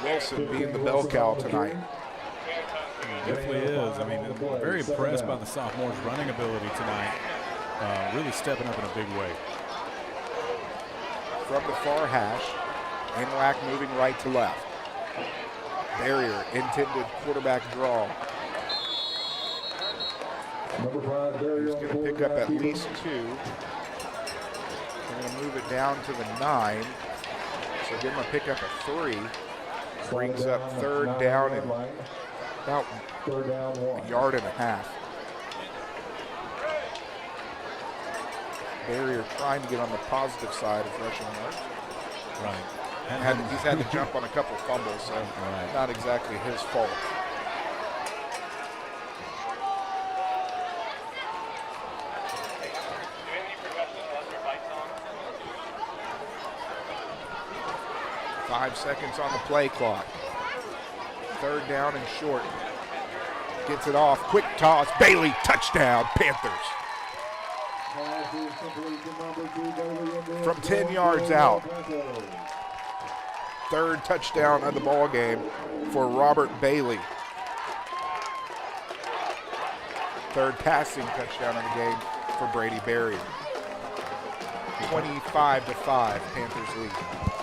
Wilson being the bell cow tonight. He definitely is. I mean, I'm very impressed by the sophomore's running ability tonight. Really stepping up in a big way. From the far hash, Anahuac moving right to left. Barrier, intended quarterback draw. Number 5, Barrier. He's going to pick up at least 2. They're going to move it down to the 9. So give him a pickup of 3. Brings up 3rd down and about a yard and a half. Barrier trying to get on the positive side of rushing yards. Right. He's had to jump on a couple fumbles, so not exactly his fault. Five seconds on the play clock. 3rd down and short. Gets it off. Quick toss. Bailey, touchdown, Panthers. From 10 yards out. 3rd touchdown of the ball game for Robert Bailey. 3rd passing touchdown of the game for Brady Barrier. 25-5, Panthers lead.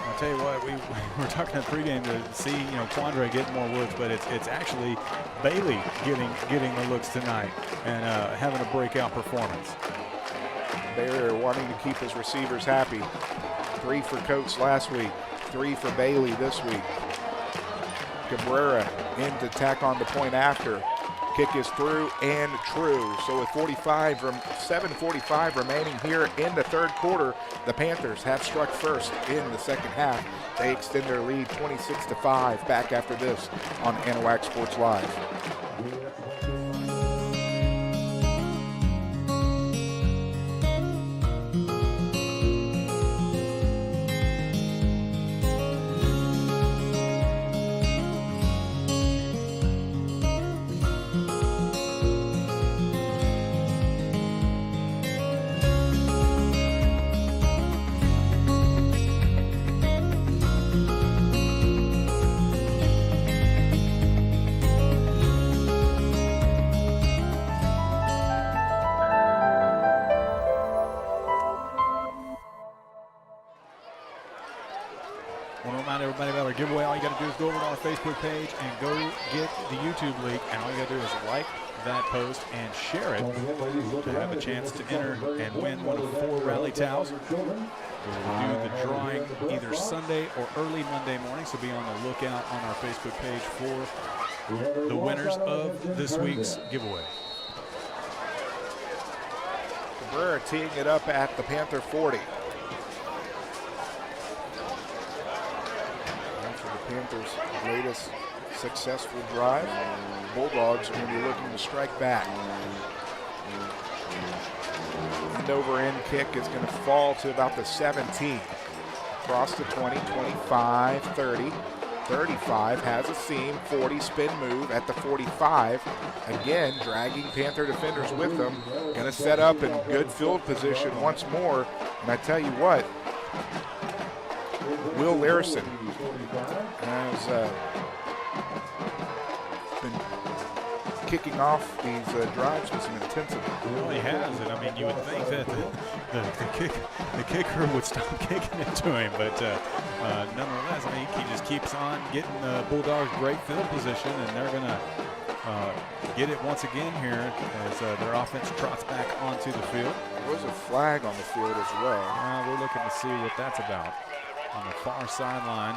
I'll tell you what, we were talking at pregame to see, Quandre getting more looks, but it's actually Bailey getting the looks tonight and having a breakout performance. Barrier wanting to keep his receivers happy. 3 for Coates last week, 3 for Bailey this week. Cabrera in to tack on the point after. Kick is through and true. So with 7:45 remaining here in the 3rd quarter, the Panthers have struck first in the 2nd half. They extend their lead 26-5. Back after this on Anahuac Sports Live. Giveaway, all you got to do is go over to our Facebook page and go get the YouTube link, and all you got to do is like that post and share it to have a chance to enter and win one of 4 rally towels. We'll do the drawing either Sunday or early Monday morning, so be on the lookout on our Facebook page for the winners of this week's giveaway. Cabrera teeing it up at the Panther 40. Panthers' latest successful drive. Bulldogs are going to be looking to strike back. End over end kick is going to fall to about the 17. Across the 20, 25, 30, 35, has a seam, 40 spin move at the 45. Again, dragging Panther defenders with them. Going to set up in good field position once more. And I tell you what, Will Larson has been kicking off these drives with some intensity. Well, he has, and I mean, you would think that the kicker would stop kicking it to him, but nonetheless, I mean, he just keeps on getting the Bulldogs great field position, and they're going to get it once again here as their offense trots back onto the field. There was a flag on the field as well. We're looking to see what that's about on the far sideline.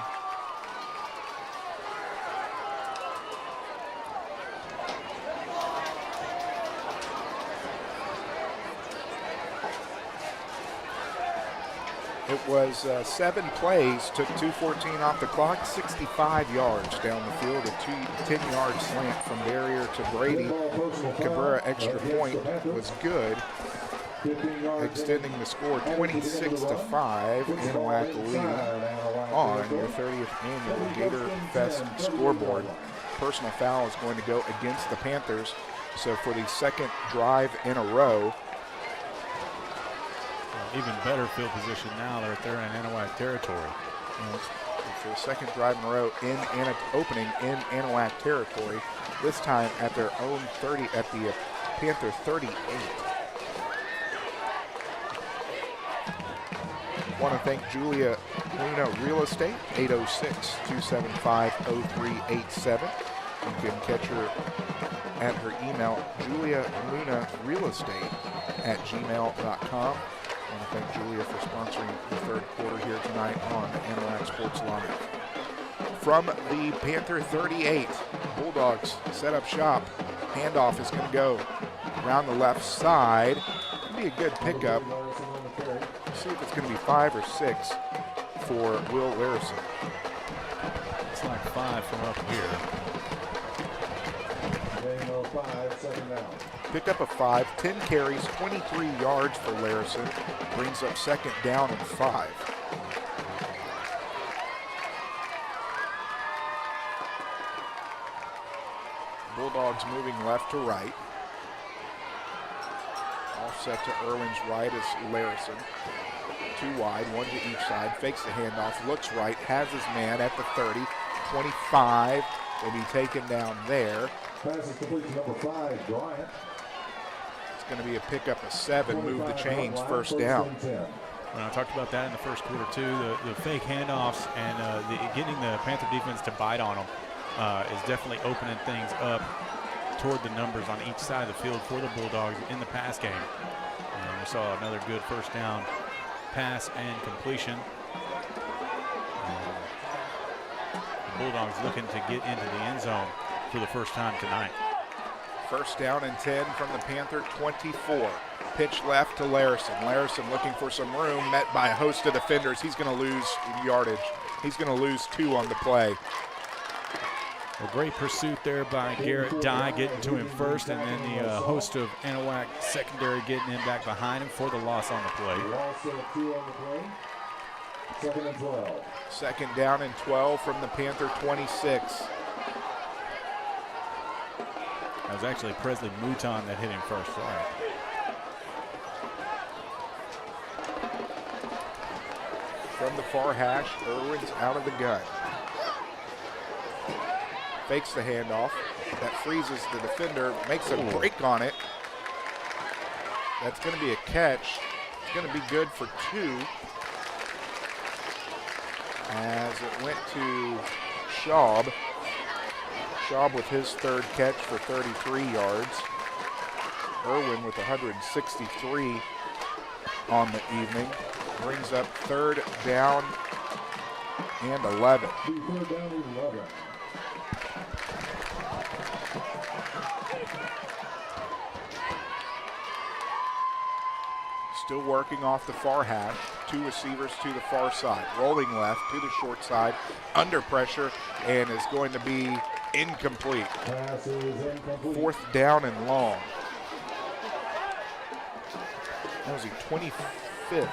It was 7 plays, took 2:14 off the clock, 65 yards down the field, a 10-yard slant from Barrier to Brady. Cabrera extra point was good, extending the score 26-5. Anahuac lead on your 30th annual Gator Fest scoreboard. Personal foul is going to go against the Panthers. So for the second drive in a row, Even better field position now that they're in Anahuac territory. it's their second drive in a row opening in Anahuac territory, this time at their own 30, at the Panther 38. Want to thank Julia Luna Real Estate, 806-275-0387. You can catch her at her email, julialunarealestate@gmail.com. I want to thank Julia for sponsoring the third quarter here tonight on Anahuac Sports Live. From the Panther 38, Bulldogs set up shop. Handoff is going to go around the left side. It'll be a good pickup. See if it's going to be 5 or 6 for Will Larison. It's like 5 from up here. Pick up a 5, 10 carries, 23 yards for Larison. Brings up second down and 5. Bulldogs moving left to right. Offset to Irwin's right is Larison. 2 wide, 1 to each side. Fakes the handoff, looks right, has his man at the 30, 25. Will be taken down there. Pass is complete to number 5, Bryant. It's going to be a pickup of 7, move the chains, first down. Well, I talked about that in the first quarter too. The fake handoffs and getting the Panther defense to bite on them is definitely opening things up toward the numbers on each side of the field for the Bulldogs in the pass game. And we saw another good first down pass and completion. The Bulldogs looking to get into the end zone for the first time tonight. First down and 10 from the Panther 24. Pitch left to Larison. Larison looking for some room, met by a host of defenders. He's going to lose yardage. He's going to lose 2 on the play. A great pursuit there by Garrett Dye, getting to him first, and then the host of Anahuac secondary getting him back behind him for the loss on the play. Loss of 2 on the play. Second and 12. Second down and 12 from the Panther 26. That was actually Presley Mouton that hit him first. Sorry. From the far hash, Irwin's out of the gun. Fakes the handoff. That freezes the defender, makes a break on it. That's going to be a catch. It's going to be good for 2. As it went to Schaub. Schaub with his 3rd catch for 33 yards. Irwin with 163 on the evening. Brings up 3rd down and 11. 3rd down and 11. Still working off the far hash. 2 receivers to the far side. Rolling left to the short side. Under pressure and is going to be incomplete. Pass is incomplete. 4th down and long. That was the 25th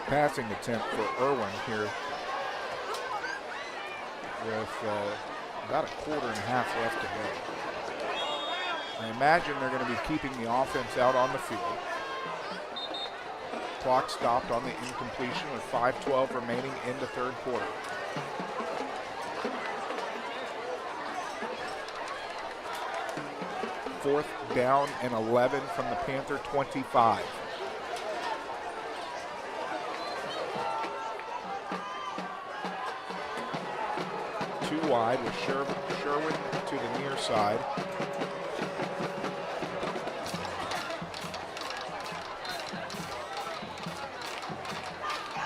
passing attempt for Irwin here. With about a quarter and a half left to go. I imagine they're going to be keeping the offense out on the field. Clock stopped on the incompletion with 5:12 remaining in the 3rd quarter. Fourth down and 11 from the Panther 25. Two wide with Sherwin to the near side.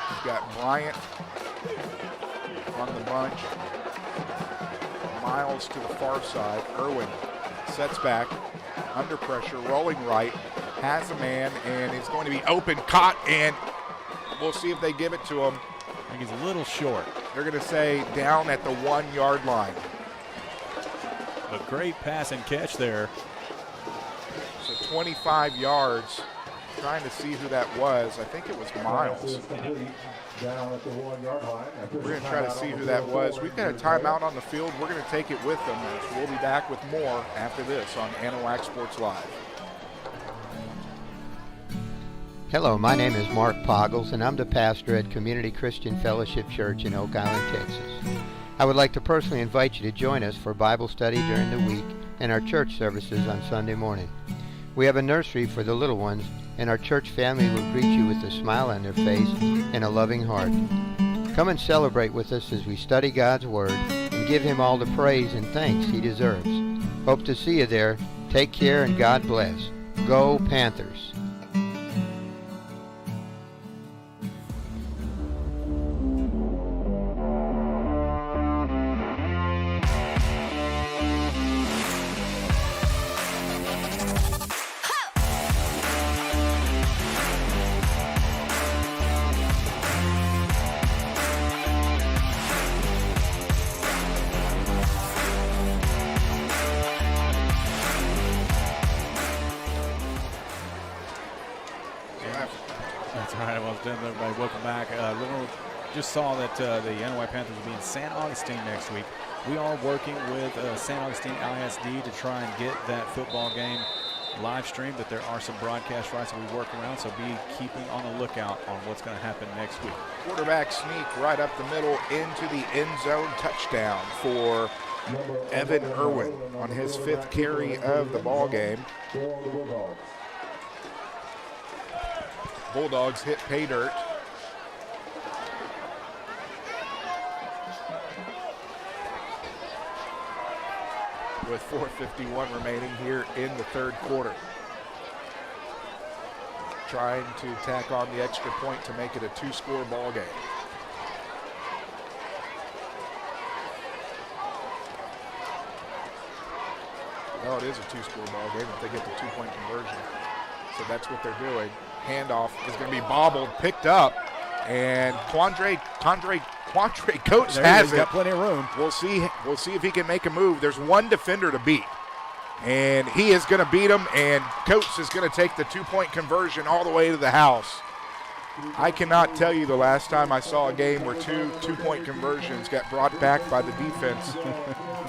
We've got Bryant on the bunch. Miles to the far side. Irwin sets back, under pressure, rolling right, has a man, and is going to be open, caught, and we'll see if they give it to him. I think he's a little short. They're going to say down at the 1 yard line. A great pass and catch there. So 25 yards. Trying to see who that was. I think it was Miles. Down at the 1 yard line. We're going to try to see who that was. We've got a timeout on the field. We're going to take it with them. As we'll be back with more after this on Anahuac Sports Live. Hello, my name is Mark Poggles, and I'm the pastor at Community Christian Fellowship Church in Oak Island, Texas. I would like to personally invite you to join us for Bible study during the week and our church services on Sunday morning. We have a nursery for the little ones, and our church family will greet you with a smile on their face and a loving heart. Come and celebrate with us as we study God's Word and give Him all the praise and thanks He deserves. Hope to see you there. Take care and God bless. Go Panthers! Everybody, welcome back. Just saw that the Anahuac Panthers will be in San Augustine next week. We are working with San Augustine ISD to try and get that football game live streamed, but there are some broadcast rights that we work around, so be keeping on the lookout on what's going to happen next week. Quarterback sneak right up the middle into the end zone, touchdown for Evan Irwin on his 5th carry of the ball game. Bulldogs hit pay dirt. With 4:51 remaining here in the 3rd quarter. Trying to tack on the extra point to make it a 2-score ball game. No, it is a 2-score ball game if they get the 2-point conversion. So that's what they're doing. Handoff is going to be bobbled, picked up, and Quandre Coates has it. Got plenty of room. We'll see if he can make a move. There's one defender to beat, and he is going to beat him, and Coates is going to take the 2-point conversion all the way to the house. I cannot tell you the last time I saw a game where two-point conversions got brought back by the defense.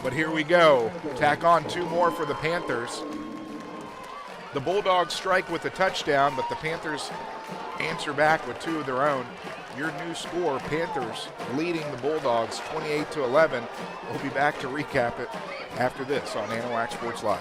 But here we go. Tack on 2 more for the Panthers. The Bulldogs strike with a touchdown, but the Panthers answer back with 2 of their own. Your new score, Panthers leading the Bulldogs 28-11. We'll be back to recap it after this on Anahuac Sports Live.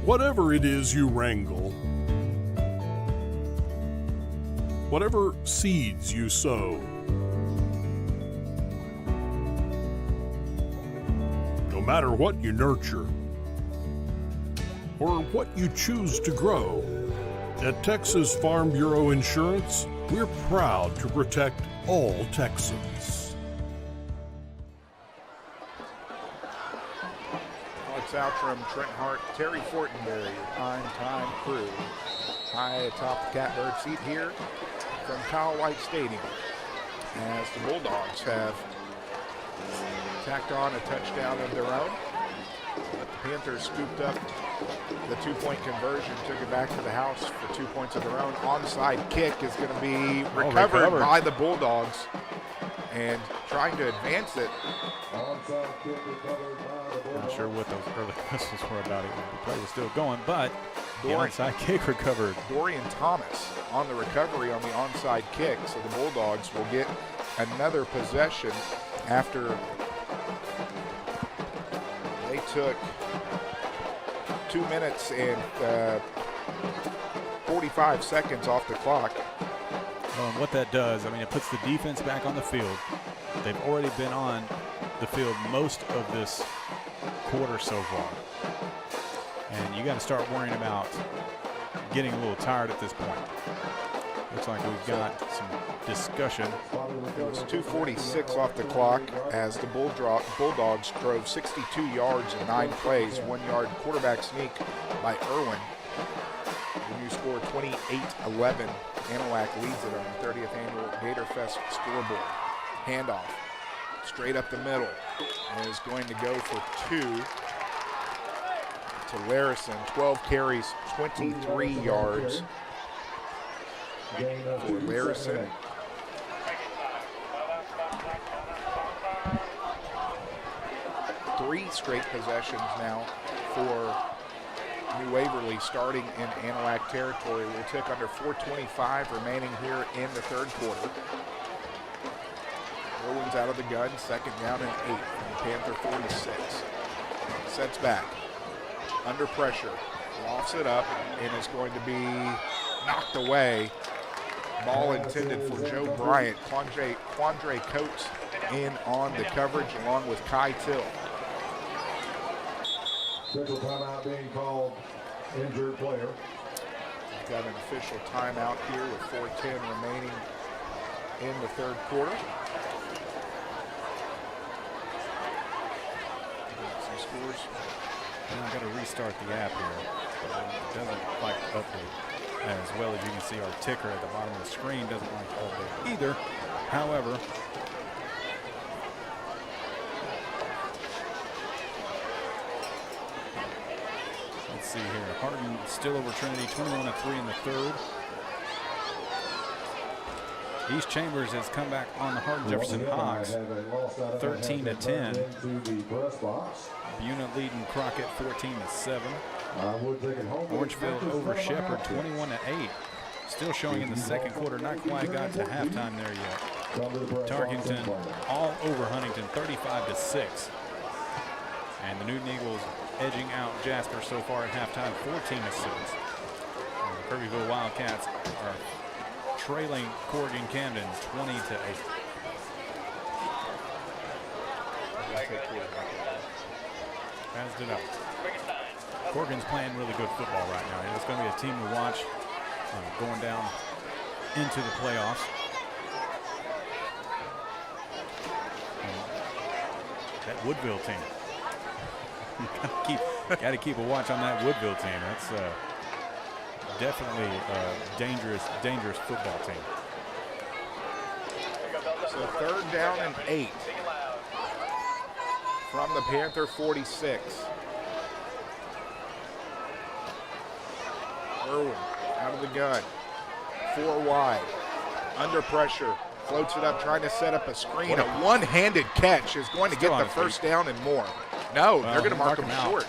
Whatever it is you wrangle, whatever seeds you sow, no matter what you nurture or what you choose to grow, at Texas Farm Bureau Insurance, we're proud to protect all Texans. Out from Trent Hart, Terry Fortenberry, your prime-time crew. High atop the catbird seat here from Kyle White Stadium, as the Bulldogs have tacked on a touchdown of their own. But the Panthers scooped up the 2-point conversion, took it back to the house for 2 points of their own. Onside kick is going to be recovered by the Bulldogs, and trying to advance it. Not sure what those early whistles were about it when the play was still going, but the onside kick recovered. Dorian Thomas on the recovery on the onside kick, so the Bulldogs will get another possession after they took 2 minutes and 45 seconds off the clock. Well, and what that does, I mean, it puts the defense back on the field. They've already been on the field most of this quarter so far. And you got to start worrying about getting a little tired at this point. Looks like we've got some discussion. It was 2:46 off the clock as the Bulldogs drove 62 yards in 9 plays, 1-yard quarterback sneak by Irwin. When you score 28-11, Anahuac leads it on the 30th annual Gator Fest scoreboard. Handoff, straight up the middle, and is going to go for 2 to Larison. 12 carries, 23 yards for Larison. Three straight possessions now for New Waverly, starting in Anahuac territory. We'll tick under 4:25 remaining here in the third quarter. Irwin's out of the gun, second down and 8 from the Panther 46. Sets back, under pressure, lofts it up, and is going to be knocked away. Ball intended for Joe Bryant. Quandre Coates in on the coverage along with Kai Till. Official timeout being called, injured player. We've got an official timeout here with 4:10 remaining in the third quarter. Some scores. I've got to restart the app here. It doesn't like to update as well as you can see. Our ticker at the bottom of the screen doesn't like to update either. However, let's see here. Hardin still over Trinity, 21-3 in the third. East Chambers has come back on the Hardin Jefferson Hogs, 13-10. Buna leading Crockett 14-7. Orangeville over Shepherd 21-8. Still showing in the second quarter, not quite got to halftime there yet. Tarkington all over Huntington 35-6. And the Newton Eagles edging out Jasper so far at halftime 14-6. The Kirbyville Wildcats are trailing Corrigan Camden 20-8. Passed it up. Corrigan's playing really good football right now. It's going to be a team to watch going down into the playoffs. That Woodville team. Got to keep a watch on that Woodville team. That's definitely a dangerous football team. So third down and 8 from the Panther 46. Irwin out of the gun, 4 wide, under pressure, floats it up, trying to set up a screen. A one-handed catch is going to get the first down and more. No, they're going to mark him short.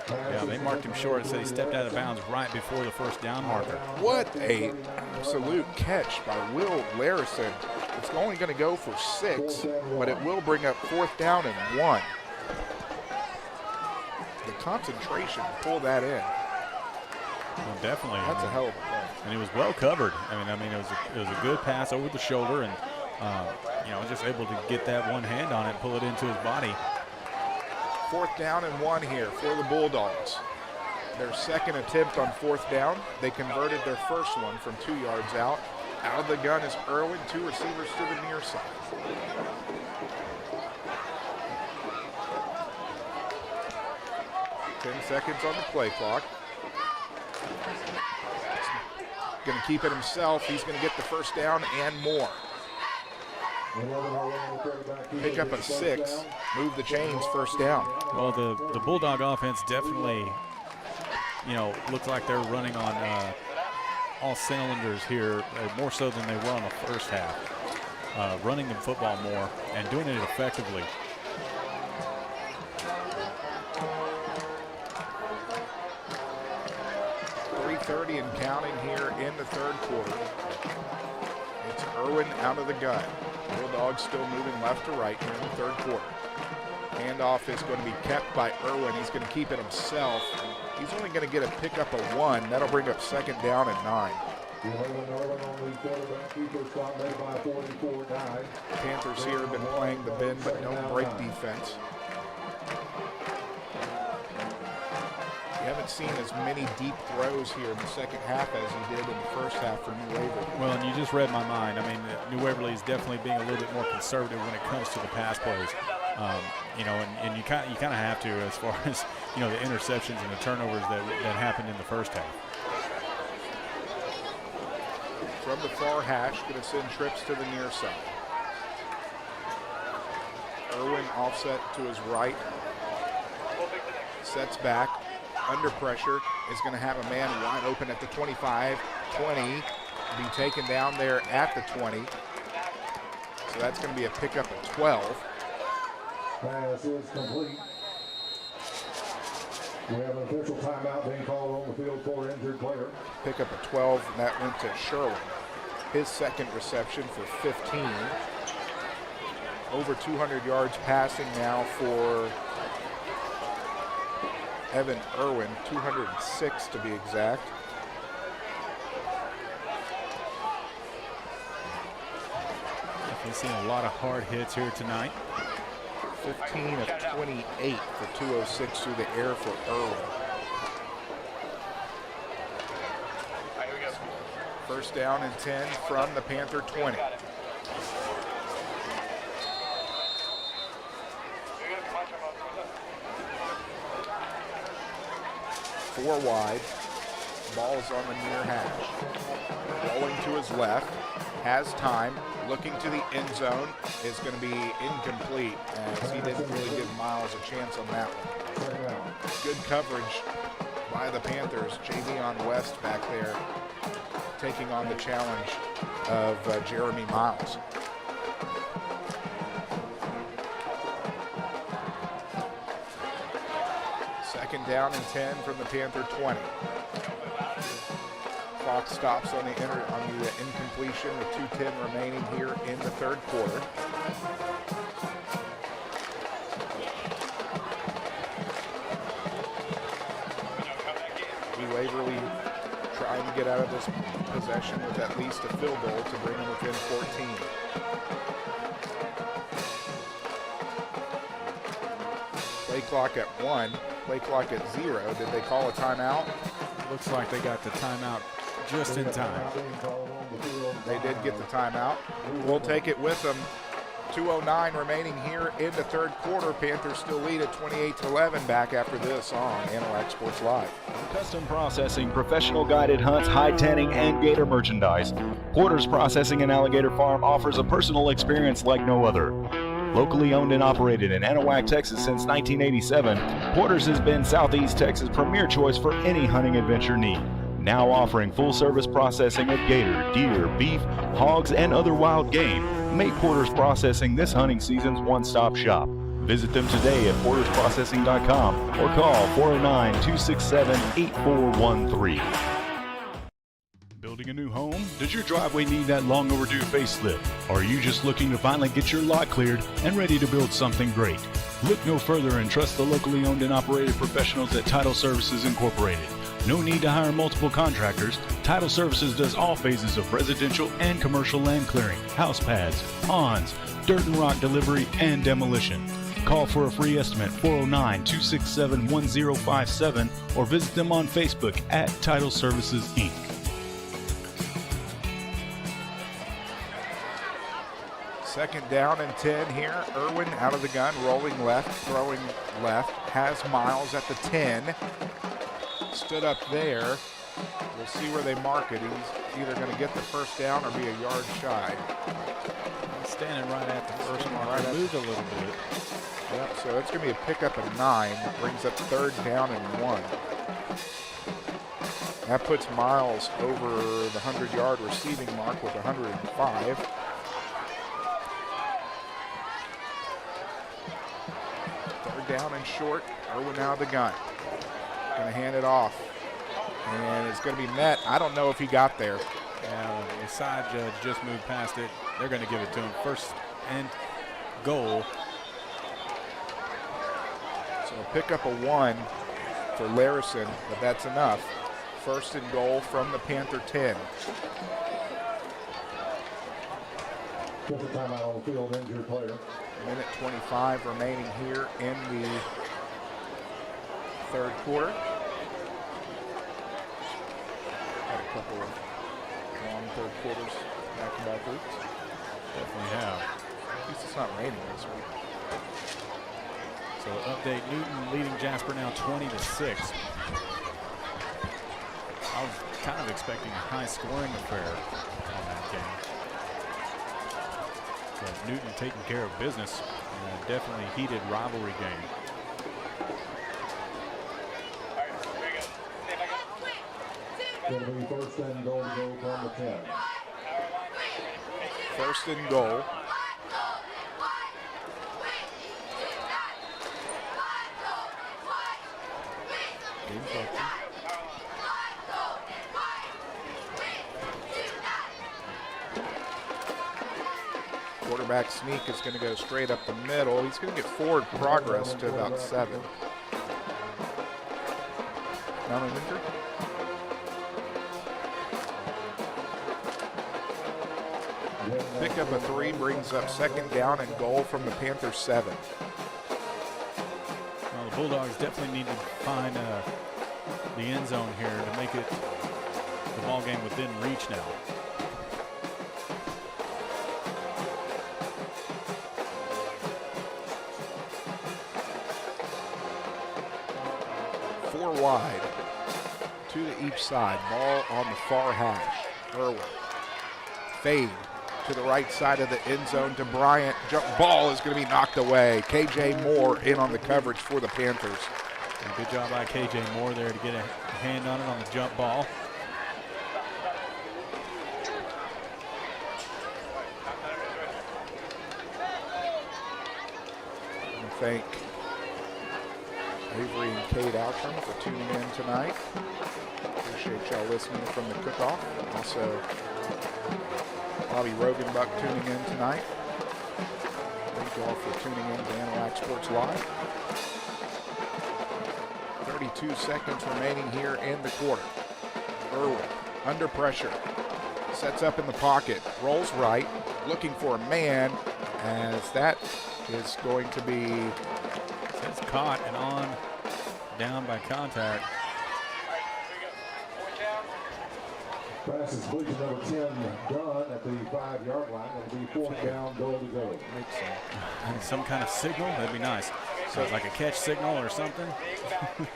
Yeah, they marked him short and said he stepped out of bounds right before the first down marker. What a absolute catch by Will Larison. It's only going to go for 6, but it will bring up 4th down and 1. The concentration to pull that in. Well, definitely. That's a hell of a play. And he was well covered. I mean, it was a good pass over the shoulder, and just able to get that one hand on it, and pull it into his body. 4th down and 1 here for the Bulldogs. Their second attempt on 4th down. They converted their first one from 2 yards out. Out of the gun is Irwin, 2 receivers to the near side. Ten seconds on the play clock. Going to keep it himself. He's going to get the first down and more. Pick up a 6, move the chains, first down. Well, the Bulldog offense definitely, looks like they're running on all cylinders here, more so than they were on the first half. Running the football more and doing it effectively. .30 and counting here in the third quarter. It's Irwin out of the gun. Bulldogs still moving left to right here in the third quarter. Handoff is going to be kept by Irwin. He's going to keep it himself. He's only going to get a pickup of 1. That'll bring up 2nd down and 9. Panthers here have been playing the bend but no break defense. haven't seen as many deep throws here in the second half as he did in the first half for New Waverly. Well, and you just read my mind. I mean, New Waverly is definitely being a little bit more conservative when it comes to the pass plays. You know, and you kind of have to, as far as, you know, the interceptions and the turnovers that happened in the first half. From the far hash, going to send trips to the near side. Irwin offset to his right. Sets back, under pressure, is going to have a man wide open at the 25, 20, be taken down there at the 20. So that's going to be a pickup at 12. Pass is complete. We have an official timeout being called on the field for injured player. Pickup at 12, and that went to Sherwin. His second reception for 15. Over 200 yards passing now for Evan Irwin, 206 to be exact. Definitely seen a lot of hard hits here tonight. 15 of 28 for 206 through the air for Irwin. First down and 10 from the Panther 20. Four wide. Ball's on the near hash. Rolling to his left. Has time. Looking to the end zone. Is going to be incomplete as he didn't really give Miles a chance on that one. Good coverage by the Panthers. Javion West back there taking on the challenge of Jeremy Miles. Second down and 10 from the Panther 20. Clock stops on the incompletion with 2:10 remaining here in the third quarter. Waverly trying to get out of this possession with at least a field goal to bring them within 14. Play clock at 1, play clock at 0. Did they call a timeout? Looks like they got the timeout just in time. They did get the timeout. We'll take it with them. 2:09 remaining here in the third quarter. Panthers still lead at 28-11. Back after this on Anahuac Sports Live. Custom processing, professional guided hunts, hide tanning, and gator merchandise. Porter's Processing and Alligator Farm offers a personal experience like no other. Locally owned and operated in Anahuac, Texas since 1987, Porter's has been Southeast Texas' premier choice for any hunting adventure need. Now offering full-service processing of gator, deer, beef, hogs, and other wild game. Make Porter's Processing this hunting season's one-stop shop. Visit them today at portersprocessing.com or call 409-267-8413. Building a new home? Does your driveway need that long overdue facelift? Or are you just looking to finally get your lot cleared and ready to build something great? Look no further and trust the locally owned and operated professionals at Title Services Incorporated. No need to hire multiple contractors. Title Services does all phases of residential and commercial land clearing, house pads, ponds, dirt and rock delivery, and demolition. Call for a free estimate 409-267-1057 or visit them on Facebook at Title Services Inc. Second down and 10 here. Irwin out of the gun, rolling left, throwing left. Has Miles at the 10. Stood up there. We'll see where they mark it. He's either going to get the first down or be a yard shy. Standing right at the first mark. Right, moved a little bit. Yep, so it's going to be a pickup of 9. That brings up third down and 1. That puts Miles over the 100-yard receiving mark with 105. Third down and short. Irwin out of the gun. Going to hand it off. And it's going to be met. I don't know if he got there. Yeah, the side judge just moved past it. They're going to give it to him. First and goal. So a pickup of 1 for Larison, but that's enough. First and goal from the Panther 10. Just a timeout on the field, injured player. Minute 25 remaining here in the third quarter. couple of long third quarters back-to-back weeks. Definitely have. At least it's not raining this week. So update, Newton leading Jasper now 20-6. I was kind of expecting a high-scoring affair on that game. But Newton taking care of business. Definitely heated rivalry game. Going to be first and goal to go from the 10. First and goal. Quarterback sneak is going to go straight up the middle. He's going to get forward progress to about 7. Winter. Pick up a 3, brings up second down and goal from the Panther 7. Well, the Bulldogs definitely need to find the end zone here to make it the ball game within reach now. Four wide, 2 to each side. Ball on the far hash. Irwin. Fade to the right side of the end zone to Bryant. Jump ball is going to be knocked away. KJ Moore in on the coverage for the Panthers. And good job by KJ Moore there to get a hand on it on the jump ball. I want to thank Avery and Kate Outram for tuning in tonight. Appreciate y'all listening from the cook-off. Also, Bobby Rogenbuck tuning in tonight. Thank you all for tuning in to Anahuac Sports Live. 32 seconds remaining here in the quarter. Irwin under pressure. Sets up in the pocket. Rolls right. Looking for a man as that is going to be... It's caught and on. Down by contact. Pass is completion number 10 done at the 5-yard line. It'll be 4th down, goal to go. Some kind of signal, that'd be nice. So like a catch signal or something.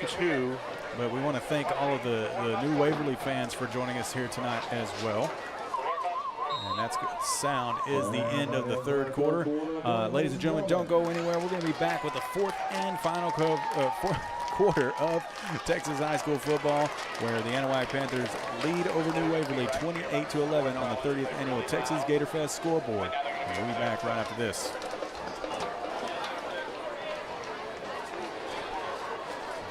2. But we want to thank all of the new Waverly fans for joining us here tonight as well. And that's good. Sound is the end of the third quarter. Ladies and gentlemen, don't go anywhere. We're going to be back with the fourth and final quarter of Texas high school football, where the Anahuac Panthers lead over New Waverly 28-11 on the 30th annual Texas Gator Fest scoreboard. And we'll be back right after this.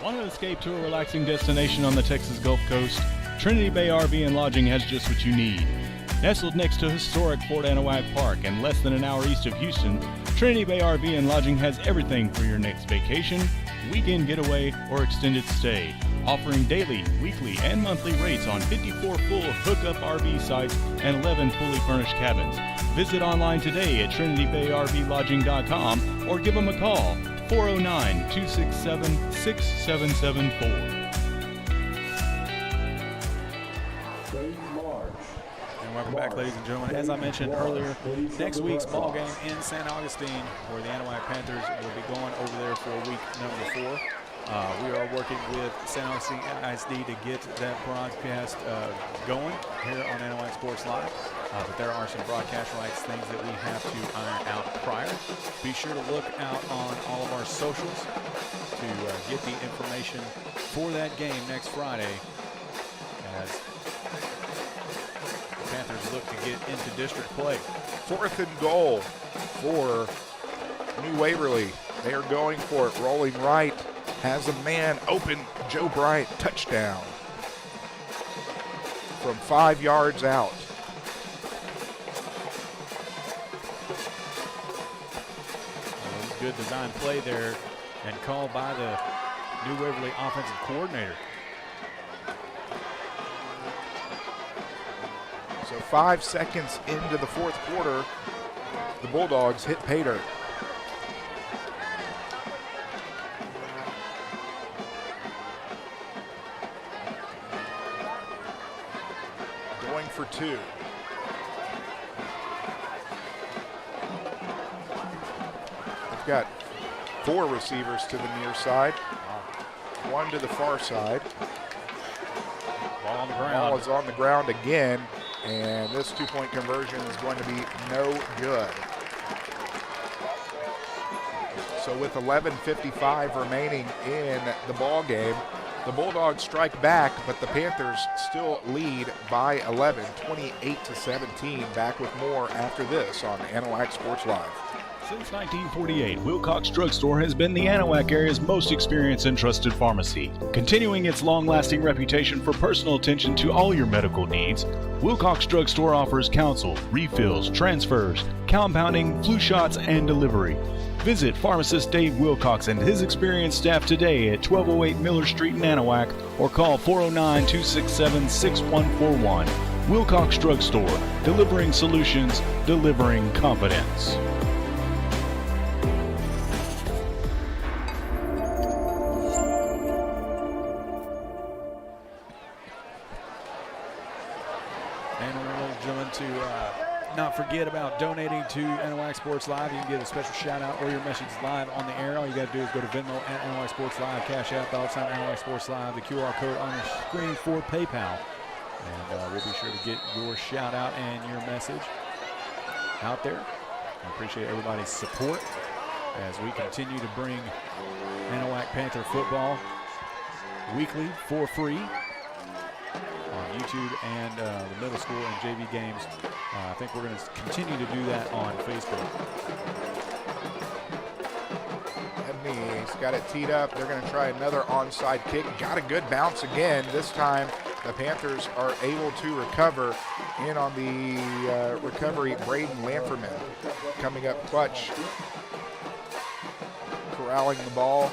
Want to escape to a relaxing destination on the Texas Gulf Coast? Trinity Bay RV and Lodging has just what you need. Nestled next to historic Fort Anahuac Park and less than an hour east of Houston, Trinity Bay RV and Lodging has everything for your next vacation, weekend getaway, or extended stay, offering daily, weekly, and monthly rates on 54 full hookup RV sites and 11 fully furnished cabins. Visit online today at TrinityBayRVLodging.com or give them a call, 409-267-6774. Welcome back, ladies and gentlemen. As I mentioned earlier, next week's ball game in San Augustine, where the Anahuac Panthers will be going over there for week number 4. We are working with San Augustine ISD to get that broadcast going here on Anahuac Sports Live. But there are some broadcast rights things that we have to iron out prior. Be sure to look out on all of our socials to get the information for that game next Friday, as Panthers look to get into district play. 4th and goal for New Waverly. They are going for it, rolling right. Has a man open. Joe Bryant, touchdown. From 5 yards out. Good design play there and called by the New Waverly offensive coordinator. So 5 seconds into the 4th quarter, the Bulldogs hit pay dirt. for 2. They've got 4 receivers to the near side, 1 to the far side. Ball on the ground. Ball is on the ground again, and this 2-point conversion is going to be no good. So with 11:55 remaining in the ball game, the Bulldogs strike back, but the Panthers still lead by 11, 28-17. Back with more after this on Anahuac Sports Live. Since 1948, Wilcox Drug Store has been the Anahuac area's most experienced and trusted pharmacy. Continuing its long-lasting reputation for personal attention to all your medical needs, Wilcox Drug Store offers counsel, refills, transfers, compounding, flu shots, and delivery. Visit pharmacist Dave Wilcox and his experienced staff today at 1208 Miller Street in Anahuac or call 409-267-6141. Wilcox Drug Store, delivering solutions, delivering confidence. Not forget about donating to Anahuac Sports Live. You can get a special shout out or your message live on the air. All you got to do is go to Venmo at Anahuac Sports Live, CashApp, Anahuac Sports Live, the QR code on your screen for PayPal. And we'll be sure to get your shout out and your message out there. I appreciate everybody's support as we continue to bring Anahuac Panther football weekly for free on YouTube and the middle school and JV games. I think we're going to continue to do that on Facebook. He's got it teed up. They're going to try another onside kick. Got a good bounce again. This time the Panthers are able to recover. In on the recovery, Braden Lamferman coming up clutch, corralling the ball,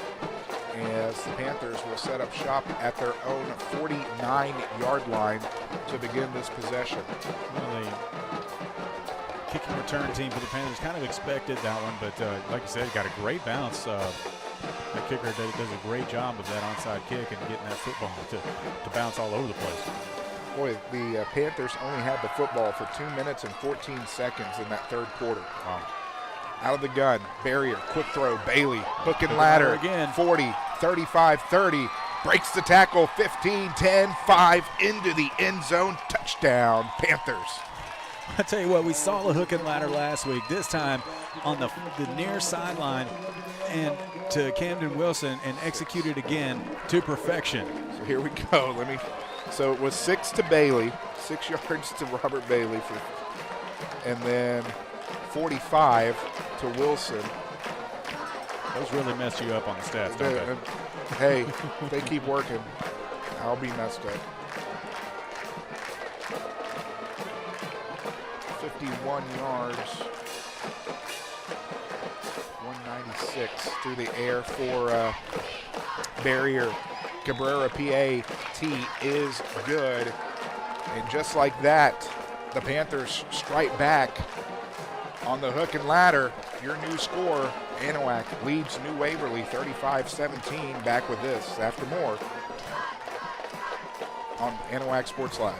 as the Panthers will set up shop at their own 49-yard line to begin this possession. Well, the kicking return team for the Panthers kind of expected that one, but like you said, got a great bounce. That kicker does a great job of that onside kick and getting that football to bounce all over the place. Boy, the Panthers only had the football for 2 minutes and 14 seconds in that third quarter. Wow. Out of the gun, barrier, quick throw, Bailey, hook and ladder, again. 40, 35, 30, breaks the tackle, 15, 10, 5, into the end zone, touchdown, Panthers. I tell you what, we saw the hook and ladder last week. This time on the near sideline and to Camden Wilson and executed again to perfection. So here we go. So it was 6 to Bailey, 6 yards to Robert Bailey, and then 45 to Wilson. Those really mess you up on the stats, don't they? Hey, if they keep working, I'll be messed up. 51 yards, 196 through the air for barrier. Cabrera PAT is good. And just like that, the Panthers strike back on the hook and ladder. Your new score, Anahuac leads New Waverly 35-17. Back with this after more on Anahuac Sports Live.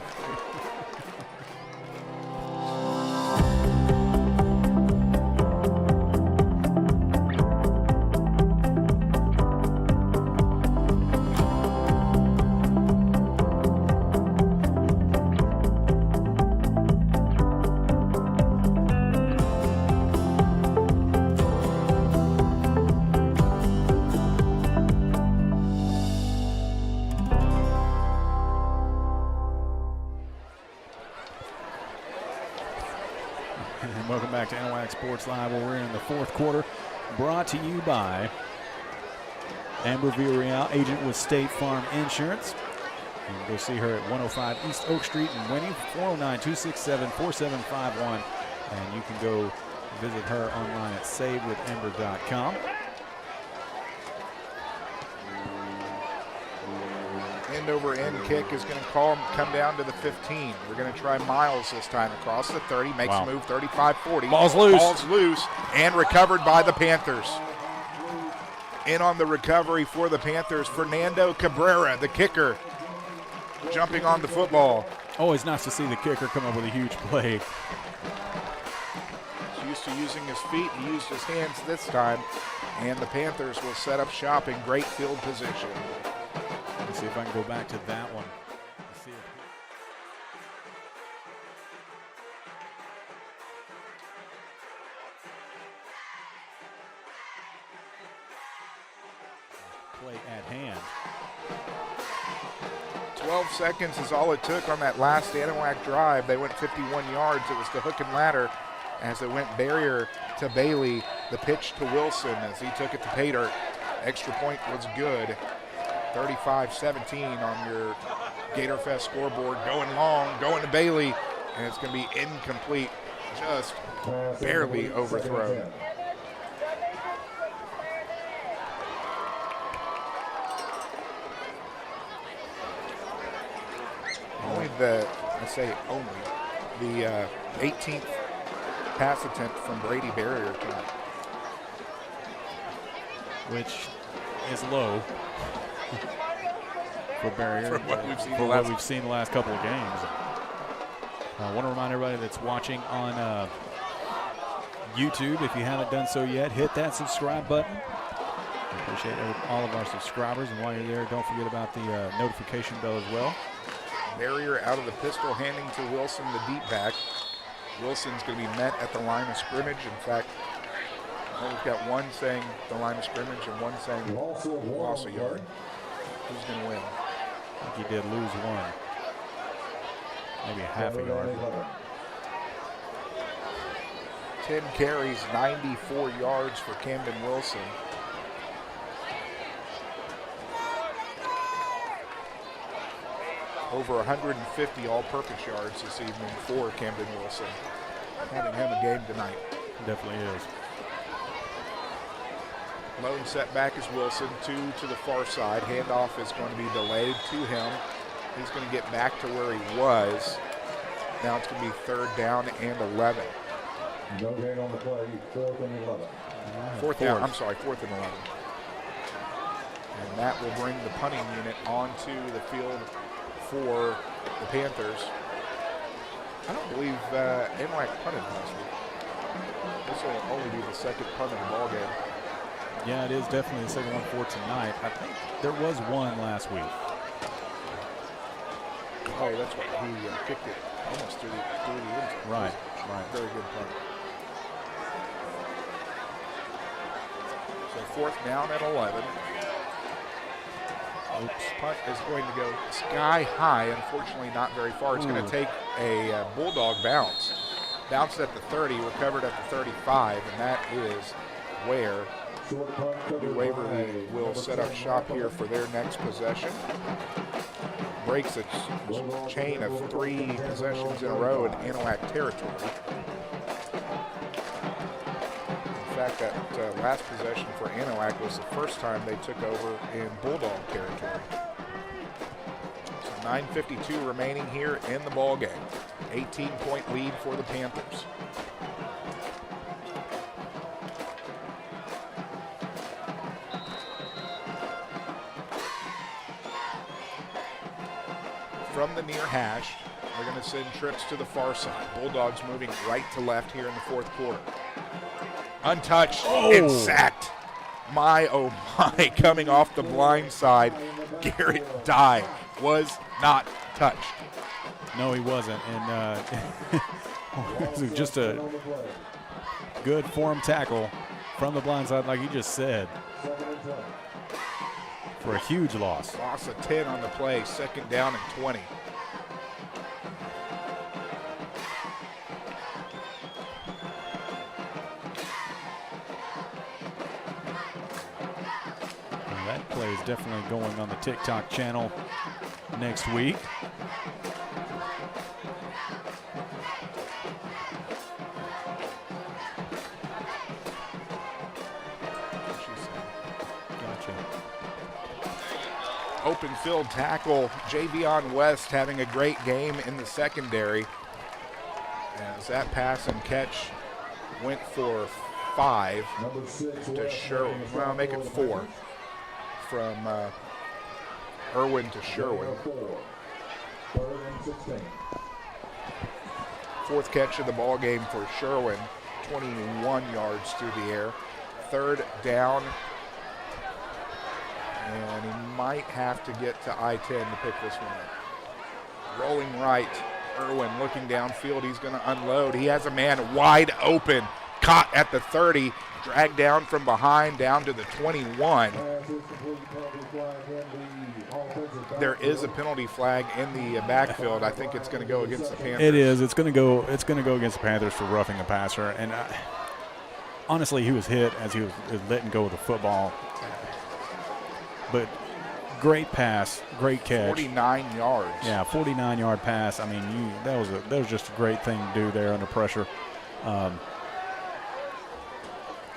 Welcome back to Anahuac Sports Live, where we're in the fourth quarter, brought to you by Amber Villarreal, agent with State Farm Insurance. You can go see her at 105 East Oak Street in Winnie, 409-267-4751. And you can go visit her online at savewithember.com. End over end kick is going to come down to the 15. We're going to try Miles this time across the 30, makes a move 35-40. Ball's loose. Ball's loose and recovered by the Panthers. In on the recovery for the Panthers, Fernando Cabrera, the kicker, jumping on the football. Always nice to see the kicker come up with a huge play. He's used to using his feet. He used his hands this time. And the Panthers will set up shop in great field position. Let's see if I can go back to that one. See if play at hand. 12 seconds is all it took on that last Anahuac drive. They went 51 yards. It was the hook and ladder as it went barrier to Bailey. The pitch to Wilson as he took it to pay dirt. Extra point was good. 35-17 on your Gatorfest scoreboard. Going long, going to Bailey, and it's going to be incomplete. Just barely overthrown. The 18th pass attempt from Brady Barrier tonight. Which is low for Barrier. For what we've seen, the last couple of games. I want to remind everybody that's watching on YouTube, if you haven't done so yet, hit that subscribe button. I appreciate all of our subscribers, and while you're there, don't forget about the notification bell as well. Barrier out of the pistol, handing to Wilson the deep back. Wilson's going to be met at the line of scrimmage. In fact, we've got one saying the line of scrimmage and one saying loss a yard. Who's going to win? I think he did lose one. Maybe a half a yard. 10 carries, 94 yards for Camden Wilson. Over 150 all-purpose yards this evening for Camden Wilson. Having him a game tonight. Definitely is. Lone setback is Wilson, 2 to the far side. Handoff is going to be delayed to him. He's going to get back to where he was. Now it's going to be 3rd down and 11. No gain on the play, 4th and 11. Fourth and 11. And that will bring the punting unit onto the field for the Panthers. I don't believe Anahuac punted last week. This will only be the second punt of the ball game. Yeah, it is definitely the second one for tonight. I think there was one last week. Oh, that's right. He kicked it almost through the end zone. Right. Very good punt. So 4th down and 11. Punt is going to go sky high. Unfortunately, not very far. It's going to take a Bulldog bounce. Bounced at the 30, recovered at the 35, and that is where New Waverly will set up shop here for their next possession. Breaks a chain of 3 possessions in a row in Anahuac territory. In fact, that last possession for Anahuac was the first time they took over in Bulldog territory. So 9:52 remaining here in the ball game. 18-point lead for the Panthers. From the near hash, they're going to send trips to the far side. Bulldogs moving right to left here in the 4th quarter. Untouched and sacked. My, oh my, coming off the blind side, Garrett Dye was not touched. No, he wasn't. And just a good form tackle from the blind side, like you just said, for a huge loss. Loss of 10 on the play, 2nd down and 20. That play is definitely going on the TikTok channel next week. Gotcha. Open field tackle, Javion West having a great game in the secondary. As that pass and catch went for 5 to Sherwin. Well, make it 4 from Irwin to Sherwin. 3rd and 16. Fourth catch of the ball game for Sherwin, 21 yards through the air. 3rd down, and he might have to get to I-10 to pick this one up. Rolling right, Irwin looking downfield. He's going to unload. He has a man wide open, caught at the 30, dragged down from behind down to the 21. There is a penalty flag in the backfield. I think it's going to go against the Panthers. It is. It's going to go against the Panthers for roughing the passer. And honestly, he was hit as he was letting go of the football. But great pass, great catch. 49 yards. Yeah, 49-yard pass. I mean, that was just a great thing to do there under pressure.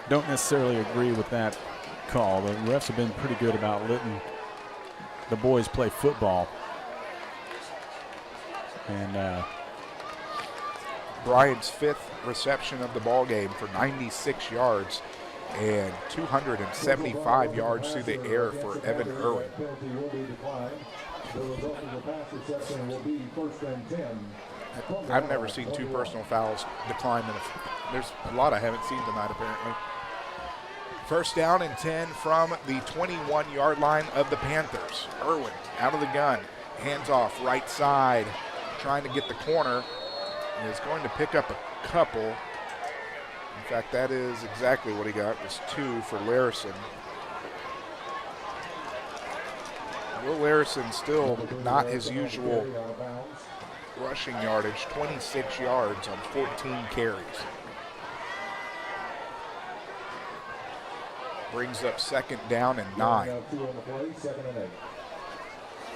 Don't necessarily agree with that call. The refs have been pretty good about letting the boys play football. And Bryant's 5th reception of the ball game for 96 yards and 275 yards through the air for Evan Irwin. I've never seen 2 personal fouls decline. There's a lot I haven't seen tonight, apparently. First down and 10 from the 21-yard line of the Panthers. Irwin out of the gun, hands off right side, trying to get the corner. He is going to pick up a couple. In fact, that is exactly what he got, was 2 for Larison. Will Larison still not his usual rushing yardage, 26 yards on 14 carries. Brings up 2nd down and 9.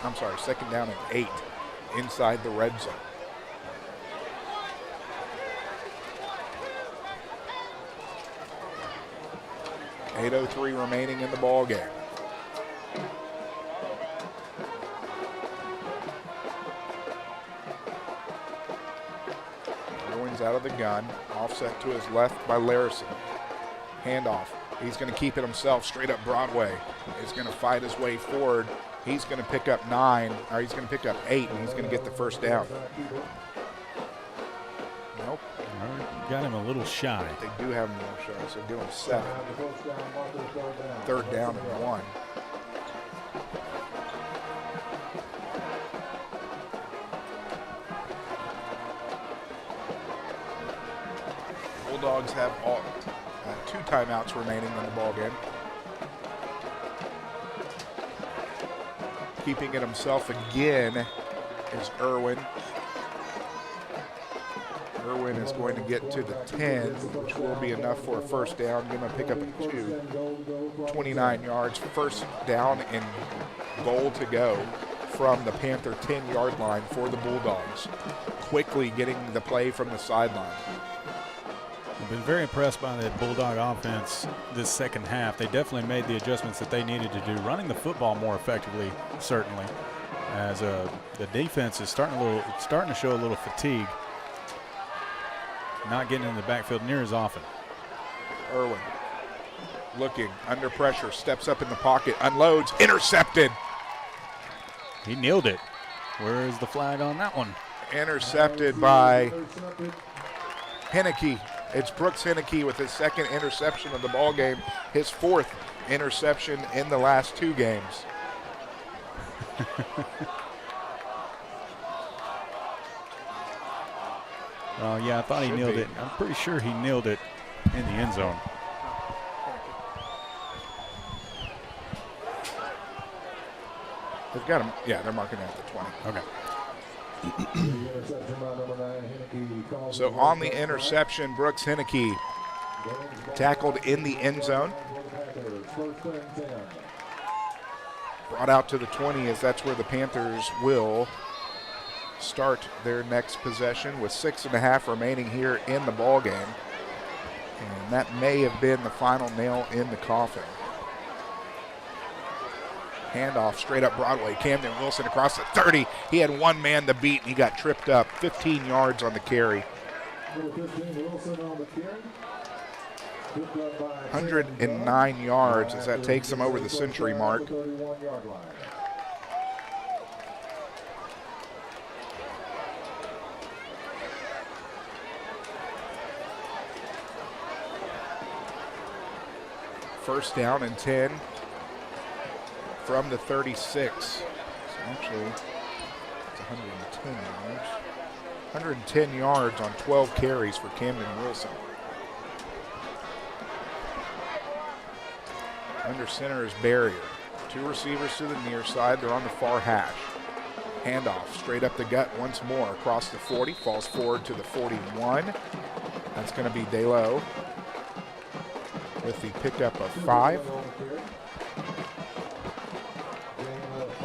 I'm sorry, 2nd down and 8 inside the red zone. .803 remaining in the ball game. Irwin's out of the gun, offset to his left by Larison. Handoff. He's going to keep it himself straight up Broadway. He's going to fight his way forward. He's going to pick up 9, or he's going to pick up 8, and he's going to get the first down. Nope. Got him a little shy. They do have him a little shy, so give him 7. 3rd down and 1. Bulldogs have 2 timeouts remaining in the ball game. Keeping it himself again is Irwin. Irwin is going to get to the 10, which will be enough for a first down. Going to pick up a 2. 29 yards. First down and goal to go from the Panther 10-yard line for the Bulldogs. Quickly getting the play from the sideline. I've been very impressed by the Bulldog offense this second half. They definitely made the adjustments that they needed to do, running the football more effectively, certainly, as the defense is starting to show a little fatigue, not getting in the backfield near as often. Irwin looking under pressure, steps up in the pocket, unloads, intercepted. He nailed it. Where is the flag on that one? Intercepted by Henneke. It's Brooks Henneke with his 2nd interception of the ball game, his 4th interception in the last 2 games. Yeah, I thought he nailed it. I'm pretty sure he nailed it in the end zone. They've got him. Yeah, they're marking it at the 20. Okay. So on the interception, Brooks Henneke tackled in the end zone. Brought out to the 20 as that's where the Panthers will start their next possession with 6.5 remaining here in the ball game. And that may have been the final nail in the coffin. Handoff straight up Broadway. Camden Wilson across the 30. He had one man to beat, and he got tripped up. 15 yards on the carry. 109 yards as that takes him over the century mark. First down and 10 from the 36. So actually, it's 110 yards. 110 yards on 12 carries for Camden Wilson. Under center is Barrier. 2 receivers to the near side. They're on the far hash. Handoff straight up the gut once more across the 40. Falls forward to the 41. That's going to be DeLo with the pickup of 5.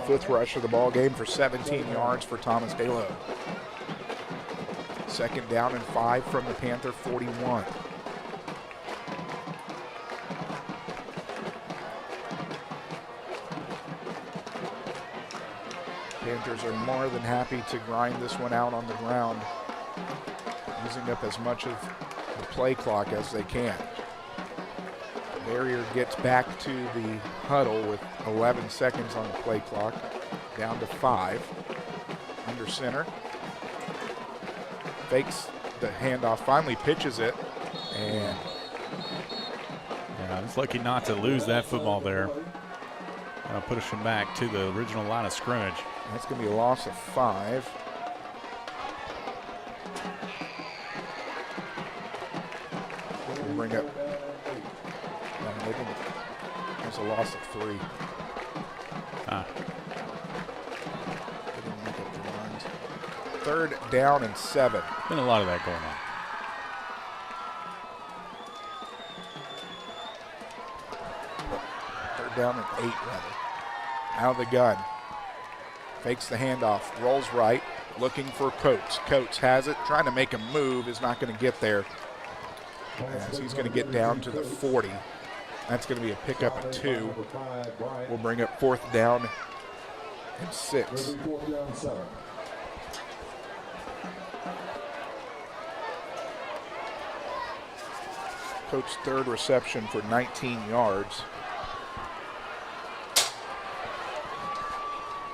5th rush of the ball game for 17 yards for Thomas DeLo. Second down and 5 from the Panther 41. Panthers are more than happy to grind this one out on the ground, using up as much of the play clock as they can. Barrier gets back to the huddle with 11 seconds on the play clock, down to 5. Under center. Fakes the handoff, finally pitches it, and yeah, he's lucky not to lose that football there. Push him back to the original line of scrimmage. That's going to be a loss of 5. We'll bring up. That's a loss of 3. Didn't make up the runs. 3rd down and 7. Been a lot of that going on. Down at 8 rather. Out of the gun. Fakes the handoff. Rolls right. Looking for Coates. Coates has it. Trying to make a move. Is not going to get there. As he's going to get down to the 40. That's going to be a pickup of 2. We'll bring up 4th down and 6. Coates' 3rd reception for 19 yards.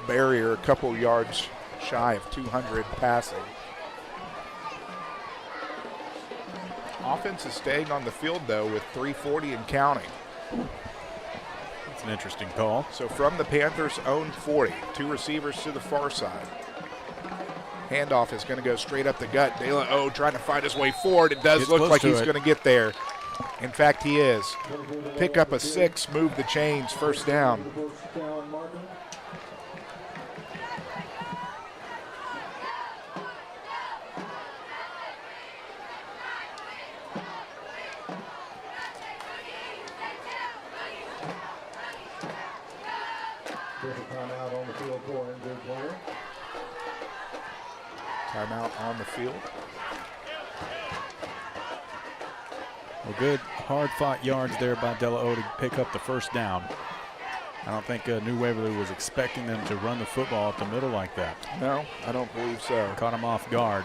Barrier a couple yards shy of 200 passing. Offense is staying on the field though with 3:40 and counting. That's an interesting call. So from the Panthers' own 40, 2 receivers to the far side. Handoff is going to go straight up the gut. DeLo trying to find his way forward. It does look like he's going to get there. In fact, he is. Pick up a 6, move the chains, first down. Timeout on the field. Well, good hard-fought yards there by DeLo to pick up the first down. I don't think New Waverly was expecting them to run the football up the middle like that. No, I don't believe so. Caught him off guard.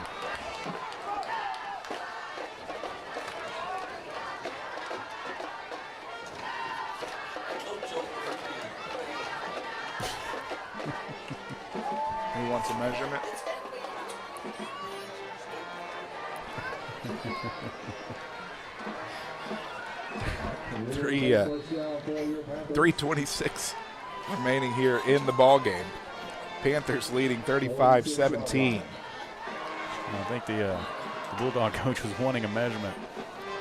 He wants a measurement. Three 3:26 remaining here in the ball game. Panthers leading 35-17. I think the Bulldog coach was wanting a measurement,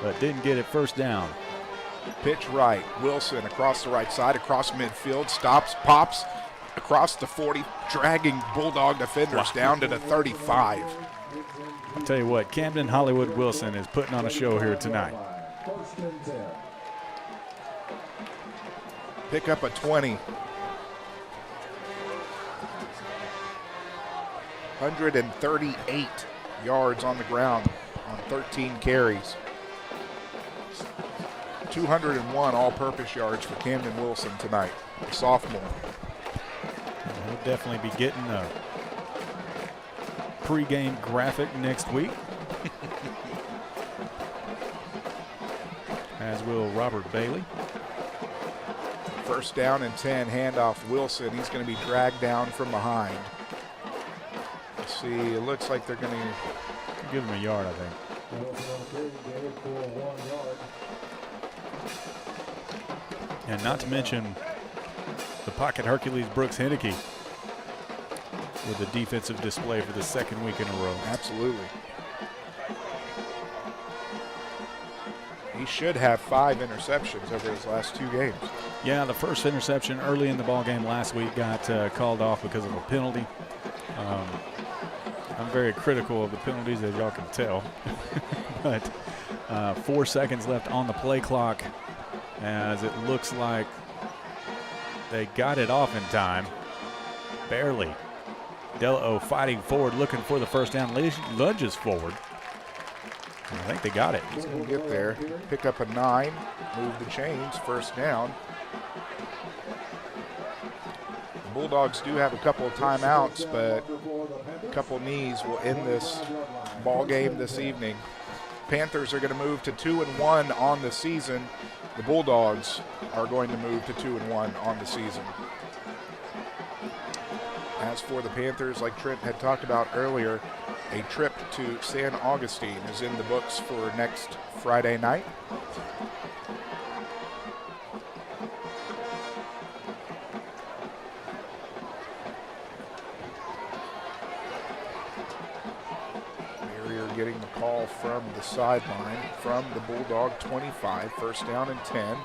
but didn't get it first down. Pitch right. Wilson across the right side, across midfield, stops, pops across the 40, dragging Bulldog defenders down to the 35. I'll tell you what, Camden Hollywood Wilson is putting on a show here tonight. Pick up a 20. 138 yards on the ground on 13 carries. 201 all-purpose yards for Camden Wilson tonight, the sophomore. He'll definitely be getting a pregame graphic next week. As will Robert Bailey. First down and 10, handoff Wilson. He's going to be dragged down from behind. Let's see, it looks like they're going to give him a yard, I think. And not to mention the pocket Hercules Brooks Henneke with a defensive display for the second week in a row. Absolutely. He should have 5 interceptions over his last 2 games. Yeah, the first interception early in the ball game last week got called off because of a penalty. I'm very critical of the penalties, as y'all can tell. But 4 seconds left on the play clock, as it looks like they got it off in time. Barely. Delo fighting forward, looking for the first down, lunges forward. I think they got it. He's going to get there, pick up a 9, move the chains, first down. The Bulldogs do have a couple of timeouts, but a couple knees will end this ball game this evening. Panthers are going to move to 2-1 on the season. The Bulldogs are going to move to 2-1 on the season. As for the Panthers, like Trent had talked about earlier, a trip to San Augustine is in the books for next Friday night. Barrier getting the call from the sideline from the Bulldog 25, first down and 10,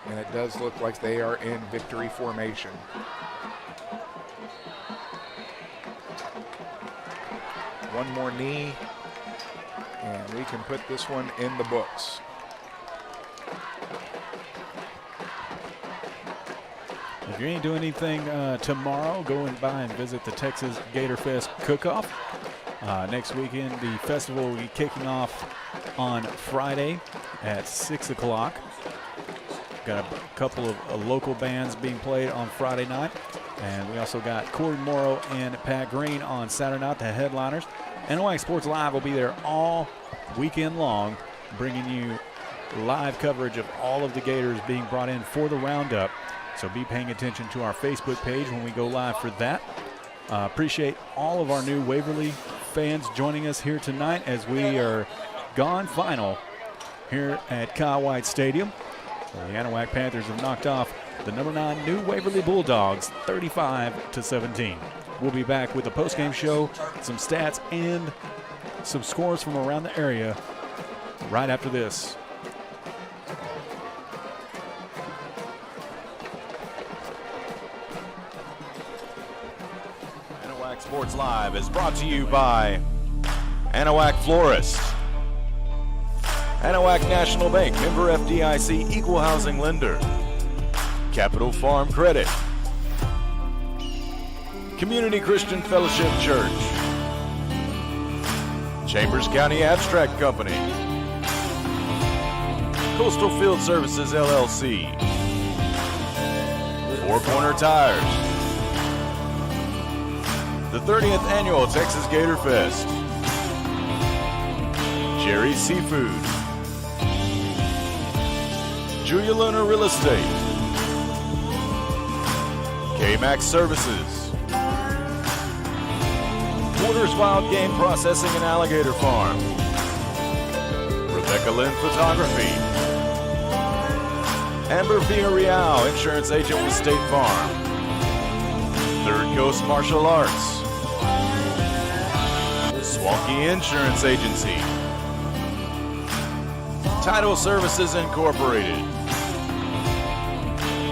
and it does look like they are in victory formation. One more knee, and we can put this one in the books. If you ain't doing anything tomorrow, go and by and visit the Texas Gator Fest Cook-Off. Next weekend, the festival will be kicking off on Friday at 6 o'clock. Got a couple of local bands being played on Friday night. And we also got Corey Morrow and Pat Green on Saturday night, the headliners. AnahuacSportsLive will be there all weekend long, bringing you live coverage of all of the Gators being brought in for the roundup. So be paying attention to our Facebook page when we go live for that. Appreciate all of our new Waverly fans joining us here tonight as we are gone final here at Kyle White Stadium. So the Anahuac Panthers have knocked off the number 9 New Waverly Bulldogs 35-17. We'll be back with a postgame show, some stats, and some scores from around the area right after this. Anahuac Sports Live is brought to you by Anahuac Florist, Anahuac National Bank, member FDIC, equal housing lender, Capital Farm Credit, Community Christian Fellowship Church, Chambers County Abstract Company, Coastal Field Services LLC, Four Corner Tires, the 30th Annual Texas Gator Fest, Jerry's Seafood, Julia Luna Real Estate, K-Max Services, Porter's Wild Game Processing and Alligator Farm, Rebecca Lynn Photography, Amber Villarreal, Insurance Agent with State Farm, Third Coast Martial Arts, Swanky Insurance Agency, Title Services Incorporated,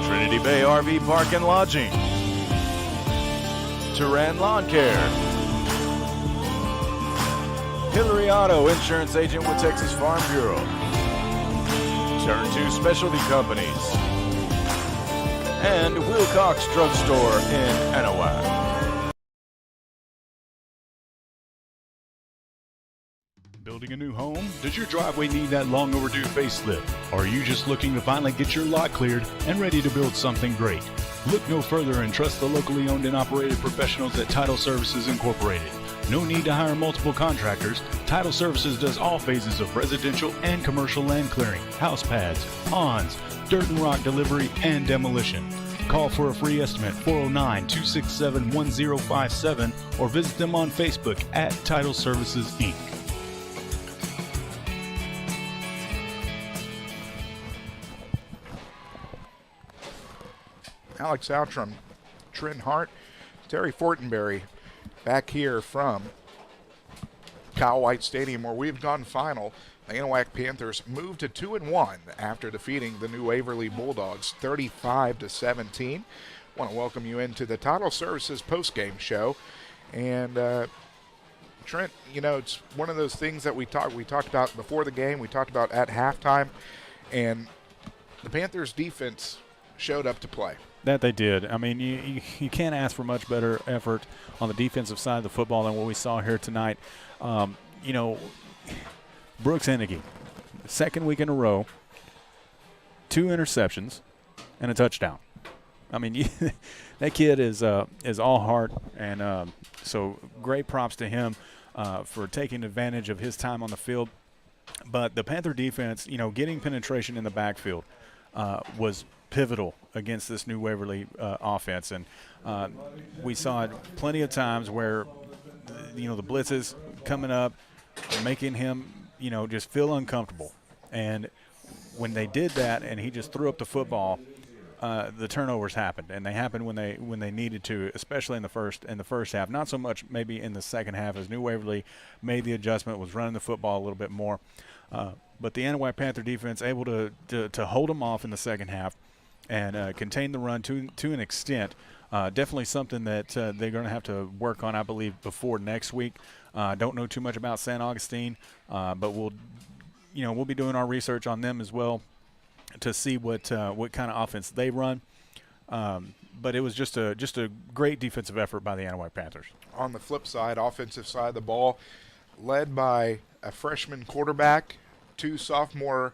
Trinity Bay RV Park and Lodging, Turan Lawn Care, Hillary Auto, Insurance Agent with Texas Farm Bureau, Turn 2 Specialty Companies, and Wilcox Drug Store in Anahuac. Building a new home? Does your driveway need that long overdue facelift? Or are you just looking to finally get your lot cleared and ready to build something great? Look no further and trust the locally owned and operated professionals at Title Services Incorporated. No need to hire multiple contractors. Title Services does all phases of residential and commercial land clearing, house pads, ponds, dirt and rock delivery, and demolition. Call for a free estimate, 409-267-1057, or visit them on Facebook at Title Services, Inc. Alex Outram, Trent Hart, Terry Fortenberry back here from Kyle White Stadium, where we've gone final. The Anahuac Panthers moved to 2-1 after defeating the New Waverly Bulldogs 35-17. Want to welcome you into the Title Services postgame show. And Trent, you know, it's one of those things that we talked about before the game, we talked about at halftime, and the Panthers defense showed up to play. That they did. I mean, you can't ask for much better effort on the defensive side of the football than what we saw here tonight. You know, Brooks Hennigy, second week in a row, 2 interceptions and a touchdown. I mean, that kid is all heart, and so great props to him for taking advantage of his time on the field. But the Panther defense, you know, getting penetration in the backfield was pivotal against this New Waverly offense, and we saw it plenty of times where, you know, the blitzes coming up, making him, you know, just feel uncomfortable. And when they did that and he just threw up the football, the turnovers happened, and they happened when they needed to, especially in the first half. Not so much maybe in the second half, as New Waverly made the adjustment, was running the football a little bit more. But the Anahuac Panther defense able to hold them off in the second half and contain the run to an extent. Definitely something that they're going to have to work on, I believe, before next week. Don't know too much about St. Augustine, but we'll be doing our research on them as well to see what kind of offense they run. But it was just a great defensive effort by the Anahuac Panthers. On the flip side, offensive side of the ball, led by a freshman quarterback, 2 sophomore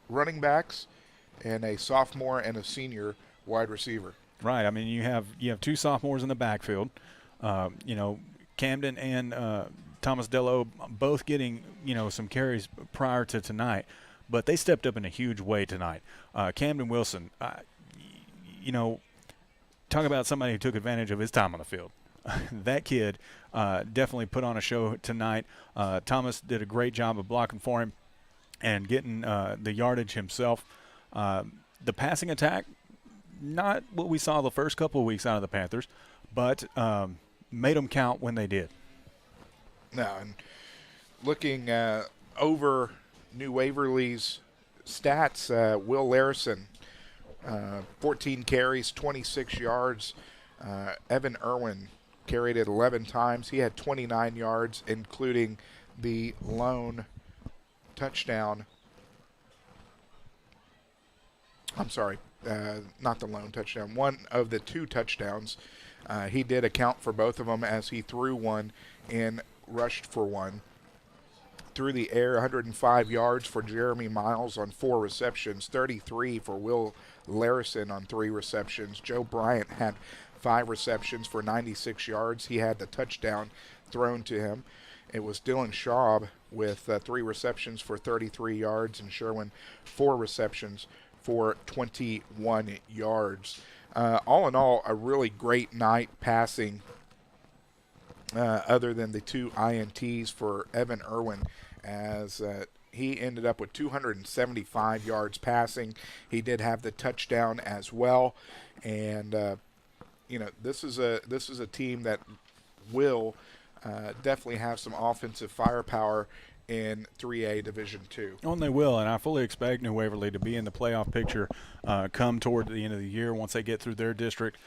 running backs, and a sophomore and a senior wide receiver. Right. I mean, you have 2 sophomores in the backfield. You know, Camden and Thomas Dello both getting, you know, some carries prior to tonight, but they stepped up in a huge way tonight. Camden Wilson, you know, talk about somebody who took advantage of his time on the field. That kid definitely put on a show tonight. Thomas did a great job of blocking for him and getting the yardage himself. The passing attack, not what we saw the first couple of weeks out of the Panthers, but made them count when they did. Now, and looking over New Waverly's stats, Will Larison, 14 carries, 26 yards. Evan Irwin carried it 11 times. He had 29 yards, including the lone touchdown. I'm sorry, not the lone touchdown. One of the 2 touchdowns. He did account for both of them as he threw one and rushed for one. Through the air, 105 yards for Jeremy Miles on 4 receptions, 33 for Will Larison on 3 receptions. Joe Bryant had 5 receptions for 96 yards. He had the touchdown thrown to him. It was Dylan Schaub with 3 receptions for 33 yards, and Sherwin 4 receptions for 21 yards. All in all, a really great night passing, other than the 2 INTs for Evan Irwin, as he ended up with 275 yards passing. He did have the touchdown as well, and you know, this is a team that will definitely have some offensive firepower in 3A Division II. Oh, and they will, and I fully expect New Waverly to be in the playoff picture come toward the end of the year once they get through their district.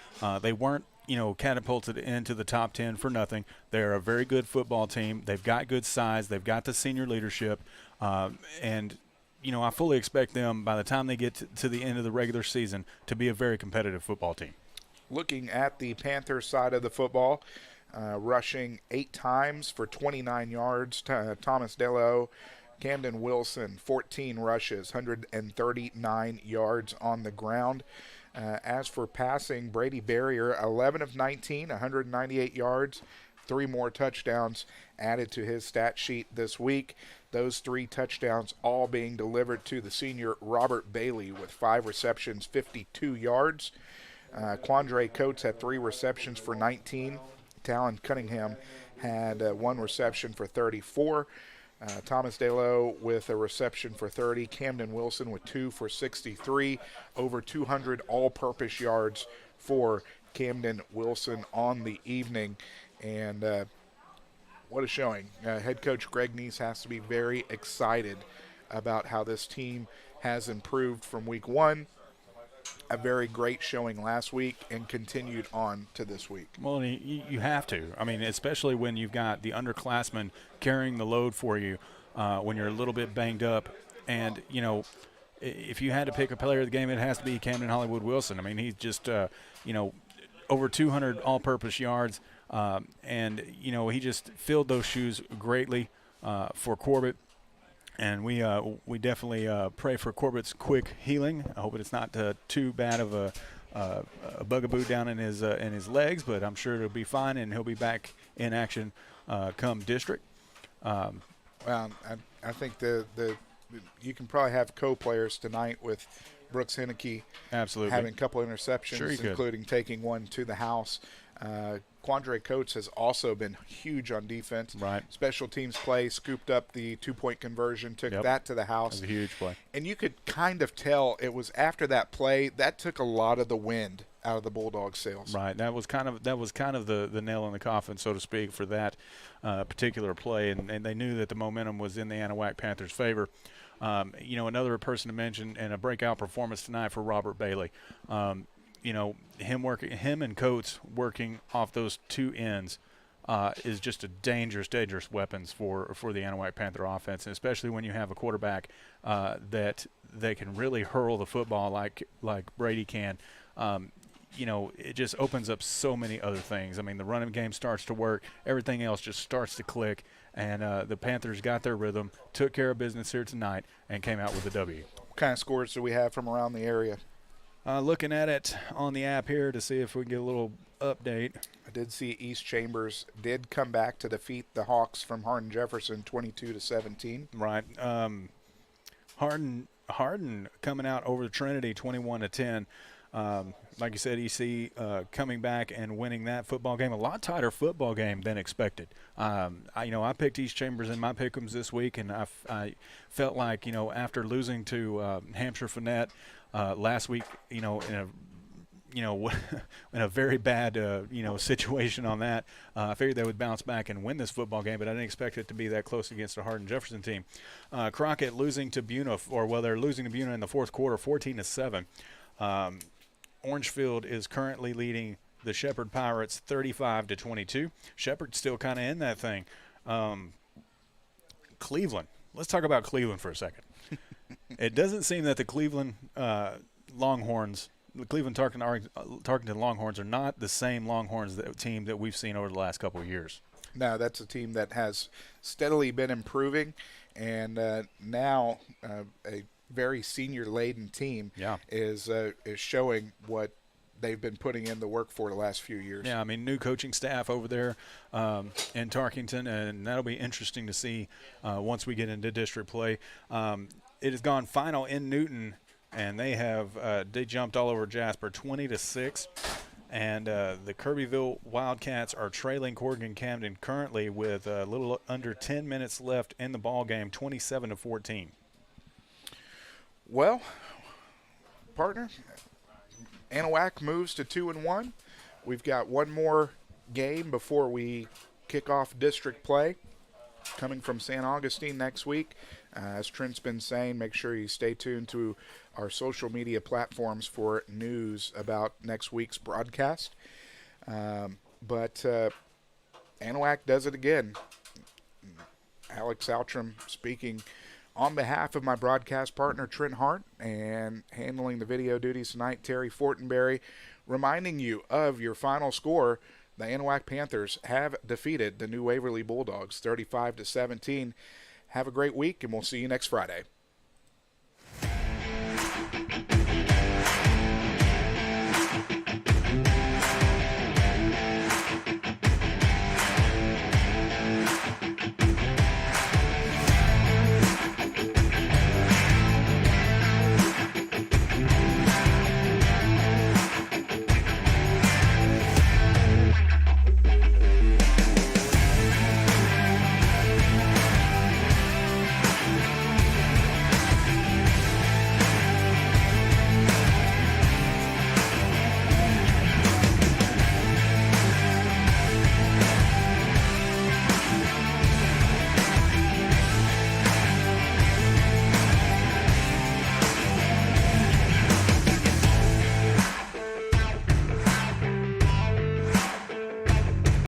They weren't, you know, catapulted into the top 10 for nothing. They're a very good football team. They've got good size. They've got the senior leadership. And, you know, I fully expect them, by the time they get to the end of the regular season, to be a very competitive football team. Looking at the Panther side of the football, rushing 8 times for 29 yards. Thomas Dello, Camden Wilson, 14 rushes, 139 yards on the ground. As for passing, Brady Barrier, 11 of 19, 198 yards, 3 more touchdowns added to his stat sheet this week. Those 3 touchdowns all being delivered to the senior Robert Bailey with 5 receptions, 52 yards. Quandre Coates had 3 receptions for 19. Talon Cunningham had 1 reception for 34. Thomas DeLo with a reception for 30. Camden Wilson with 2 for 63. Over 200 all-purpose yards for Camden Wilson on the evening. And what a showing. Head coach Greg Neese has to be very excited about how this team has improved from week 1. A very great showing last week and continued on to this week. Well, you have to. I mean, especially when you've got the underclassmen carrying the load for you when you're a little bit banged up. And, you know, if you had to pick a player of the game, it has to be Camden Hollywood Wilson. I mean, he's just, you know, over 200 all-purpose yards. And, you know, he just filled those shoes greatly for Corbett. And we definitely pray for Corbett's quick healing. I hope it's not too bad of a bugaboo down in his legs, but I'm sure it'll be fine, and he'll be back in action come district. Well, I think you can probably have co-players tonight with Brooks Henneke. Absolutely. Having a couple interceptions, Sure including taking one to the house. Quandre Coates has also been huge on defense. Right. Special teams play, scooped up the 2-point conversion, took that to the house. That was a huge play. And you could kind of tell it was after that play that took a lot of the wind out of the Bulldogs' sails. Right. That was kind of the nail in the coffin, so to speak, for that particular play. And they knew that the momentum was in the Anahuac Panthers' favor. You know, another person to mention, and a breakout performance tonight for Robert Bailey. You know, him and Coates working off those two ends is just a dangerous weapons for the Anahuac Panther offense, and especially when you have a quarterback that they can really hurl the football like Brady can. You know, it just opens up so many other things. I mean, the running game starts to work. Everything else just starts to click, and the Panthers got their rhythm, took care of business here tonight, and came out with a W. What kind of scores do we have from around the area? Looking at it on the app here to see if we can get a little update. I did see East Chambers did come back to defeat the Hawks from Hardin Jefferson 22-17. Right. Hardin coming out over the Trinity 21-10. Like you said, EC coming back and winning that football game. A lot tighter football game than expected. I picked East Chambers in my pick'ems this week, and I felt like, after losing to Hampshire Fournette last week, in a very bad situation on that, I figured they would bounce back and win this football game, but I didn't expect it to be that close against a Hardin Jefferson team. Crockett losing to Buna, they're losing to Buna in the fourth quarter, 14-7. Orangefield is currently leading the Shepherd Pirates 35-22. Shepherd's still kind of in that thing. Cleveland. Let's talk about Cleveland for a second. It doesn't seem that the Cleveland Longhorns, the Cleveland Tarkington Longhorns, are not the same Longhorns team that we've seen over the last couple of years. No, that's a team that has steadily been improving, and now a very senior-laden team is showing what they've been putting in the work for the last few years. Yeah, I mean, new coaching staff over there in Tarkington, and that'll be interesting to see once we get into district play. It has gone final in Newton, and they jumped all over Jasper 20-6. And the Kirbyville Wildcats are trailing Corrigan Camden currently with a little under 10 minutes left in the ball game, 27-14. Well, partner, Anahuac moves to 2-1. We've got one more game before we kick off district play coming from San Augustine next week. As Trent's been saying, make sure you stay tuned to our social media platforms for news about next week's broadcast. But Anahuac does it again. Alex Outram speaking on behalf of my broadcast partner, Trent Hart, and handling the video duties tonight, Terry Fortenberry, reminding you of your final score. The Anahuac Panthers have defeated the New Waverly Bulldogs 35-17. Have a great week, and we'll see you next Friday.